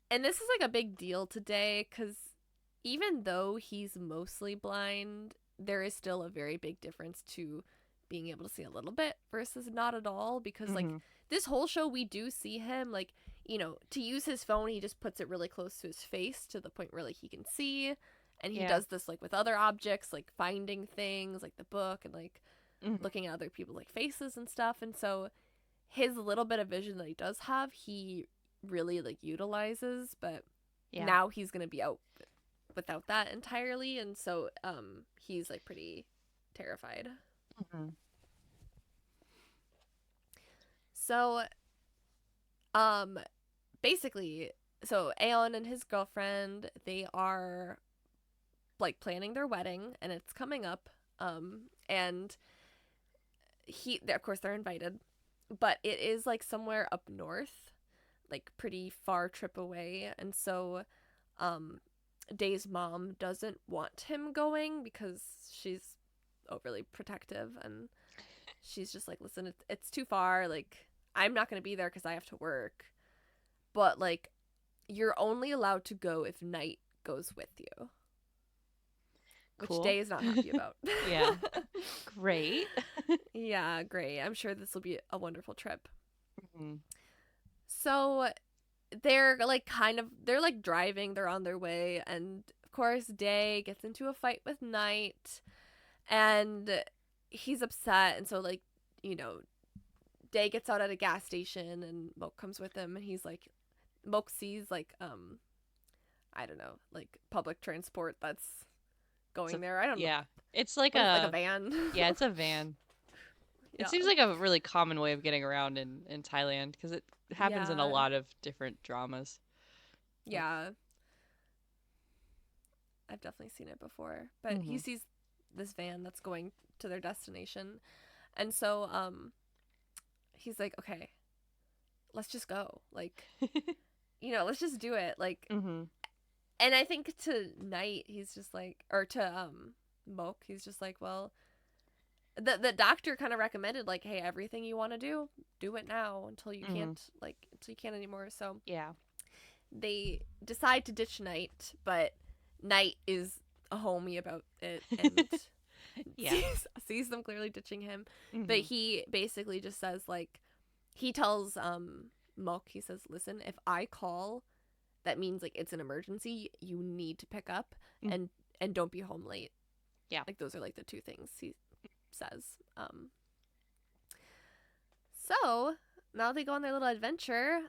and this is like a big deal today because even though he's mostly blind, there is still a very big difference to being able to see a little bit versus not at all. Because like Mm-hmm. this whole show, we do see him like, to use his phone, he just puts it really close to his face to the point where like he can see. And he Yeah. does this like with other objects, like finding things like the book and like Mm-hmm. looking at other people's like faces and stuff. And so his little bit of vision that he does have, he really like utilizes, but Yeah. now he's gonna be out without that entirely, and so he's like pretty terrified. Mm-hmm. So um basically, so Aeon and his girlfriend, they are like planning their wedding and it's coming up, and of course they're invited, but it is like somewhere up north, like pretty far trip away, and so um Day's mom doesn't want him going because she's overly protective, and she's just like, listen, it's too far, like I'm not going to be there because I have to work, but like you're only allowed to go if Night goes with you, which Cool. Day is not happy about. Yeah. Great. Yeah, great, I'm sure this will be a wonderful trip. Mm-hmm. So they're like driving, they're on their way, and of course Day gets into a fight with Night, and he's upset, and so like, you know Day gets out at a gas station and Moke comes with him, and he's like, Moke sees like I don't know, like public transport that's So going there. I don't know yeah, it's like what is it, like a a van. yeah, it's a van. It Yeah. seems like a really common way of getting around in Thailand because it happens in a Yeah. lot of different dramas. But Yeah, I've definitely seen it before, but he mm-hmm. sees this van that's going to their destination, and so he's like, okay, let's just go, like, let's just do it, like. Mm-hmm. And I think to Night, he's just like, or to Moke, he's just like, well, the doctor kind of recommended like, hey, everything you want to do it now until you Mm-hmm. can't, like, until you can't anymore. So Yeah. they decide to ditch Night, but Night is a homie about it and Yeah. sees them clearly ditching him. But Mm-hmm. he basically just says like, he tells Moke, he says, listen, if I call, that means like it's an emergency, you need to pick up, Mm-hmm. and don't be home late. Yeah. Like those are like the two things he says. So now they go on their little adventure.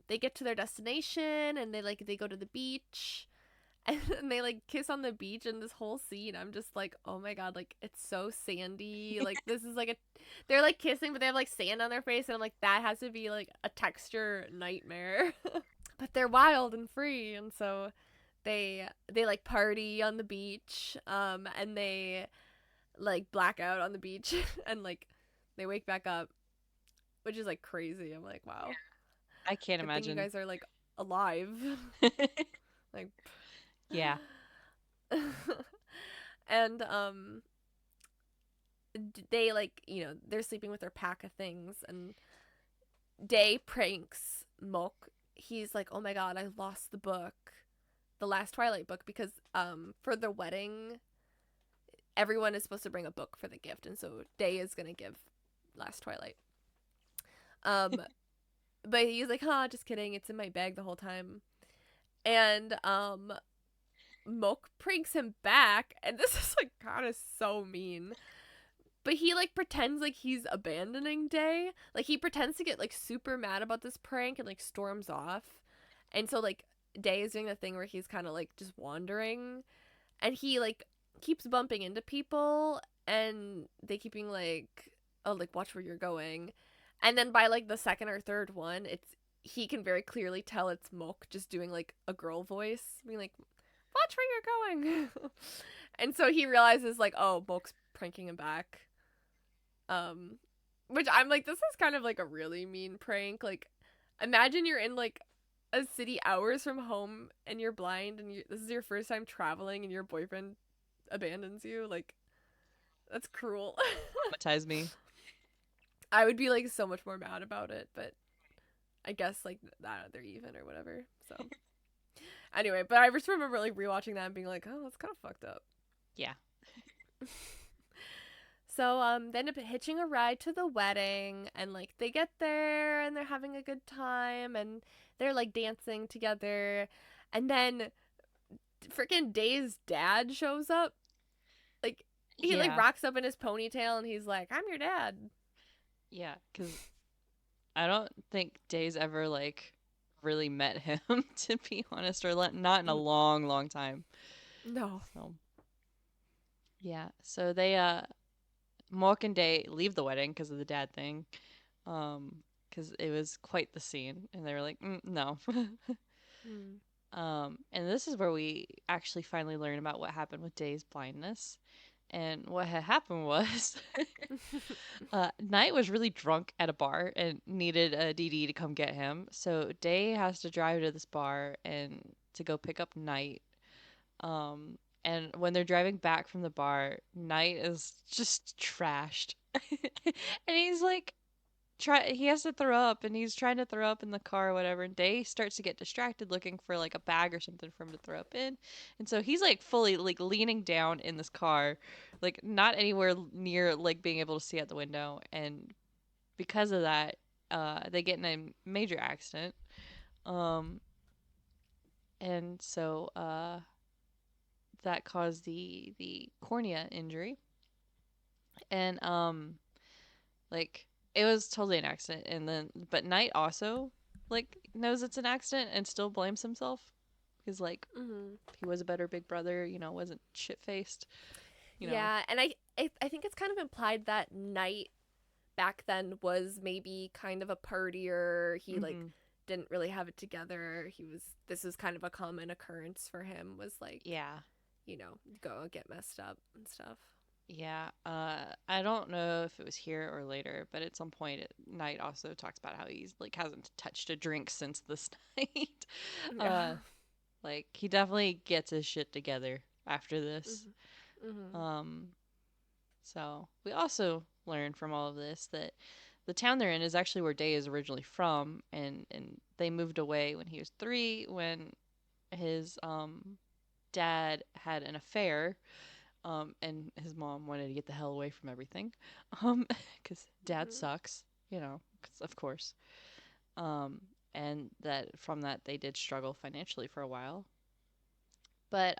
They get to their destination and they go to the beach, and they like kiss on the beach, and this whole scene, I'm just like, oh my god, like it's so sandy, like this is like they're like kissing, but they have like sand on their face, and I'm like, that has to be like a texture nightmare. But they're wild and free, and so they like party on the beach, and they like black out on the beach, and like they wake back up, which is like crazy. I'm like, wow, I can't good thing you imagine. guys are like alive. Like, Yeah. and they like, they're sleeping with their pack of things, and Day pranks Moke. He's like, oh my god, I lost the book, the Last Twilight book, because for the wedding, everyone is supposed to bring a book for the gift, and so Day is gonna give Last Twilight. Um, but he's like, huh, just kidding, it's in my bag the whole time. And Moke pranks him back, and this is like kind of so mean. But he like pretends like he's abandoning Day. Like he pretends to get like super mad about this prank and like storms off. And so like Day is doing the thing where he's kind of like just wandering, and he like keeps bumping into people, and they keep being like, oh, like watch where you're going. And then by like the second or third one, he can very clearly tell it's Moke just doing like a girl voice, being like, watch where you're going. And so he realizes like, oh, Moke's pranking him back. Which I'm like, this is kind of like a really mean prank. Like, imagine you're in like a city hours from home and you're blind and this is your first time traveling and your boyfriend abandons you. Like, that's cruel. Traumatize me. I would be like so much more mad about it, but I guess like that they're even or whatever. So anyway, but I just remember like rewatching that and being like, oh, that's kind of fucked up. Yeah. So they end up hitching a ride to the wedding, and like they get there and they're having a good time and they're like dancing together, and then freaking Day's dad shows up. Like he like Yeah. rocks up in his ponytail and he's like, "I'm your dad." Yeah, cuz I don't think Day's ever like really met him to be honest, or not in a long long time. No. So, yeah. So they Mork and Day leave the wedding because of the dad thing. Because it was quite the scene, and they were like, no. Mm. And this is where we actually finally learn about what happened with Day's blindness. And what had happened was Knight was really drunk at a bar and needed a DD to come get him. So Day has to drive to this bar and to go pick up Knight. Um, and when they're driving back from the bar, Knight is just trashed. And he's like he has to throw up and he's trying to throw up in the car or whatever, and Day starts to get distracted looking for like a bag or something for him to throw up in. And so he's like fully like leaning down in this car, like not anywhere near like being able to see out the window. And because of that, they get in a major accident. Um and so that caused the cornea injury. And like it was totally an accident. And then but Knight also like knows it's an accident and still blames himself because like Mm-hmm. he was a better big brother, wasn't shit faced, you know. Yeah, and I think it's kind of implied that Knight back then was maybe kind of a partier. He like Mm-hmm. didn't really have it together. This was kind of a common occurrence for him, was like, Yeah. go get messed up and stuff. Yeah. I don't know if it was here or later, but at some point Knight also talks about how he's like hasn't touched a drink since this night. Yeah. uh like he definitely gets his shit together after this. Mm-hmm. Mm-hmm. um So we also learn from all of this that the town they're in is actually where Day is originally from, and they moved away when he was 3, when his dad had an affair, and his mom wanted to get the hell away from everything, because dad Mm-hmm. sucks, 'cause of course, um, and that from that they did struggle financially for a while, but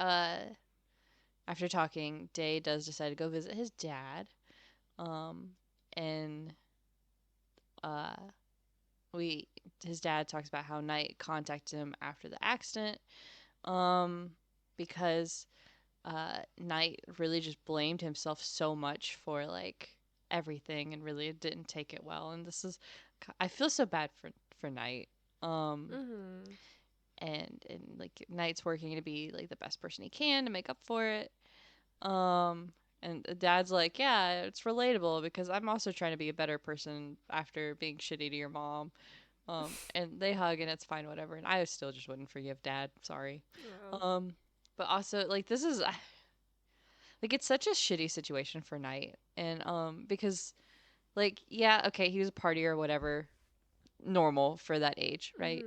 after talking, Day does decide to go visit his dad, um, and uh we his dad talks about how Knight contacted him after the accident, um because Knight really just blamed himself so much for like everything and really didn't take it well. And this is I feel so bad for Knight, um Mm-hmm. and like Knight's working to be like the best person he can to make up for it. um and the dad's like, yeah, it's relatable because I'm also trying to be a better person after being shitty to your mom. And they hug and it's fine, whatever. And I still just wouldn't forgive dad. Sorry. Oh. But also like this is like it's such a shitty situation for Knight. And because like yeah, okay, he was a partier or whatever, normal for that age, right?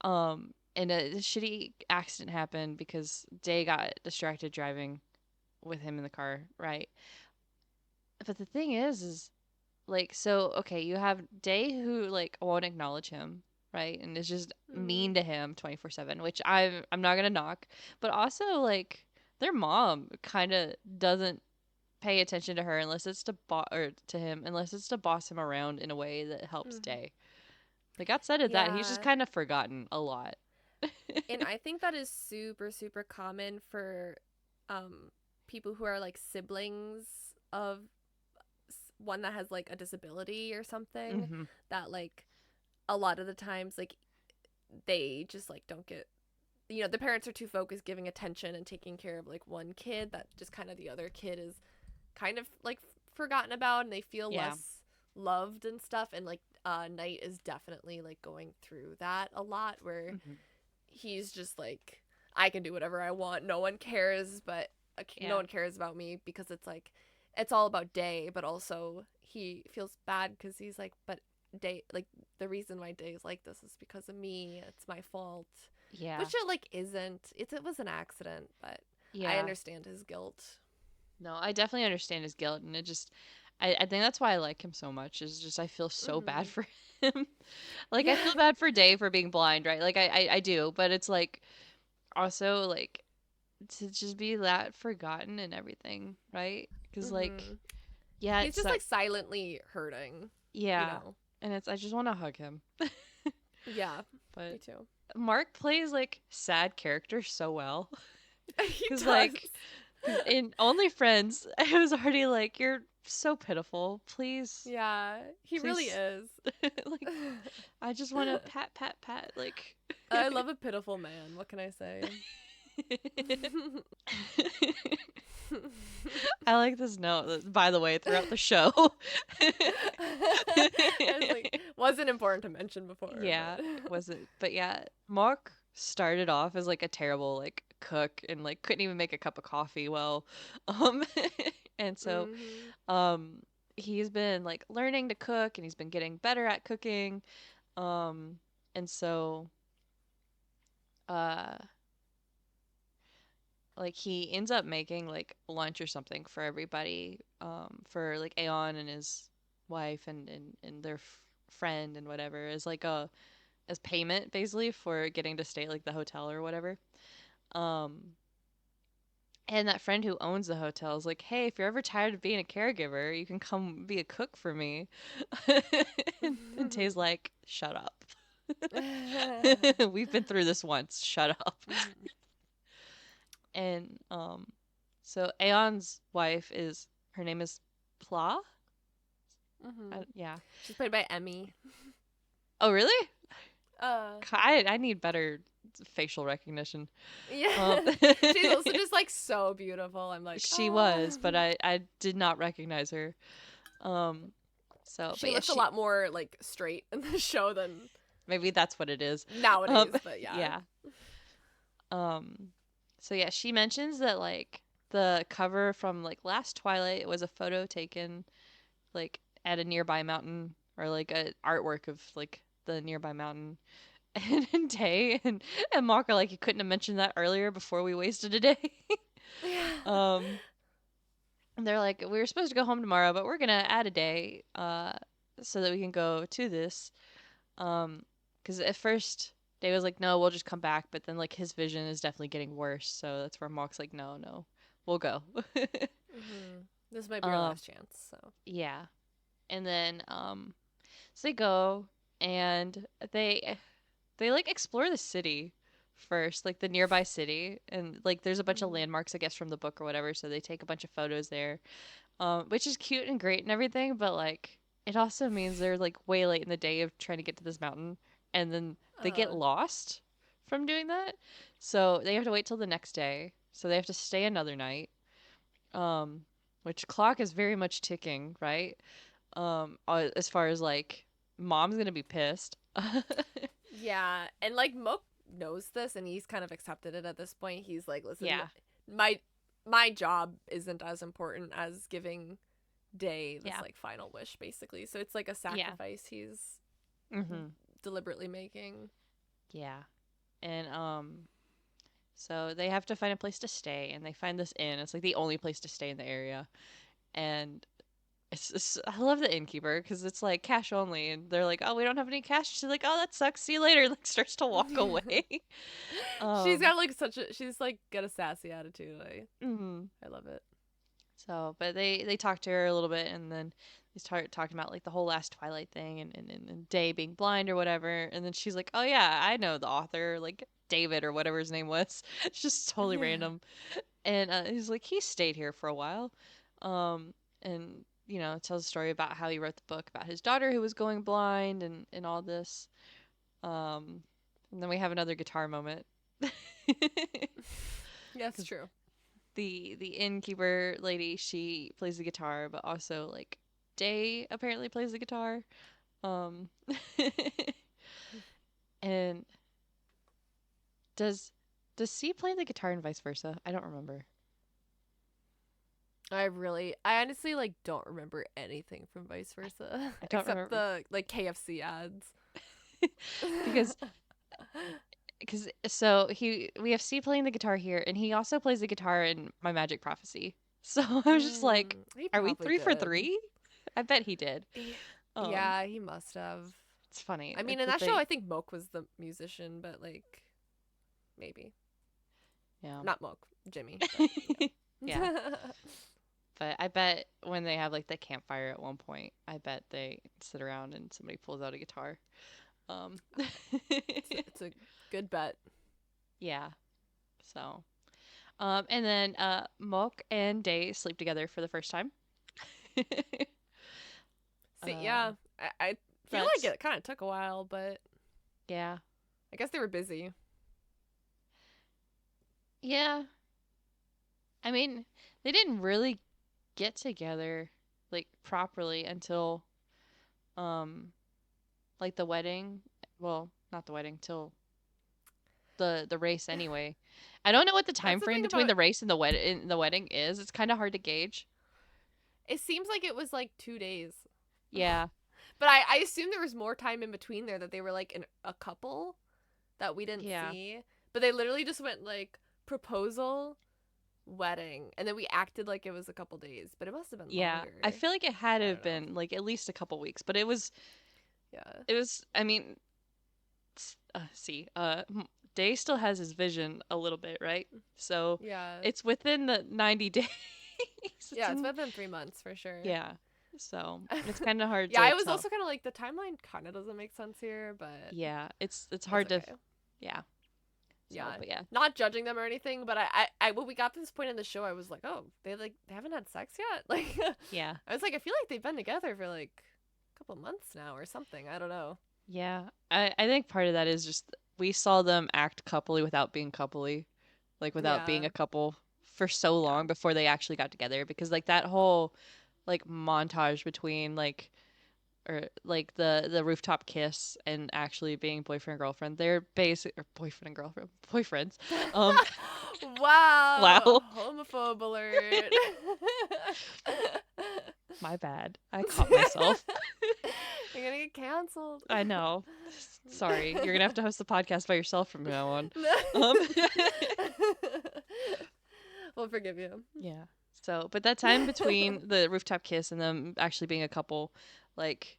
Mm-hmm. And a shitty accident happened because Day got distracted driving with him in the car, right? But the thing is like, so okay, you have Day who like won't acknowledge him, right? And is just Mm-hmm. mean to him 24/7, which I'm not going to knock. But also like their mom kind of doesn't pay attention to her unless it's to or to him, unless it's to boss him around in a way that helps Mm-hmm. Day. Like outside of that, he's just Yeah. kind of forgotten a lot. And I think that is super, super common for um, people who are like siblings of one that has like a disability or something. Hmm. That like a lot of the times, like they just like don't get, the parents are too focused giving attention and taking care of like one kid that just kind of the other kid is kind of like forgotten about and they feel Yeah. less loved and stuff. And like Knight is definitely like going through that a lot where Hmm. he's just like, I can do whatever I want. No one cares, but no Yeah. one cares about me because it's like, it's all about Day, but also he feels bad because he's like, but Day, like, the reason why Day is like this is because of me. It's my fault. Yeah. Which it, like, isn't. It was an accident, but I Yeah. understand his guilt. No, I definitely understand his guilt, and it just, I think that's why I like him so much. Is just I feel so bad Mm-hmm. for him. Like I Yeah. feel bad for Dave for being blind, right? Like I do, but it's like also like to just be that forgotten and everything, right? Because like Mm-hmm. yeah, He's it's just, like like, silently hurting, you yeah, know? and it's I just want to hug him. Yeah, me But too. Mark plays like sad characters so well. He Cause does. like, cause in Only Friends, I was already like, you're so pitiful. Please, Yeah, he really please, is. like, I just want to pat, pat, pat. Like, I love a pitiful man. What can I say? I like this note. By the way, throughout the show, I was like, wasn't important to mention before, yeah, but it wasn't. But yeah, Mark started off as like a terrible like cook and like couldn't even make a cup of coffee well, um, and so hmm Um, he's been like learning to cook and he's been getting better at cooking. Um, and so uh like he ends up making like lunch or something for everybody, for like Aeon and his wife and their friend and whatever as like a as payment basically for getting to stay at like the hotel or whatever. Um, and that friend who owns the hotel is like, "Hey, if you're ever tired of being a caregiver, you can come be a cook for me." and Tay's like, "Shut up. We've been through this once. Shut up." And so Aeon's wife is her name is Pla. Yeah. She's played by Emmy. Oh, really? Uh, I need better facial recognition. Um, yeah. She's also just, like, so beautiful. I'm like, she ah. was, but I did not recognize her. Um, so, She but yeah, looks a she lot more, like, straight in the show than maybe that's what it is. Um, nowadays, but yeah. yeah. Um, so yeah, she mentions that like the cover from like Last Twilight was a photo taken like at a nearby mountain or like a artwork of like the nearby mountain. And Tay and Mark are like, you couldn't have mentioned that earlier before we wasted a day. Yeah. um, and they're like, we were supposed to go home tomorrow, but we're gonna add a day, so that we can go to this. Because at first Dave was like, no, we'll just come back, but then like his vision is definitely getting worse, so that's where Mark's like, no, no, we'll go. This might be our um, last chance, so. yeah, and then so they go and they like explore the city first, like the nearby city, and like there's a bunch of Mhm. landmarks, I guess, from the book or whatever. So they take a bunch of photos there, which is cute and great and everything, but like it also means they're like way late in the day of trying to get to this mountain, and then they get Uh, lost from doing that. So they have to wait till the next day. So they have to stay another night. Um, which clock is very much ticking, right? As far as like mom's gonna be pissed. yeah, and like Moke knows this, and he's kind of accepted it at this point. He's like, "Listen, Yeah, my my job isn't as important as giving Day this, yeah, like, final wish, basically." So it's like a yeah. sacrifice he's Mhm. deliberately making. Yeah. And so they have to find a place to stay, and they find this inn. It's like the only place to stay in the area, and it's I love the innkeeper because it's like cash only, and they're like, "Oh, we don't have any cash." She's like, "Oh, that sucks. See you later." Like starts to walk away. She's um, got like such a she's like got a sassy attitude. mhm. I love it. So, but they talk to her a little bit, and then they start talking about like the whole Last Twilight thing, and Day being blind or whatever, and then she's like, "Oh yeah, I know the author, like David or whatever his name was." It's just totally Yeah. random. And he's like, he stayed here for a while, and tells a story about how he wrote the book about his daughter who was going blind and all this. Um, and then we have another guitar moment. Yes, Because true. the innkeeper lady, she plays the guitar, but also like Day apparently plays the guitar. Um, and Does C play the guitar and vice versa? I don't remember. I honestly like don't remember anything from vice versa I don't except remember the like KFC ads. because so we have C playing the guitar here, and he also plays the guitar in My Magic Prophecy. So I was just like, He are we probably 3 for 3? did. I bet he did. Eh, Um, Yeah, he must have. it's funny I mean, in that that show, they I think Moke was the musician, but like maybe yeah not Moke, Jimmy. But yeah. yeah, But I bet when they have like the campfire at one point, I bet they sit around and somebody pulls out a guitar. Um, it's a good bet. yeah. So, and then Mok and Day sleep together for the first time. See, yeah, um, I feel like that's it kind of took a while, but yeah, I guess they were busy. yeah. I mean, they didn't really get together like properly until um like the wedding. Well, not the wedding, till the race anyway. I don't know what the time That's the frame thing between about the race and the wedding is. It's kind of hard to gauge. it. Seems like it was like 2 days, Yeah. but I assume there was more time in between there that they were like a couple that we didn't Yeah. see. But they literally just went like proposal, wedding, and then we acted like it was a couple days, but it must have been Yeah. I longer. feel like it had to I have don't know. been like at least a couple weeks, but it was Yeah. I mean, see, Day still has his vision a little bit, right? So Yeah. it's within the 90 days. It's Yeah, it's in, within 3 months for sure. yeah. So it's kind of hard Yeah, to I was tell. also kind of like the timeline kind of doesn't make sense here, but Yeah, it's it's hard to, okay. yeah. So, Yeah, but yeah, not judging them or anything, but I when we got to this point in the show, I was like, oh, they haven't had sex yet. Like, yeah, I was like, I feel like they've been together for like a couple months now or something. I don't know. yeah. I think part of that is just we saw them act coupley without being coupley, like without being Yeah, a couple for so yeah. long before they actually got together. Because like that whole like montage between like or like the rooftop kiss and actually being boyfriend and girlfriend, they're basic or boyfriend and girlfriend boyfriends. Um, Wow, wow, homophobe alert. my bad. I caught myself. You're gonna get canceled. I know. Sorry, you're gonna have to host the podcast by yourself from now on. Um, We'll forgive you. yeah. So, but that time between the rooftop kiss and them actually being a couple, like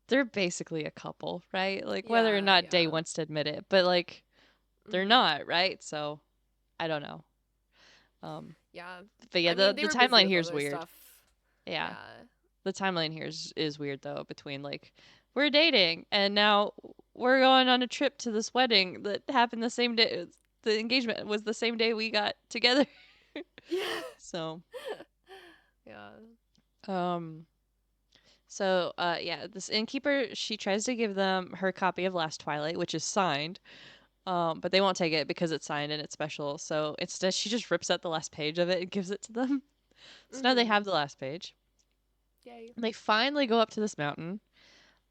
they're basically a couple, right? Like whether or Yeah, not Day yeah. wants to admit it, but like they're Hmm. not, right? So I don't know. Um, Yeah. but yeah, I mean, they the were busy timeline with here is other weird. stuff. Yeah, Yeah. the timeline here is weird though. Between like we're dating and now we're going on a trip to this wedding that happened the same day. The engagement was the same day we got together. Yeah. So, Yeah. um, yeah, this innkeeper she tries to give them her copy of Last Twilight, which is signed. But they won't take it because it's signed and it's special. So instead, she just rips out the last page of it and gives it to them. So now they Mhm. have the last page. Yay. They finally go up to this mountain.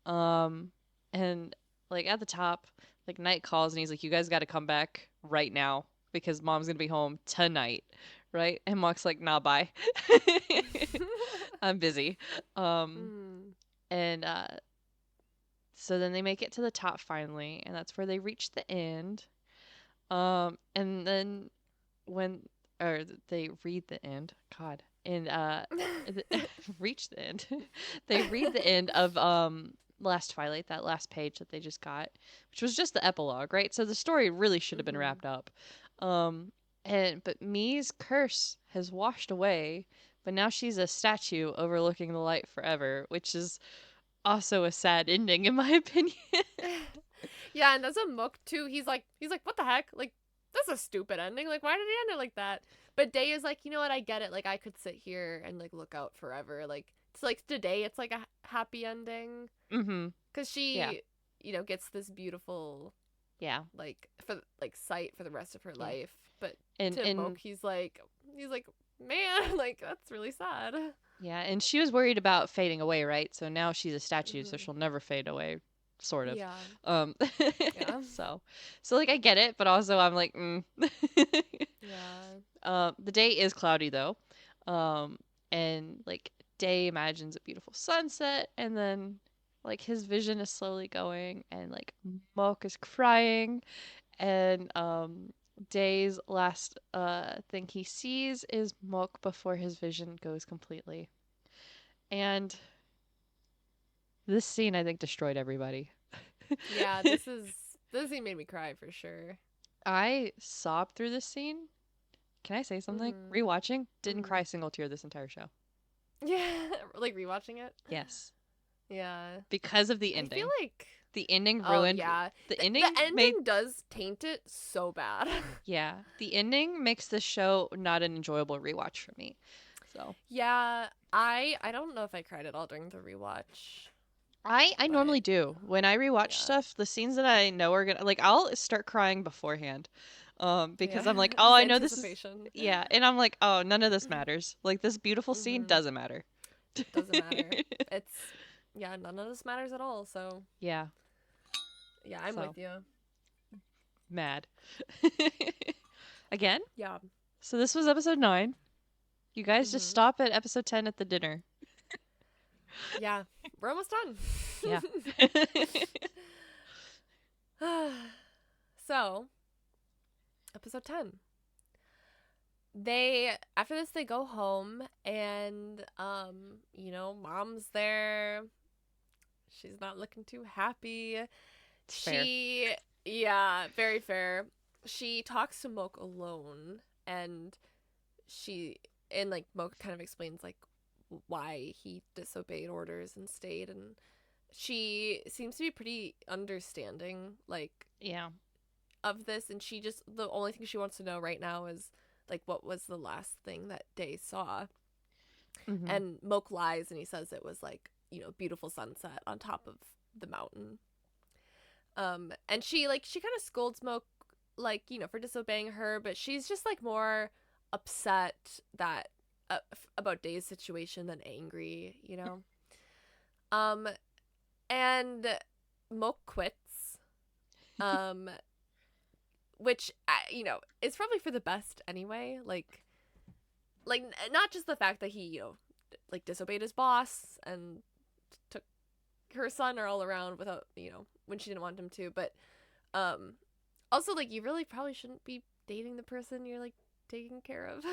Um, and like at the top, like Knight calls and he's like, "You guys got to come back right now because Mom's gonna be home tonight." Right? And Mock's like, "Nah, bye. I'm busy." Um, Mm. and so then they make it to the top finally, and that's where they reach the end. And then when or they read the end, God, and reach the end. They read the end of Last Twilight, that last page that they just got, which was just the epilogue, right? So the story really should have been Mhm. wrapped up. Um, but Me's curse has washed away, but now she's a statue overlooking the light forever, which is also a sad ending in my opinion. Yeah, and that's a Mook too. He's like, what the heck? Like, that's a stupid ending. Like, why did he end it like that? But Day is like, you know what? I get it. Like, I could sit here and like look out forever. Like, it's like today, it's like a happy ending Mhm. because Yeah. she, gets this beautiful Yeah. like for like sight for the rest of her Yeah. life. But to Mook, And he's like, man, like that's really sad. yeah, and she was worried about fading away, right? So now she's a statue, so Hmm. she'll never fade away. sort of. Yeah. Um, Yeah. so, so like I get it, but also I'm like, Yeah. The day is cloudy though, um, and like Day imagines a beautiful sunset, and then like his vision is slowly going, and like Mock is crying, and Day's last thing he sees is Mock before his vision goes completely. And this scene I think destroyed everybody. Yeah, this scene made me cry for sure. I sobbed through this scene. Can I say something? Mhm. Rewatching, didn't Mhm. cry a single tear this entire show. Yeah, like rewatching it. Yes, Yeah. because of the I feel ending. like The ending oh ruined yeah. the The ending made ending does taint it so bad. yeah, the ending makes the show not an enjoyable rewatch for me. So, Yeah, I don't know if I cried at all during the rewatch, I but normally do. When I rewatch yeah. stuff, the scenes that I know are gonna like I'll start crying beforehand. Because Yeah. I'm like, "Oh, Just I know this is anticipation. yeah." And I'm like, "Oh, none of this matters. Like this beautiful scene Mhm. doesn't matter." Doesn't matter. It's yeah, none of this matters at all, so Yeah. yeah, I'm So, with you. mad. Again? Yeah. So this was episode 9. You guys just Mhm. stop at episode 10 at the dinner. Yeah. We're almost done. Yeah. So, episode 10. They after this they go home and mom's there. She's not looking too happy. It's fair. She yeah, very fair. She talks to Moke alone and she and like Moke kind of explains like why he disobeyed orders and stayed, and she seems to be pretty understanding like Yeah. of this, and she just the only thing she wants to know right now is like what was the last thing that Day saw. Hmm. And Moke lies and he says it was like beautiful sunset on top of the mountain. And she kind of scolds Moke like for disobeying her, but she's just like more upset that about Day's situation than angry, um and Moke quits, um which is probably for the best anyway. Like not just the fact that he like disobeyed his boss and took her son all around without when she didn't want him to, but um also like you really probably shouldn't be dating the person you're like taking care of.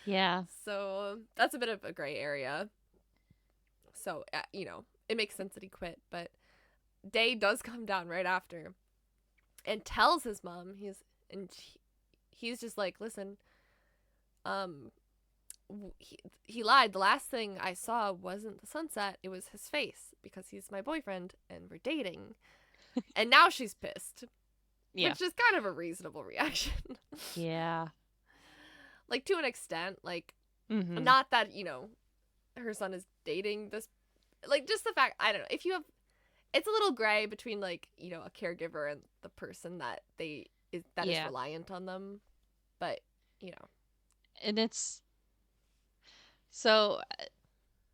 Yeah. So that's a bit of a gray area. So it makes sense that he quit, but Day does come down right after and tells his mom he's just like, listen, um he lied. The last thing I saw wasn't the sunset, it was his face because he's my boyfriend and we're dating. And now she's pissed, Yeah. which is kind of a reasonable reaction. Yeah. Like to an extent, like Hmm. not that her son is dating this, like just the fact, I don't know, if you have, it's a little gray between like a caregiver and the person that is Yeah. reliant on them, but you know And it's so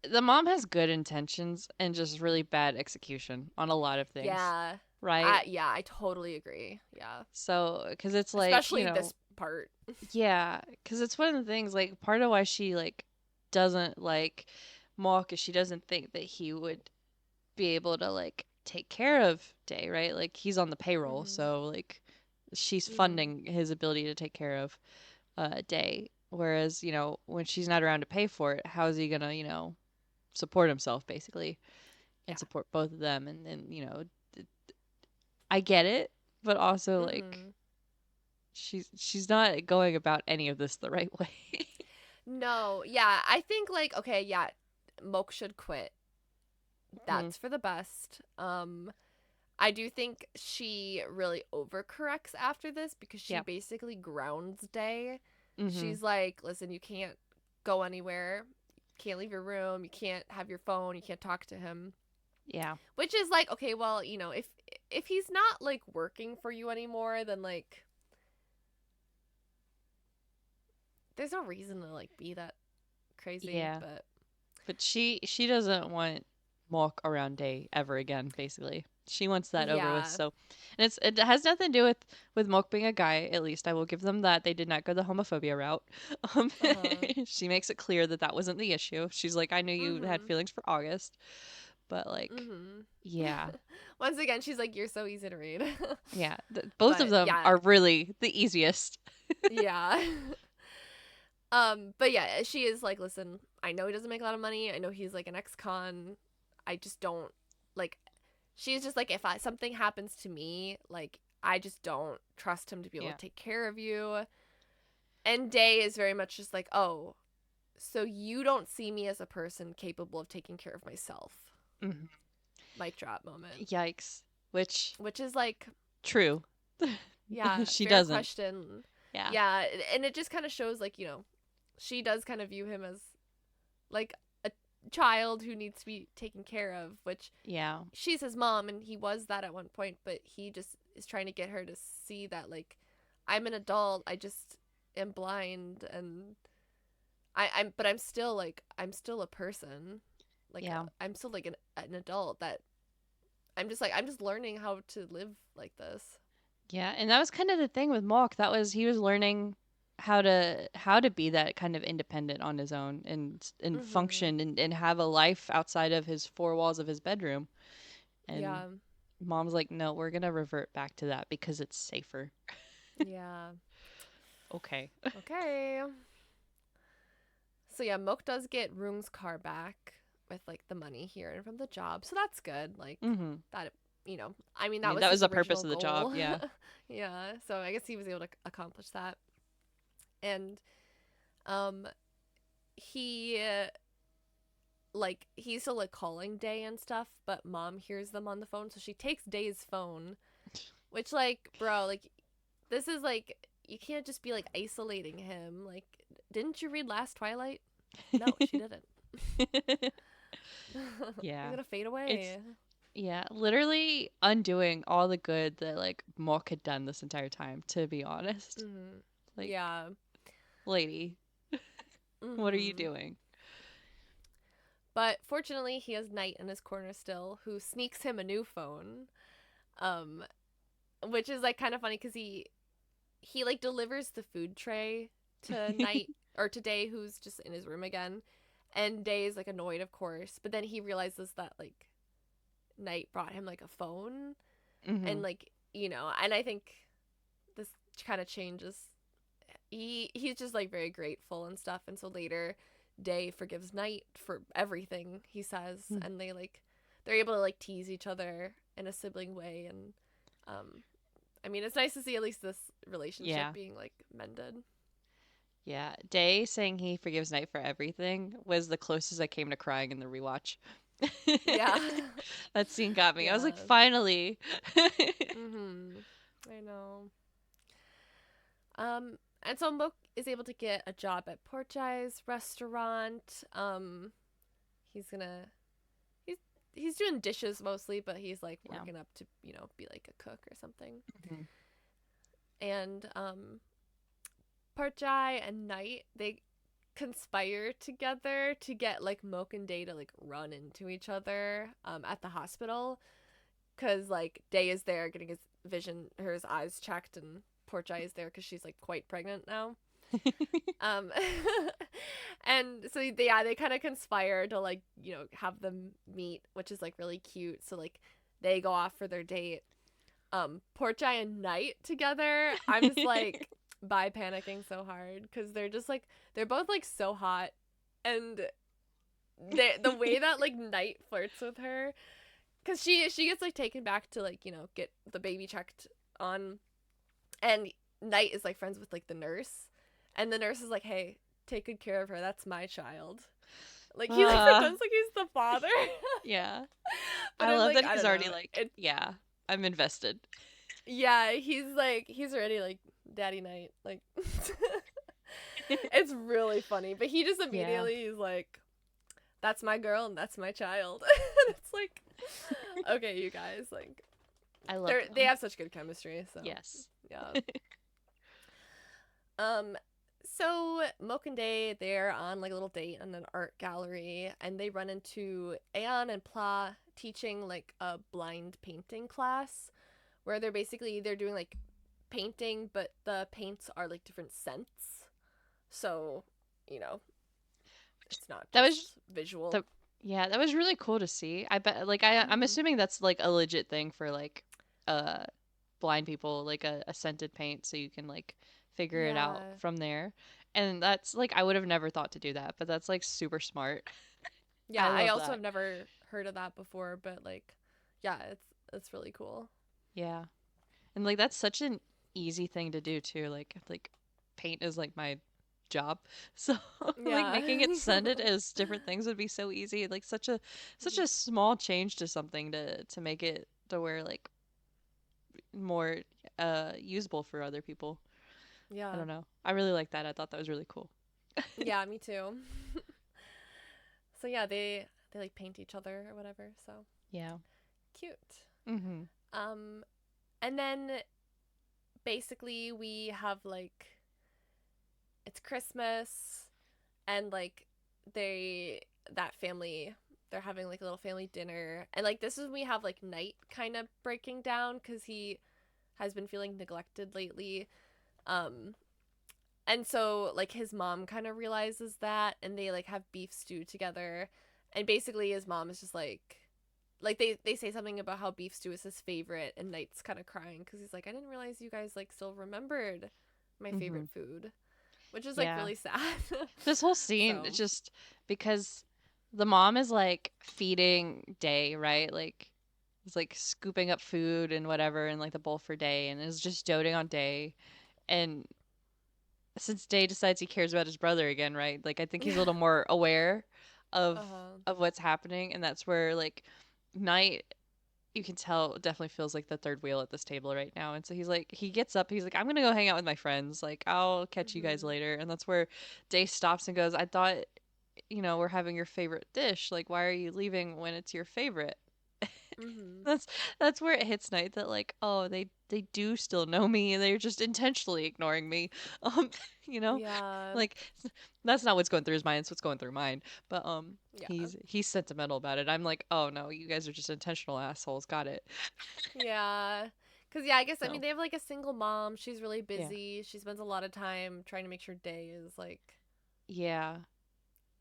the mom has good intentions and just really bad execution on a lot of things, yeah, right? I totally agree, yeah, So, because it's like, especially this part. yeah, because it's one of the things, like, part of why she, like, doesn't like Mock is she doesn't think that he would be able to, like, take care of Day, right? Like, he's on the payroll, Mhm. so, like, she's Mhm. funding his ability to take care of Day. Whereas, when she's not around to pay for it, how is he gonna, support himself, basically, and Yeah. support both of them? And I get it, but also, like, Mhm. she's not going about any of this the right way. No, yeah, I think like okay, yeah, Moke should quit. Hmm. That's for the best. I do think she really overcorrects after this because she Yeah. basically grounds Day. Hmm. She's like, "Listen, you can't go anywhere. Can't leave your room. You can't have your phone. You can't talk to him." Yeah. Which is like, okay, well, if he's not like working for you anymore, then like there's no reason to like be that crazy, Yeah. but But she doesn't want Mock around Day ever again, basically. She wants that over with. Yeah. So, and it has nothing to do with Moke being a guy. At least I will give them that. They did not go the homophobia route. Um, Uh-huh. she makes it clear that that wasn't the issue. She's like, I knew you had Mhm. feelings for August, but like, Mhm. yeah, Once again, she's like, "You're so easy to read." yeah. Both of But them yeah, are really the easiest. yeah. But yeah, she is like, listen, I know he doesn't make a lot of money. I know he's like an ex-con. I just don't like. She's just like, if something happens to me, like I just don't trust him to be able Yeah. to take care of you. And Day is very much just like, oh, so you don't see me as a person capable of taking care of myself. Hmm. Mic drop moment. Yikes. Which Which is like, true. yeah, She fair doesn't. question. Yeah. Yeah, and it just kind of shows like, she does kind of view him as like a child who needs to be taken care of, which Yeah. she's his mom and he was that at one point, but he just is trying to get her to see that like I'm an adult, I just am blind and but I'm still like I'm still a person. Like Yeah. I'm still like an adult that I'm just learning how to live like this. Yeah, and that was kind of the thing with Malk. That was he was learning how to be that kind of independent on his own and Mhm. function and have a life outside of his four walls of his bedroom. And Yeah. mom's like, "No, we're going to revert back to that because it's safer." Yeah. Okay. Okay. So yeah, Mook does get Roong's car back with like the money here and from the job. So that's good. Like Mhm. that I mean I that mean, was that was his the purpose original of the job. goal. Yeah. Yeah. So I guess he was able to accomplish that. And um he like he's still like calling Day and stuff, but mom hears them on the phone, so she takes Day's phone, which like bro, like this is like you can't just be like isolating him. Like didn't you read Last Twilight? No, she didn't. You're Yeah. gonna fade It's away. yeah, literally undoing all the good that like Malk had done this entire time, to be honest. Mm-hmm. Like, Yeah. lady, what are you Mm-hmm. doing? But fortunately, he has Knight in his corner still, who sneaks him a new phone. Um, which is like kind of funny because he like delivers the food tray to Knight or to Day, who's just in his room again, and Day is like annoyed, of course. But then he realizes that like Knight brought him like a phone, and Mhm. like and I think this kind of changes he's just like very grateful and stuff, and so later Day forgives Knight for everything he says, Mm. and they're able to like tease each other in a sibling way, and um I mean it's nice to see at least this relationship Yeah. being like mended. Yeah. Day saying he forgives Night for everything was the closest I came to crying in the rewatch. Yeah. That scene got me. I was like, Yeah. finally. Mhm. I know. And so Mook is able to get a job at Porchai's restaurant. He's gonna he's he's doing dishes mostly, but he's like Yeah. working up to be like a cook or something. Mhm. And Porchai and Knight, they conspire together to get like Mook and Day to like run into each other at the hospital, because like Day is there getting his eyes checked, and Porchai is there because she's like quite pregnant now. Um, and so they kind of conspire to like have them meet, which is like really cute. So like they go off for their date. Porchai and Knight together. I'm just like by panicking so hard because they're both like so hot, and the way that like Knight flirts with her, because she gets like taken back to like get the baby checked on, and Knight is like friends with like the nurse, and the nurse is like, hey, take good care of her, that's my child. Like he like uh, pretends like he's the father. yeah. But I it love like that I he's don't know already like, it. yeah, I'm invested. Yeah, he's already like daddy Knight, like it's really funny, but he just Yeah. immediately is like, that's my girl and that's my child. And it's like, okay, you guys, like I love they them. have such good chemistry, so Yes. yeah. Um So Moke and Day, they're on like a little date in an art gallery, and they run into Aeon and Pla teaching like a blind painting class, where they're doing like painting, but the paints are like different scents. So, you know, it's not That was just visual. the yeah, that was really cool to see. I bet like I'm Hmm. assuming that's like a legit thing for like uh blind people, like a scented paint so you can like figure it out Yeah. from there. And that's like I would have never thought to do that, but that's like super smart. Yeah, I I love also that. have never heard of that before, but like yeah, it's really cool. Yeah. And like that's such an easy thing to do too. Like paint is like my job. So like Yeah. making it scented as different things would be so easy. Like such a small change to something to make it to where like more usable for other people. I Yeah. don't know. I really like that. I thought that was really cool. Yeah, me too. So yeah, they like paint each other or whatever. So Yeah. cute. Mhm. Um and then basically we have like it's Christmas and like they that family they're having like a little family dinner and like this is when we have like Night kind of breaking down cuz he has been feeling neglected lately. Um and so like his mom kind of realizes that and they like have beef stew together and basically his mom is just like they say something about how beef stew is his favorite and Knight's kind of crying because he's like I didn't realize you guys like still remembered my favorite Mhm. food, which is like Yeah. really sad. This whole scene it's So just because the mom is like feeding Day, right? Like is like scooping up food and whatever in like the bowl for Day and is just doting on Day. And since Day decides he cares about his brother again, right? Like I think he's a yeah. little more aware of Uh-huh. what's happening and that's where like Night you can tell definitely feels like the third wheel at this table right now. And so he's like he gets up, he's like, I'm gonna go hang out with my friends. Like I'll catch you guys Mhm. later. And that's where Day stops and goes, I thought we're having your favorite dish. Like, why are you leaving when it's your favorite? Mhm. That's that's where it hits Night that like, oh, they do still know me and they're just intentionally ignoring me. Um, you know, Yeah. like that's not what's going through his mind. It's what's going through mine. But Yeah. he's sentimental about it. I'm like, oh no, you guys are just intentional assholes. Got it. Yeah. Cause yeah, I guess I mean So they have like a single mom. She's really yeah, busy. She spends a lot of time trying to make sure Day is like yeah,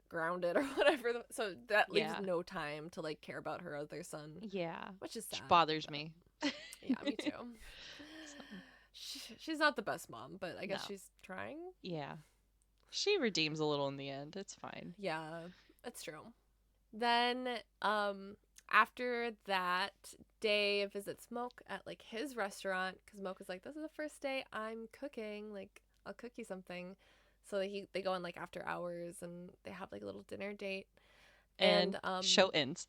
grounded or whatever. So that leaves yeah, no time to like care about her other son, yeah. which is Which sad. bothers But me. yeah, me too. So She's not the best mom, but I no, guess she's trying. yeah. She redeems a little in the end. It's fine. Yeah, that's true. Then, after that, Day visits Moke at like his restaurant because Moke is like, "This is the first day I'm cooking. Like, I'll cook you something." So they go in like after hours and they have like a little dinner date. And And show ends.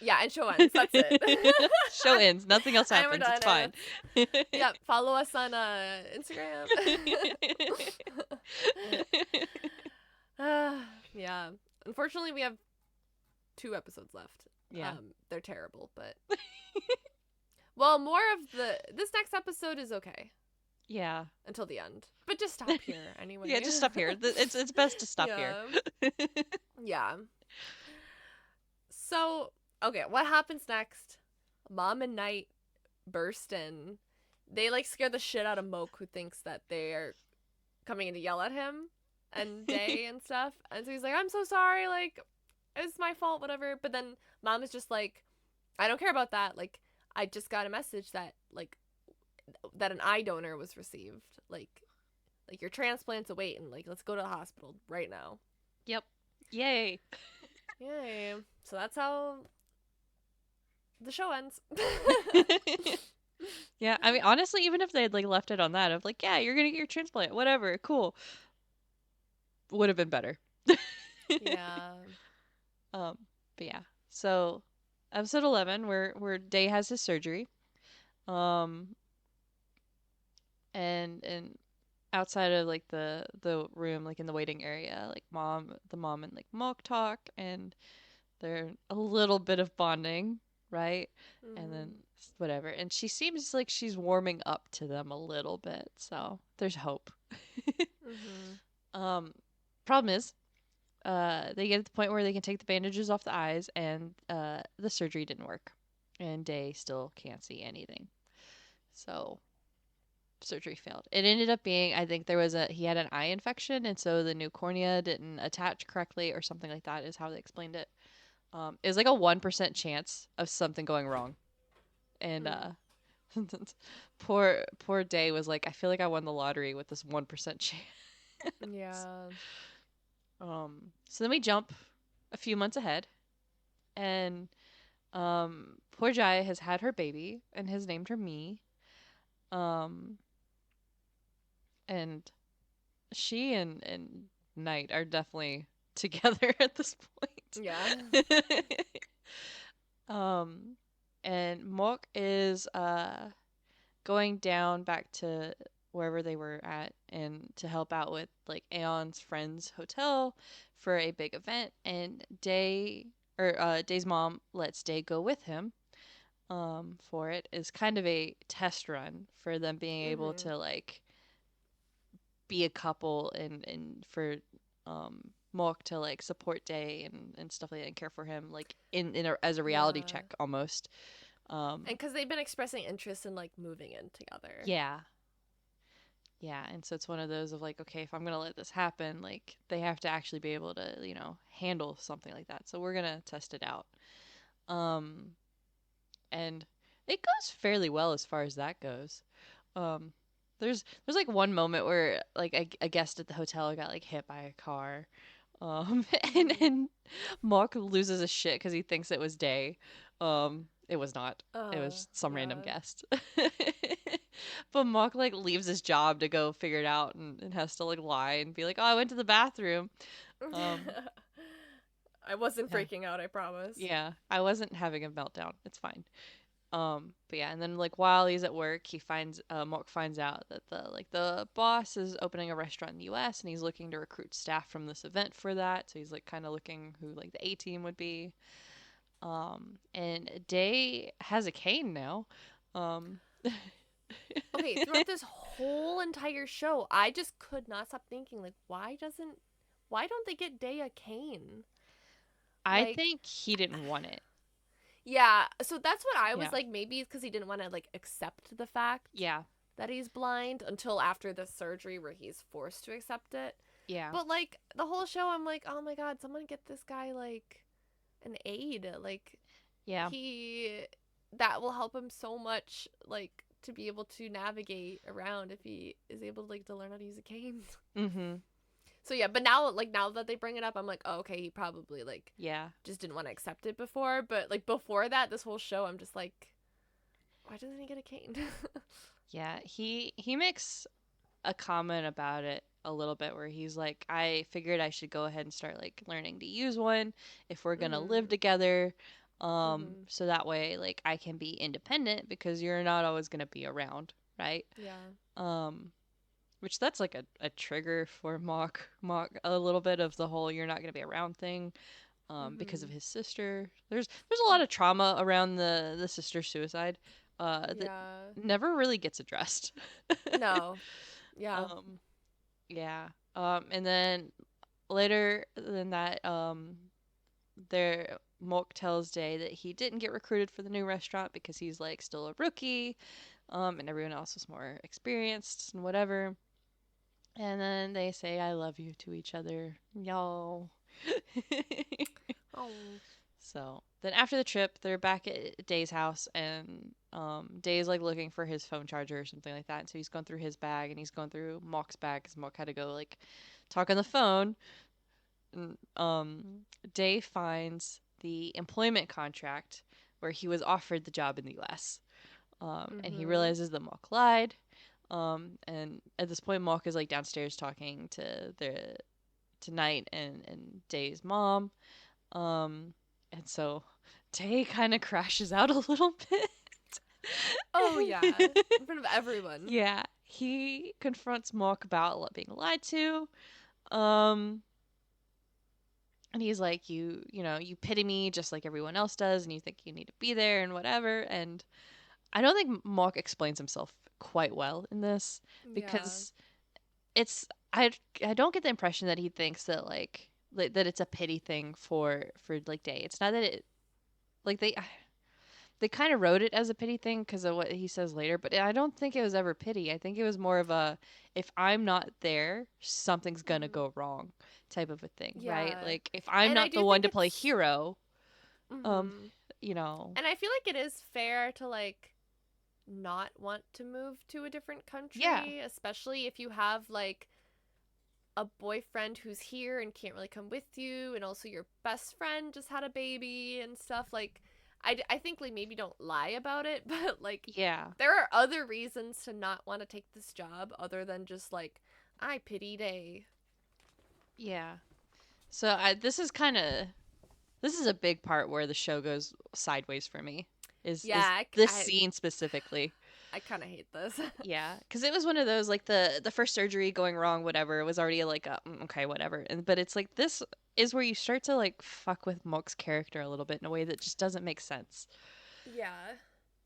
yeah, and show ends. That's it. Show ends. Nothing else And we're happens. It's done. And fine. that's yeah. Follow us on Instagram. Yeah. Unfortunately, we have 2 episodes left. Yeah. They're terrible, but well, more of the this next episode is okay Yeah. until the end. But just stop here Yeah, anyway. just stop here. It's best to stop here. Yeah. Yeah. So, okay, what happens next? Mom and Knight burst in. They like scare the shit out of Moke who thinks that they are coming in to yell at him and Day and stuff. And so he's like, "I'm so sorry, like it's my fault, whatever." But then Mom is just like, "I don't care about that. Like I just got a message that that an eye donor was received. Like your transplant's awaiting. Like let's go to the hospital right now." Yep. Yay. Yay. So that's how the show ends. Yeah, I mean honestly even if they had like left it on that of like, yeah, you're going to get your transplant, whatever, cool. Would have been better. Yeah. um but yeah. So episode 11 where Day has his surgery. Um and outside of like the room like in the waiting area like mom and like Mock talk and they're a little bit of bonding, right? And then Hmm. whatever, and she seems like she's warming up to them a little bit, so there's hope. Mhm. um, problem is, they get at the point where they can take the bandages off the eyes, and the surgery didn't work, and Day still can't see anything. So surgery failed. It ended up being, I think he had an eye infection, and so the new cornea didn't attach correctly, or something like that is how they explained it. It was like a 1% chance of something going wrong, and Mm. poor Day was like, I feel like I won the lottery with this 1% chance. Yeah. So then we jump a few months ahead, and poor Jai has had her baby and has named her Me. Um, and she and Knight are definitely together at this Yeah. point. um, and Mok is going down back to wherever they were at and to help out with like Aeon's friend's hotel for a big event, and Day's mom lets Day go with him for it is kind of a test run for them being able Mhm. to like be a couple, and for Mork to like support Day and stuff like that and care for him like as a reality Yeah. check almost. Um, And cuz they've been expressing interest in like moving in together. yeah, yeah, and so it's one of those of like, okay, if I'm gonna let this happen, like they have to actually be able to handle something like that. So we're gonna test it out. Um, and it goes fairly well as far as that goes. Um, there's like one moment where like a guest at the hotel got like hit by a car. And Mhm. and Mark loses his shit because he thinks it was Day. It was not. It was some random Yeah. guest. But Mark like leaves his job to go figure it out, and has to like lie and be like, "Oh, I went to the bathroom." Um, I wasn't yeah, freaking out, I promise. yeah, I wasn't having a meltdown. It's fine. But yeah, and then like while he's at work, Mark finds out that the boss is opening a restaurant in the US, and he's looking to recruit staff from this event for that. So he's like kind of looking who like the A team would be. And Day has a cane now. Um Okay, throughout this whole entire show, I just could not stop thinking like why don't they get Day a cane? I Like think he didn't want it. yeah, so that's what I was Yeah. like maybe it's cuz he didn't want to like accept the fact Yeah. that he's blind until after the surgery where he's forced to accept it. Yeah. But like the whole show I'm like, "Oh my god, someone get this guy like an aid." Like Yeah. he that will help him so much like to be able to navigate around if he is able to like to learn how to use a cane. Mhm. So yeah, but now that they bring it up, I'm like, oh, okay, he probably like Yeah. just didn't want to accept it before, but like before that, this whole show, I'm just like, why doesn't he get a cane? Yeah. He makes a comment about it a little bit where he's like, I figured I should go ahead and start like learning to use one if we're gonna live Mhm. together. Mhm. So that way like I can be independent because you're not always gonna be around, right? Yeah. Um, which that's like a trigger for Mock a little bit of the whole you're not gonna be around thing. Because of Mhm. his sister. There's a lot of trauma around the sister suicide, that Yeah. never really gets addressed. No. Yeah. um, Yeah. And then later than that, there Mork tells Day that he didn't get recruited for the new restaurant because he's like still a rookie, and everyone else was more experienced and whatever. And then they say "I love you" to each other, y'all. Oh. So then after the trip, they're back at Day's house, and Day's like looking for his phone charger or something like that. And so he's going through his bag, and he's going through Mock's bag because Mock had to go like talk on the phone. And, Day finds the employment contract where he was offered the job in the U.S. And he Mhm. realizes that Mock lied. And at this point, Mock is like downstairs talking to the tonight and Day's mom. Um, and so Day kind of crashes out a little bit. Oh yeah, in front of everyone. Yeah, he confronts Mock about being lied to. Um, and he's like, you pity me just like everyone else does, and you think you need to be there and whatever. And I don't think Mock explains himself quite well in this Yeah. because it's I don't get the impression that he thinks that like that it's a pity thing for like Day. It's not that it like they kind of wrote it as a pity thing because of what he says later, but I don't think it was ever pity. I think it was more of a if I'm not there, something's gonna Mhm. go wrong type of a thing, right? Yeah. Like if I'm And I not the do one think to play it's hero, um, mhm. you know, And I feel like it is fair to like not want to move to a different yeah, country, especially if you have like a boyfriend who's here and can't really come with you, and also your best friend just had a baby and stuff. Like, I think like maybe don't lie about it, but like yeah, there are other reasons to not want to take this job other than just like I pity Day. yeah. So this is a big part where the show goes sideways for me. Is Yeah, this scene specifically? I kind of hate this. Yeah, because it was one of those like the first surgery going wrong, whatever. It was already like okay, whatever. And but it's like this is where you start to like fuck with Mock's character a little bit in a way that just doesn't make sense. Yeah.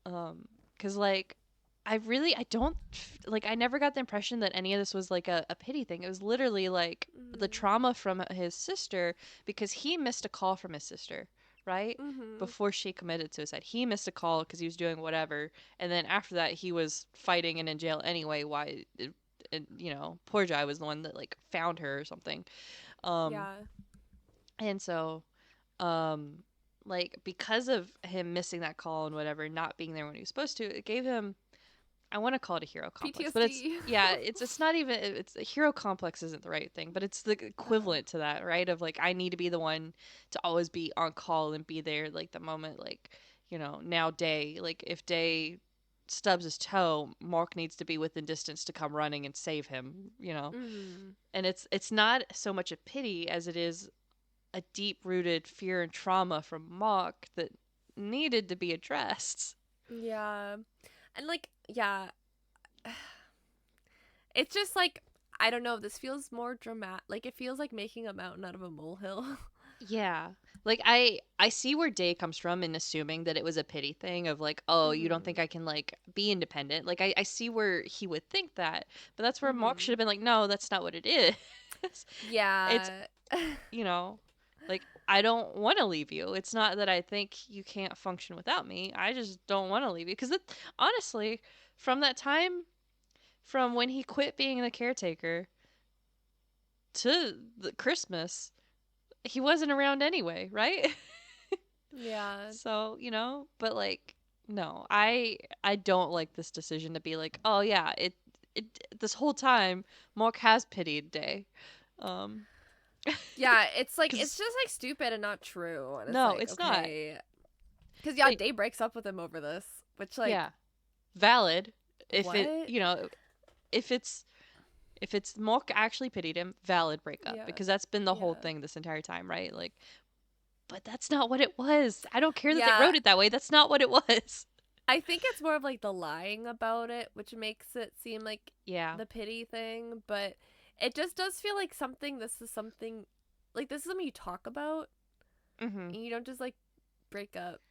Because like I don't like I never got the impression that any of this was like a pity thing. It was literally like the Mhm. trauma from his sister because he missed a call from his sister, right? Mhm. Before she committed suicide, he missed a call because he was doing whatever, and then after that, he was fighting and in jail anyway. Why, and you know, poor Jai was the one that like found her or something. Um, Yeah. and so, um, like because of him missing that call and whatever, not being there when he was supposed to, it gave him I want to call it a hero complex, but it's PTSD. yeah, it's not even it's a hero complex isn't the right thing, but it's the Oh. equivalent to that, right? Of like I need to be the one to always be on call and be there like the moment like, you know, now Day, like if Day stubs his toe, Mark needs to be within distance to come running and save him, you know. Mhm. And it's not so much a pity as it is a deep-rooted fear and trauma from Mark that needed to be addressed. Yeah. And like yeah, it's just like I don't know, this feels more dramatic. Like it feels like making a mountain out of a molehill. Yeah. Like I see where Day comes from in assuming that it was a pity thing of like, oh, you don't think Mhm. I can like be independent. Like I see where he would think that. But that's where Mark should Mhm. have been like, no, that's not what it is. It's Yeah. you know, like I don't want to leave you. It's not that I think you can't function without me. I just don't want to leave you because honestly, from that time from when he quit being the caretaker to the Christmas, he wasn't around anyway, right? Yeah. So, you know, but like no, I don't like this decision to be like, "Oh yeah, it this whole time Mark has pitied Day." Um Yeah, it's like it's cuz just like stupid and not true. And it's no, like, it's not. okay. Cuz yeah, Like Day breaks up with him over this, which like yeah, valid if it, what? you know, if it's if it's Mark actually pitied him, valid breakup Yeah. because that's been the whole Yeah. thing this entire time, right? Like but that's not what it was. I don't care that they Yeah, wrote it that way. That's not what it was. I think it's more of like the lying about it, which makes it seem like Yeah. the pity thing, but it just does feel like something this is something like this is something you talk about Mhm. and you don't just like break up.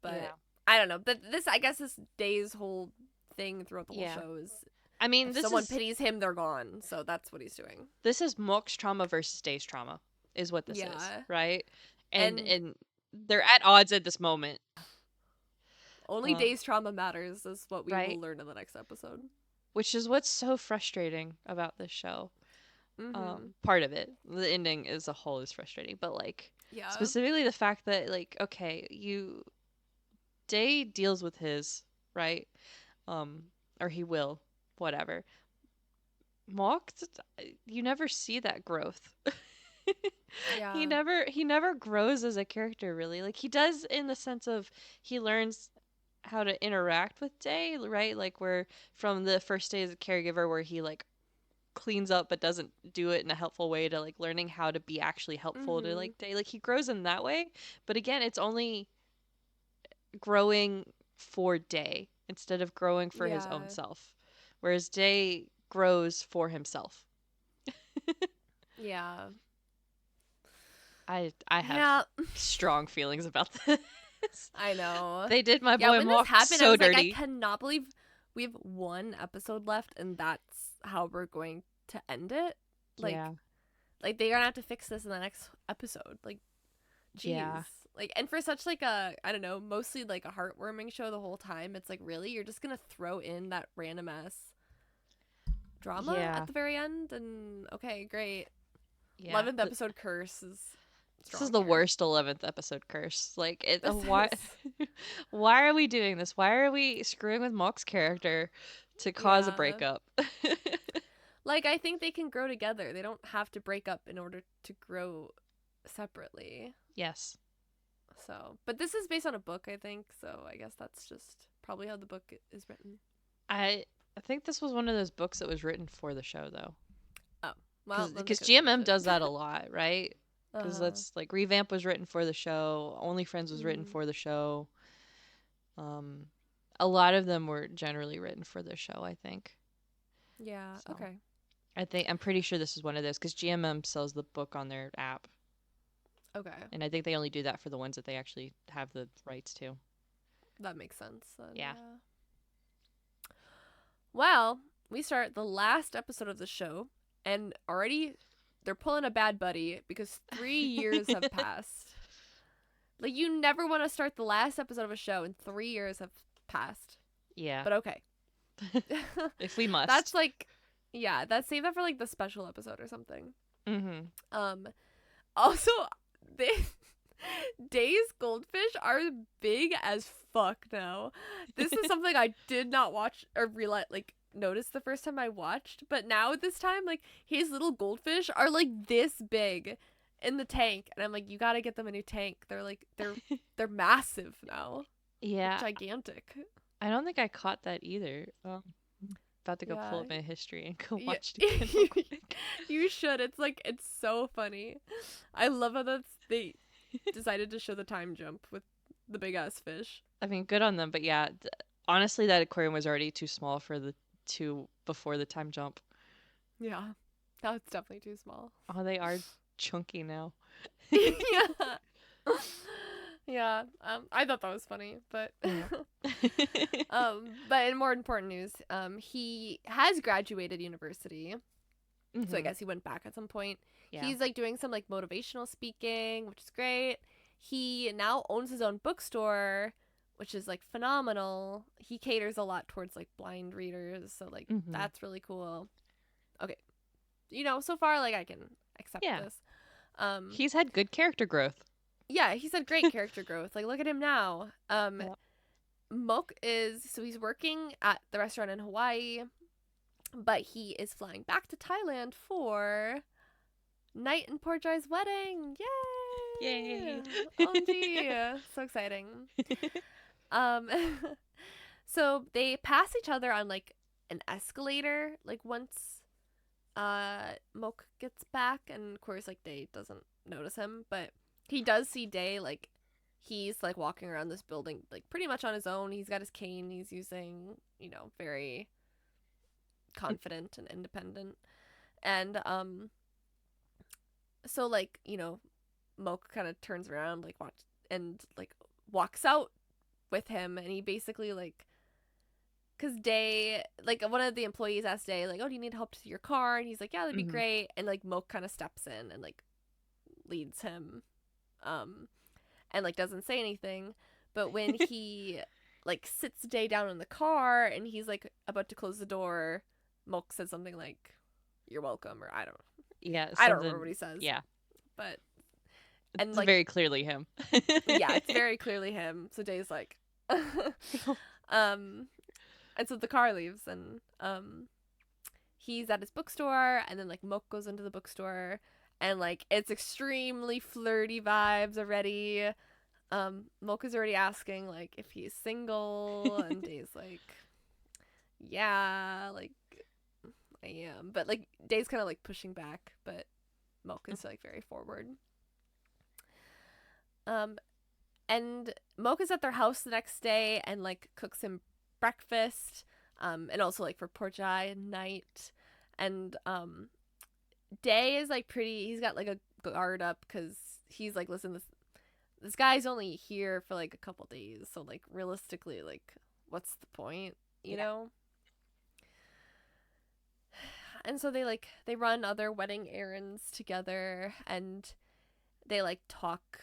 But Yeah. I don't know. But this I guess this Day's whole thing throughout the whole Yeah. show is I mean, if someone pities him, they're gone. So that's what he's doing. this is Mook's trauma versus Day's trauma is what this is, Yeah. right? And And they're at odds at this moment. only Um, Day's trauma matters is what we will right? learn in the next episode. Which is what's so frustrating about this show. Mhm. Part of it, the ending as a whole is frustrating, but like Yeah. specifically the fact that like okay, you Day deals with his, right? Um or he will, whatever. Mock, you never see that growth. Yeah. He never grows as a character really. Like he does in the sense of he learns how to interact with Day, right? Like where from the first day as a caregiver where he like cleans up but doesn't do it in a helpful way to like learning how to be actually helpful to Mhm. like Day. Like he grows in that way, but again, it's only growing for Day instead of growing for his own Yeah. self. Whereas Day grows for himself. Yeah. I have Yeah. strong feelings about this. I know. They did my Yeah, boy when this Mark happened, I so was like, I dirty. cannot believe we have one episode left, and that's how we're going to end it. Yeah. Like they're gonna have to fix this in the next episode. Like, jeez. Yeah. Like, and for such like a, I don't know, mostly like a heartwarming show the whole time, it's like, really, you're just gonna throw in that random ass drama Yeah. at the very end? And okay, great. Yeah. 11th episode curse is This is strong the here. worst 11th episode curse. Like it This why is. why are we doing this? Why are we screwing with Mock's character to cause a Yeah. breakup? Like, I think they can grow together. They don't have to break up in order to grow separately. Yes. So, but this is based on a book, I think. So I guess that's just probably how the book is written. I think this was one of those books that was written for the show though. Oh, well, then they Because could have changed GMM it. does that a lot, right? Because uh, that's like Revamp was written for the show, Only Friends was written mm, for the show. Um, a lot of them were generally written for the show, I think. yeah. So Okay. I'm pretty sure this is one of those because GMM sells the book on their app, Okay. and I think they only do that for the ones that they actually have the rights to. That makes sense. Then, Yeah. yeah. Well, we start the last episode of the show, and already they're pulling a bad buddy because 3 years have passed. Like, you never want to start the last episode of a show and 3 years have passed. Yeah. But okay. If we must. That's like, yeah, that's save that for like the special episode or something. Mm-hmm. Also, they Day's goldfish are big as fuck now. This is something I did not watch or realize, like, notice the first time I watched, but now this time, like, his little goldfish are like this big in the tank, and I'm like, you gotta get them a new tank. They're like they're massive now, Yeah. like, gigantic. I don't think I caught that either. About to go pull Yeah. up my history and go Yeah. watch it again real quick. You should. It's like, it's so funny. I love how they decided to show the time jump with the big ass fish. I mean, good on them, but yeah, honestly, that aquarium was already too small for the two before the time jump. Yeah, that was definitely too small. Oh, they are chunky now. Yeah. Yeah, I thought that was funny, but but in more important news, he has graduated university, so I Mhm. guess he went back at some point. Yeah. He's like doing some like motivational speaking, which is great. He now owns his own bookstore, which is like phenomenal. He caters a lot towards like blind readers, so like Mhm. that's really cool. Okay, so far like I can accept Yeah. this. He's had good character growth. Yeah, he's had great character growth. Like, look at him now. Yep. Mok he's working at the restaurant in Hawaii, but he is flying back to Thailand for Night and Porjai's wedding. Yay! Yay. OMG. So exciting. Um so they pass each other on like an escalator like once Mok gets back, and of course like Day doesn't notice him, but he does see Day. Like, he's like walking around this building like pretty much on his own. He's got his cane he's using, very confident and independent. And so like, Moke kind of turns around, like, watch and like walks out with him, and he basically like, because Day, like, one of the employees asked Day, like, oh, do you need help to your car? And he's like, yeah, that'd be Mhm. great. And like Moke kind of steps in and like leads him, and like doesn't say anything. But when he like sits Day down in the car and he's like about to close the door, Moke says something like, you're welcome, or I don't remember what he says. Yeah. But It's like, very clearly him. yeah, it's very clearly him. So Day's like and so the car leaves, and he's at his bookstore, and then like Moke goes into the bookstore, and like it's extremely flirty vibes already. Moke is already asking like if he's single, and Day's like, yeah, like, I am. But like Day's kind of like pushing back, but Moke is like very forward. And Moke is at their house the next day and like cooks him breakfast, and also like for Porjai and night. And Day is like he's got like a guard up because he's like, listen, this guy's only here for like a couple days, so like realistically, like, what's the point, you Yeah. know? and so they run other wedding errands together, and they like talk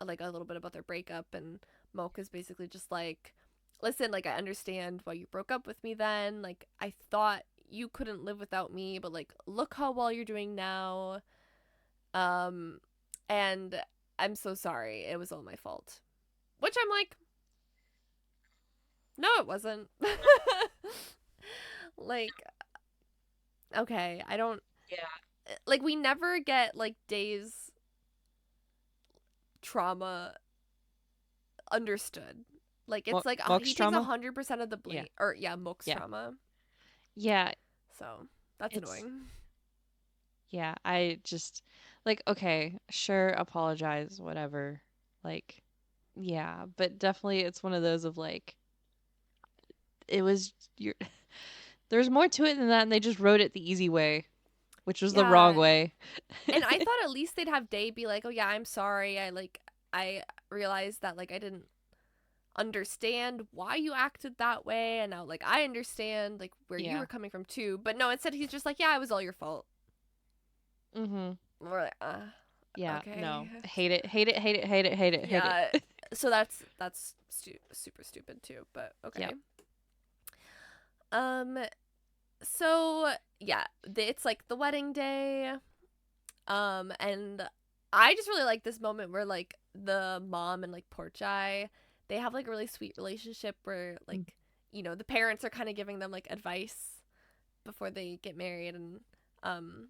like a little bit about their breakup, and Mocha's basically just like, listen, like I understand why you broke up with me then. Like I thought you couldn't live without me, but like look how well you're doing now. Um and I'm so sorry. It was all my fault. Which I'm like, no, it wasn't. Like, okay, I don't Yeah. like we never get like Days trauma understood. Like it's like Mock's he takes trauma? 100% of the Yeah. blame, or yeah, Mook's Yeah. trauma. Yeah. So that's It's annoying. yeah, I just like okay, sure, apologize, whatever. Like yeah, but definitely it's one of those of like it was your there's more to it than that and they just wrote it the easy way, which was the wrong Yeah, way. and I thought at least they'd have Day be like, "Oh yeah, I'm sorry. I realized that like I didn't understand why you acted that way, and now like I understand like where you Yeah. were coming from too." But no, instead he's just like, "Yeah, it was all your fault." Mhm. We're like, Yeah, okay. no. Hate it. Hate it. Hate it. Hate it. Hate it. Hate Yeah. it. So that's super stupid too, but okay. Yep. Um so yeah, it's like the wedding day. And I just really like this moment where like the mom and like Porchai, they have like a really sweet relationship where Mm. like, the parents are kind of giving them like advice before they get married, and um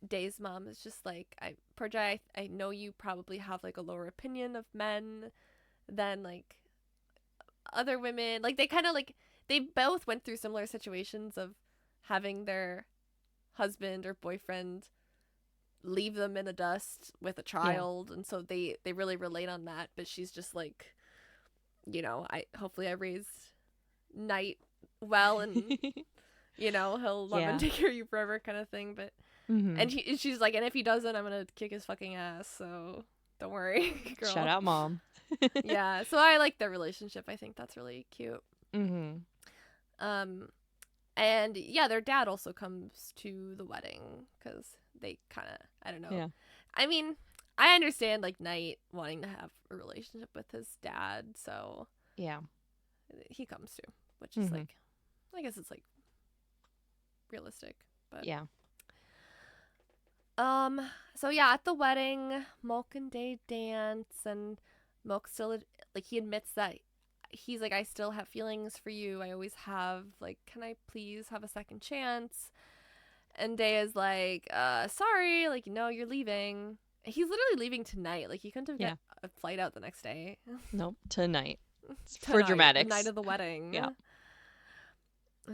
Day's mom is just like, Porchai, I know you probably have like a lower opinion of men than like other women. Like they kind of like they both went through similar situations of having their husband or boyfriend leave them in the dust with a Yeah. child, and so they really relate on that. But she's just like, I hopefully I raised Knight well, and he'll love and Yeah. take care of you forever kind of thing. But Mhm. she's like, and if he doesn't, I'm gonna kick his fucking ass, so don't worry. Shout Girl. out mom. Yeah, so I like their relationship. I think that's really cute. Mhm. um and yeah, their dad also comes to the wedding because they kind of, I don't know. Yeah. I mean, I understand like Knight wanting to have a relationship with his dad, so Yeah. he comes too, which is Mhm. like, I guess it's like realistic. But Yeah. so yeah, at the wedding, Milk and Day dance, and Milk still like he admits that he's like, I still have feelings for you. I always have. Like, can I please have a second chance? And Day is like, sorry, like, no, you're leaving. He's literally leaving tonight. Like, he couldn't have Yeah. got a flight out the next day. Nope. Tonight. For Tonight, the night dramatics. of the wedding. Yeah.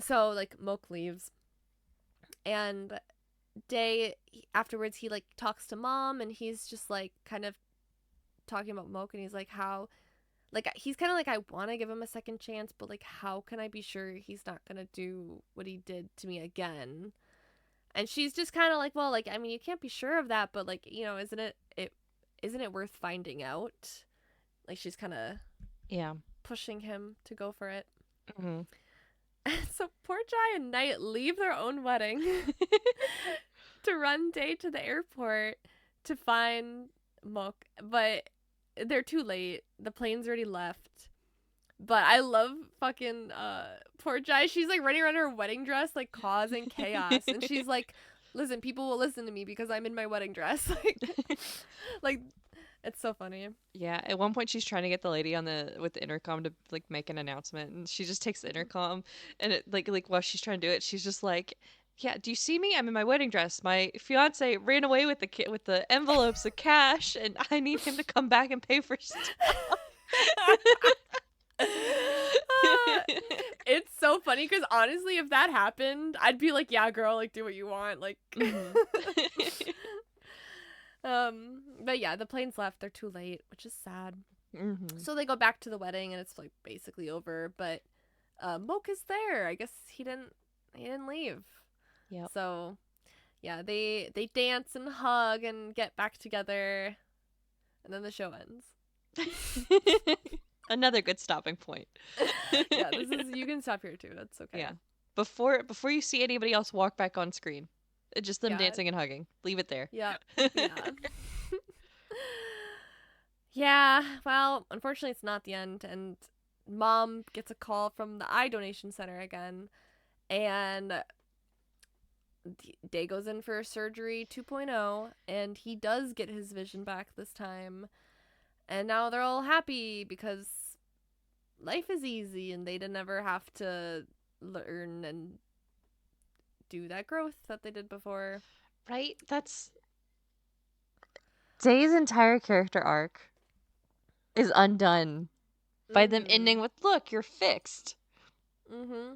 So, like, Moke leaves. And Day, afterwards, he, like, talks to Mom, and he's just, like, kind of talking about Moke, and he's like, how, like, he's kind of like, I want to give him a second chance, but, like, how can I be sure he's not going to do what he did to me again? And she's just kind of like, well, like, I mean, you can't be sure of that, but like, isn't it worth finding out? Like, she's kind of Yeah. pushing him to go for it. Mhm. And so poor Jai and Knight leave their own wedding to run Day to the airport to find Mook, but they're too late. The plane's already left. But I love fucking poor Jai. She's like running around in her wedding dress, like causing chaos. And she's like, listen, people will listen to me because I'm in my wedding dress. Like it's so funny. Yeah, at one point she's trying to get the lady on the with the intercom to like make an announcement, and she just takes the intercom, and it like while she's trying to do it, she's just like, "Yeah, do you see me? I'm in my wedding dress. My fiance ran away with with the envelopes of cash, and I need him to come back and pay for stuff." It's so funny because honestly, if that happened, I'd be like, yeah, girl, like do what you want. Like Mhm. but yeah, the plane's left. They're too late, which is sad. Mhm. So they go back to the wedding and it's like basically over, but Moke is there. I guess he didn't leave. Yep. So yeah, they dance and hug and get back together, and then the show ends. Another good stopping point. Yeah, this is, you can stop here too. That's okay. Yeah. before you see anybody else walk back on screen. Just them Yeah. dancing and hugging. Leave it there. Yep. Yeah. Yeah. Well, unfortunately, it's not the end, and mom gets a call from the eye donation center again, and Day goes in for surgery 2.0, and he does get his vision back this time. And now they're all happy because life is easy and they didn't ever have to learn and do that growth that they did before. Right? That's Day's entire character arc is undone by them Mm-hmm. ending with, "Look, you're fixed." Mm-hmm.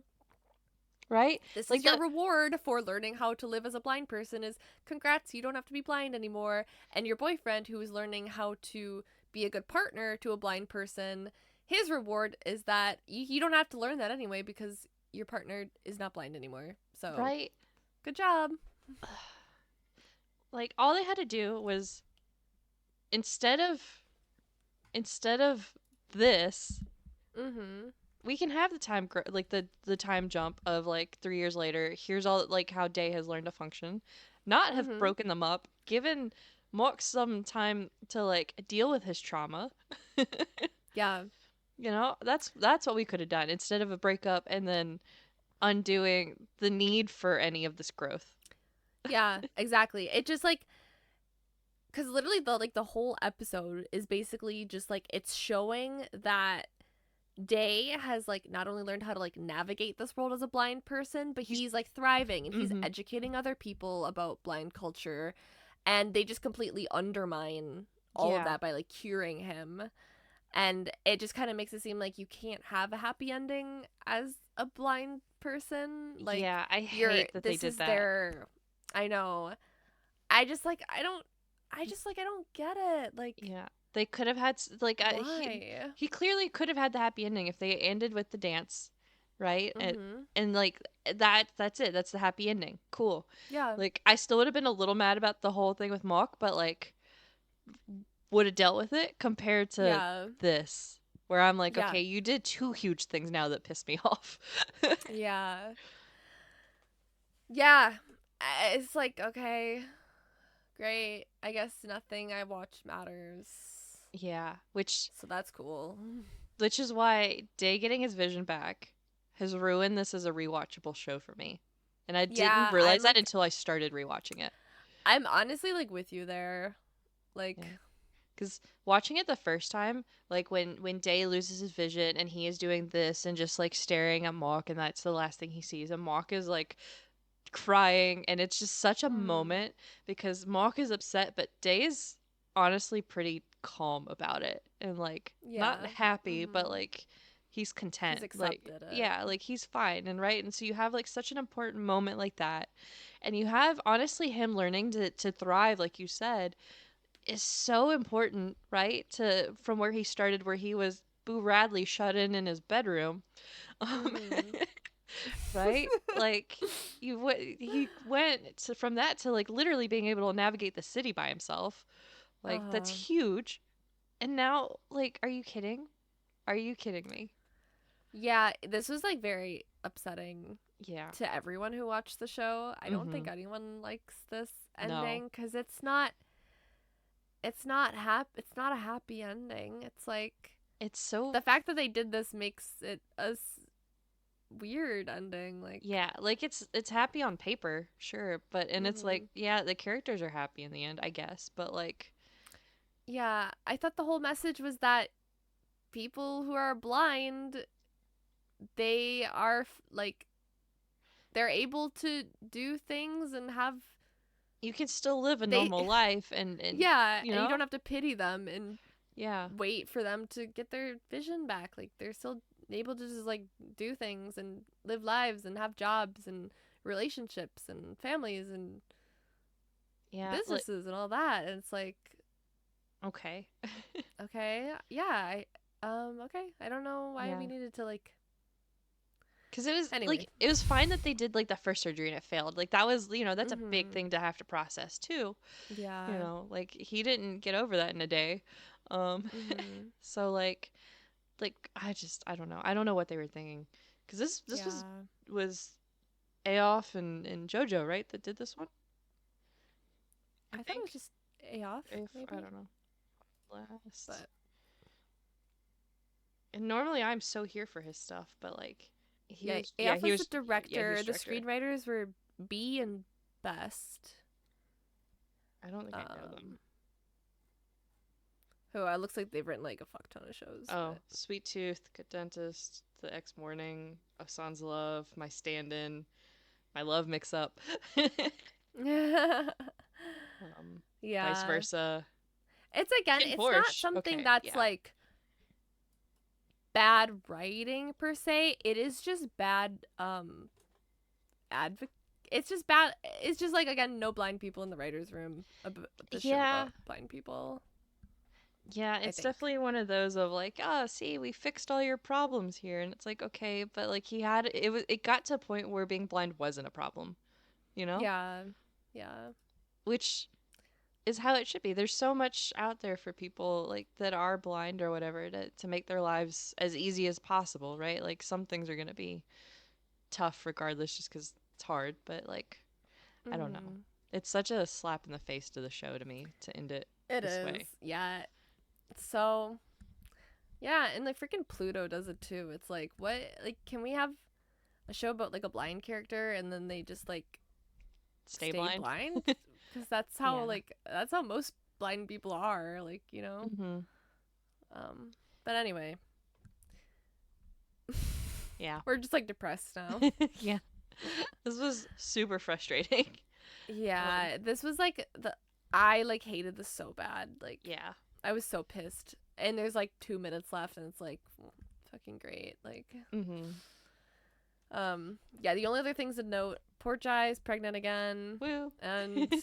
Right? This Like is your the reward for learning how to live as a blind person is congrats, you don't have to be blind anymore. And your boyfriend who is learning how to be a good partner to a blind person, his reward is that you don't have to learn that anyway because your partner is not blind anymore. So, right? good job. Like all they had to do was instead of instead of this, Mm-hmm. we can have the like the time jump of like 3 years later. Here's all like how Day has learned to function. Not have Mm-hmm. broken them up, given Mock some time to like deal with his trauma. Yeah. You know, that's what we could have done instead of a breakup and then undoing the need for any of this growth. Yeah, exactly. It just like cuz literally the whole episode is basically just like it's showing that Day has like not only learned how to like navigate this world as a blind person, but He's he's like thriving and he's mm-hmm. educating other people about blind culture, and they just completely undermine all of Yeah. that by like curing him. And it just kind of makes it seem like you can't have a happy ending as a blind person. Like Yeah, I you're hate that they this did is that. their I know. I just like I don't get it. Like Yeah. They could have had like why? he clearly could have had the happy ending if they ended with the dance, right? Mhm. And like that's it. That's the happy ending. Cool. Yeah. Like I still would have been a little mad about the whole thing with Mock, but like would have dealt with it compared to Yeah. this where I'm like, Yeah. okay, you did two huge things now that piss me off. Yeah. Yeah. It's like, okay, great. I guess nothing I watch matters. Yeah, So that's cool. which is why Day getting his vision back has ruined this as a rewatchable show for me. And I didn't Yeah, realize that until I started rewatching it. I'm honestly like with you there. Like, Yeah. Cuz watching it the first time, like when Day loses his vision and he is doing this and just like staring at Mock and that's the last thing he sees and Mock is like crying and it's just such a mhm. moment because Mock is upset but Day is honestly pretty calm about it and like not Yeah. happy but Mhm. like he's He's content, like accepted it. yeah, like he's fine and right, and so you have like such an important moment like that, and you have honestly him learning to thrive like you said is so important, right, to from where he started where he was Boo Radley shut in his bedroom. um Mhm. right? Like he went from that to like literally being able to navigate the city by himself. Like Uh-huh. that's huge. And now like are you kidding? Are you kidding me? Yeah, this was like very upsetting Yeah. to everyone who watched the show. I don't think Mhm. anyone likes this No. ending cuz it's not a happy ending. It's like It's so the fact that they did this makes it weird ending. Like, yeah, like it's happy on paper, sure, but and it's like hmm yeah, the characters are happy in the end, I guess, but like yeah, I thought the whole message was that people who are blind, they are like they're able to do things and have you can still live a they normal life and yeah, you and you don't know? have to pity them and Yeah. wait for them to get their vision back. Like they're still able to just like do things and live lives and have jobs and relationships and families and Yeah, like businesses and all that. And it's like, okay. okay, yeah, okay. I don't know why we Yeah. needed to like. Cause it was Anyway. like it was fine that they did like the first surgery and it failed. Like that was that's a big Mhm. thing to have to process too. Yeah. Like he didn't get over that in a day. Um Mhm. so like I don't know. I don't know what they were thinking. Cause this Yeah. was Aoff and JoJo, right? That did this one, I I thought it was think. just A off, If I maybe. don't know. Last. But And normally I'm so here for his stuff, but like he yeah, was, A yeah, off he was the was, yeah, he was director. The director. screenwriters were B and Best. I don't think I know them. Um, who looks like they've written like a fuck ton of shows, Oh, but Sweet Tooth, Good Dentist, The Ex Morning, A Son's Love, My Stand-In, My Love Mix-Up, um, Vice yeah, Versa, it's again, Kid it's not Porsche. something Okay, that's yeah, like bad writing per se. It is just bad advocate. It's just bad. It's just like again, no blind people in the writers' room. The show yeah, about blind people. yeah. I It's think. definitely one of those of like, oh, see, we fixed all your problems here, and it's like, okay, but like it got to a point where being blind wasn't a problem, you know, Yeah, yeah. which is how it should be. There's so much out there for people like that are blind or whatever to make their lives as easy as possible, right? Like some things are gonna be tough regardless, just because it's hard. But like I don't know, Mm, it's such a slap in the face to the show to me to end it it this is. way. Yeah. So yeah, and like freaking Pluto does it too. It's like what? Like, can we have a show about like a blind character and then they just like Stay stay blind. blind? Because Yeah. that's how most blind people are. Like you know. Mm-hmm. Um. But anyway, Yeah. we're just like depressed now. Yeah. This was super frustrating. Um. Yeah, this was like the I like hated this so bad. Like Yeah. I was so pissed. And there's like 2 minutes left, and it's like fucking great. Like Mm-hmm. yeah. The only other things to note: Poor Jai's pregnant again, Woo. and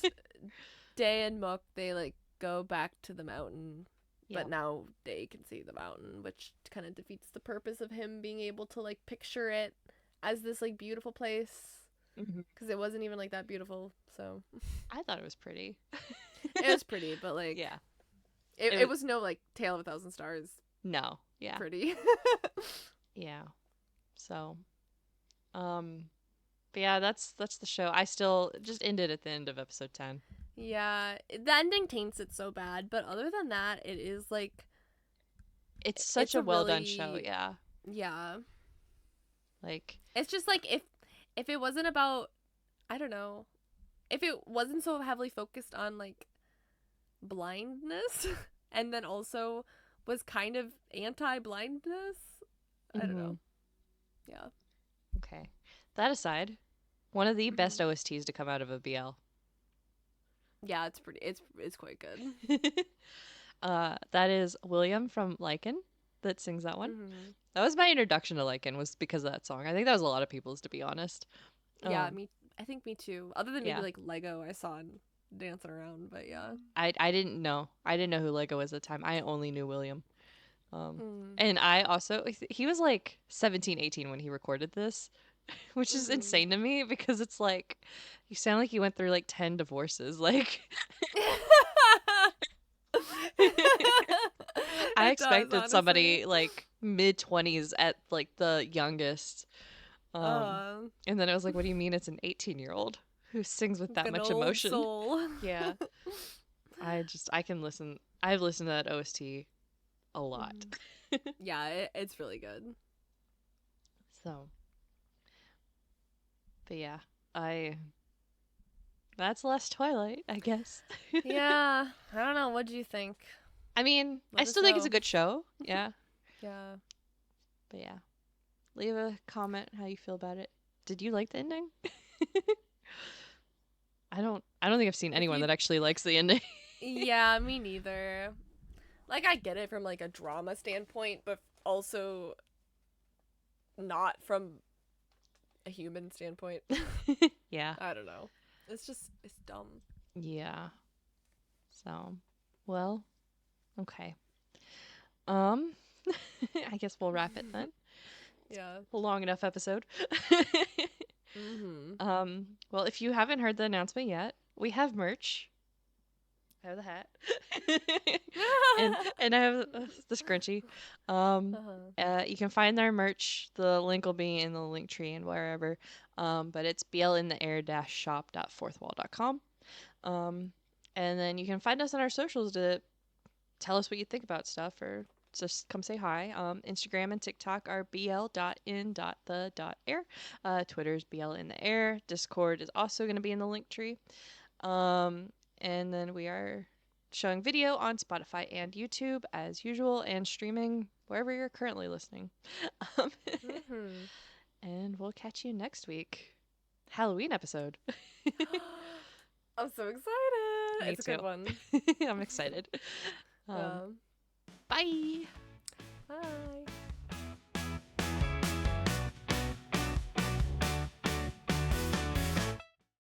Day and Mook they like go back to the mountain, but Yep. now Day can see the mountain, which kind of defeats the purpose of him being able to like picture it as this like beautiful place Mm-hmm. because it wasn't even like that beautiful. So I thought it was pretty. it was pretty, but like Yeah. it was no like Tale of a Thousand Stars No. Yeah. pretty. Yeah. So, um, but yeah, that's the show. I still just ended at the end of episode 10. Yeah, the ending taints it so bad, but other than that, it is like It's such it's a a well done show. really Yeah. yeah. Like, It's just like if it wasn't about I don't know, if it wasn't so heavily focused on like blindness and then also was kind of anti-blindness, I don't hmm know. Yeah. okay. That aside, one of the best Hmm. OSTs to come out of a BL. Yeah, it's pretty it's quite good. That is William from Lycan that sings that one. Hmm. That was my introduction to Lycan was because of that song. I think that was a lot of people's, to be honest. Yeah, Um, I think me too. Other than maybe yeah. like Lego I saw dancing around, but yeah. I didn't know. I didn't know who Lego was at the time. I only knew William. Mm. And I also, he was like 17, 18 when he recorded this, which is Mhm. insane to me because it's like, you sound like you went through like 10 divorces. Like, I It does, expected honestly. somebody like mid 20s at like the youngest. Um, Uh, and then I was like, what do you mean it's an 18-year-old who sings with like that an much old emotion? soul. Yeah. I can listen. I've listened to that OST a lot. Mhm. Yeah, it's really good. So, but yeah, I that's Last Twilight, I guess. Yeah, I don't know. What do you think? I mean, I Let us still think it's a know. good show. Yeah. Yeah. But yeah. Leave a comment how you feel about it. Did you like the ending? I don't think I've seen If anyone you, that actually likes the ending. yeah, me neither. Like, I get it from like a drama standpoint, but also not from a human standpoint. Yeah. I don't know. It's dumb. Yeah. So, well, okay. Um I guess we'll wrap it then. Yeah. A long enough episode. Mhm. Well, if you haven't heard the announcement yet, we have merch. I have the hat, and I have the scrunchie. Uh-huh. You can find our merch. The link will be in the link tree and wherever. But it's blintheair-shop.fourthwall.com. Um, and then you can find us on our socials to tell us what you think about stuff or just come say hi. Instagram and TikTok are bl.in.the.air. Twitter's bl in the air. Discord is also going to be in the link tree. Um, and then we are showing video on Spotify and YouTube as usual, and streaming wherever you're currently listening. Um, Mm-hmm. and we'll catch you next week. Halloween episode. I'm so excited. Me It's a good too. one. I'm excited. Um, Um, bye. bye.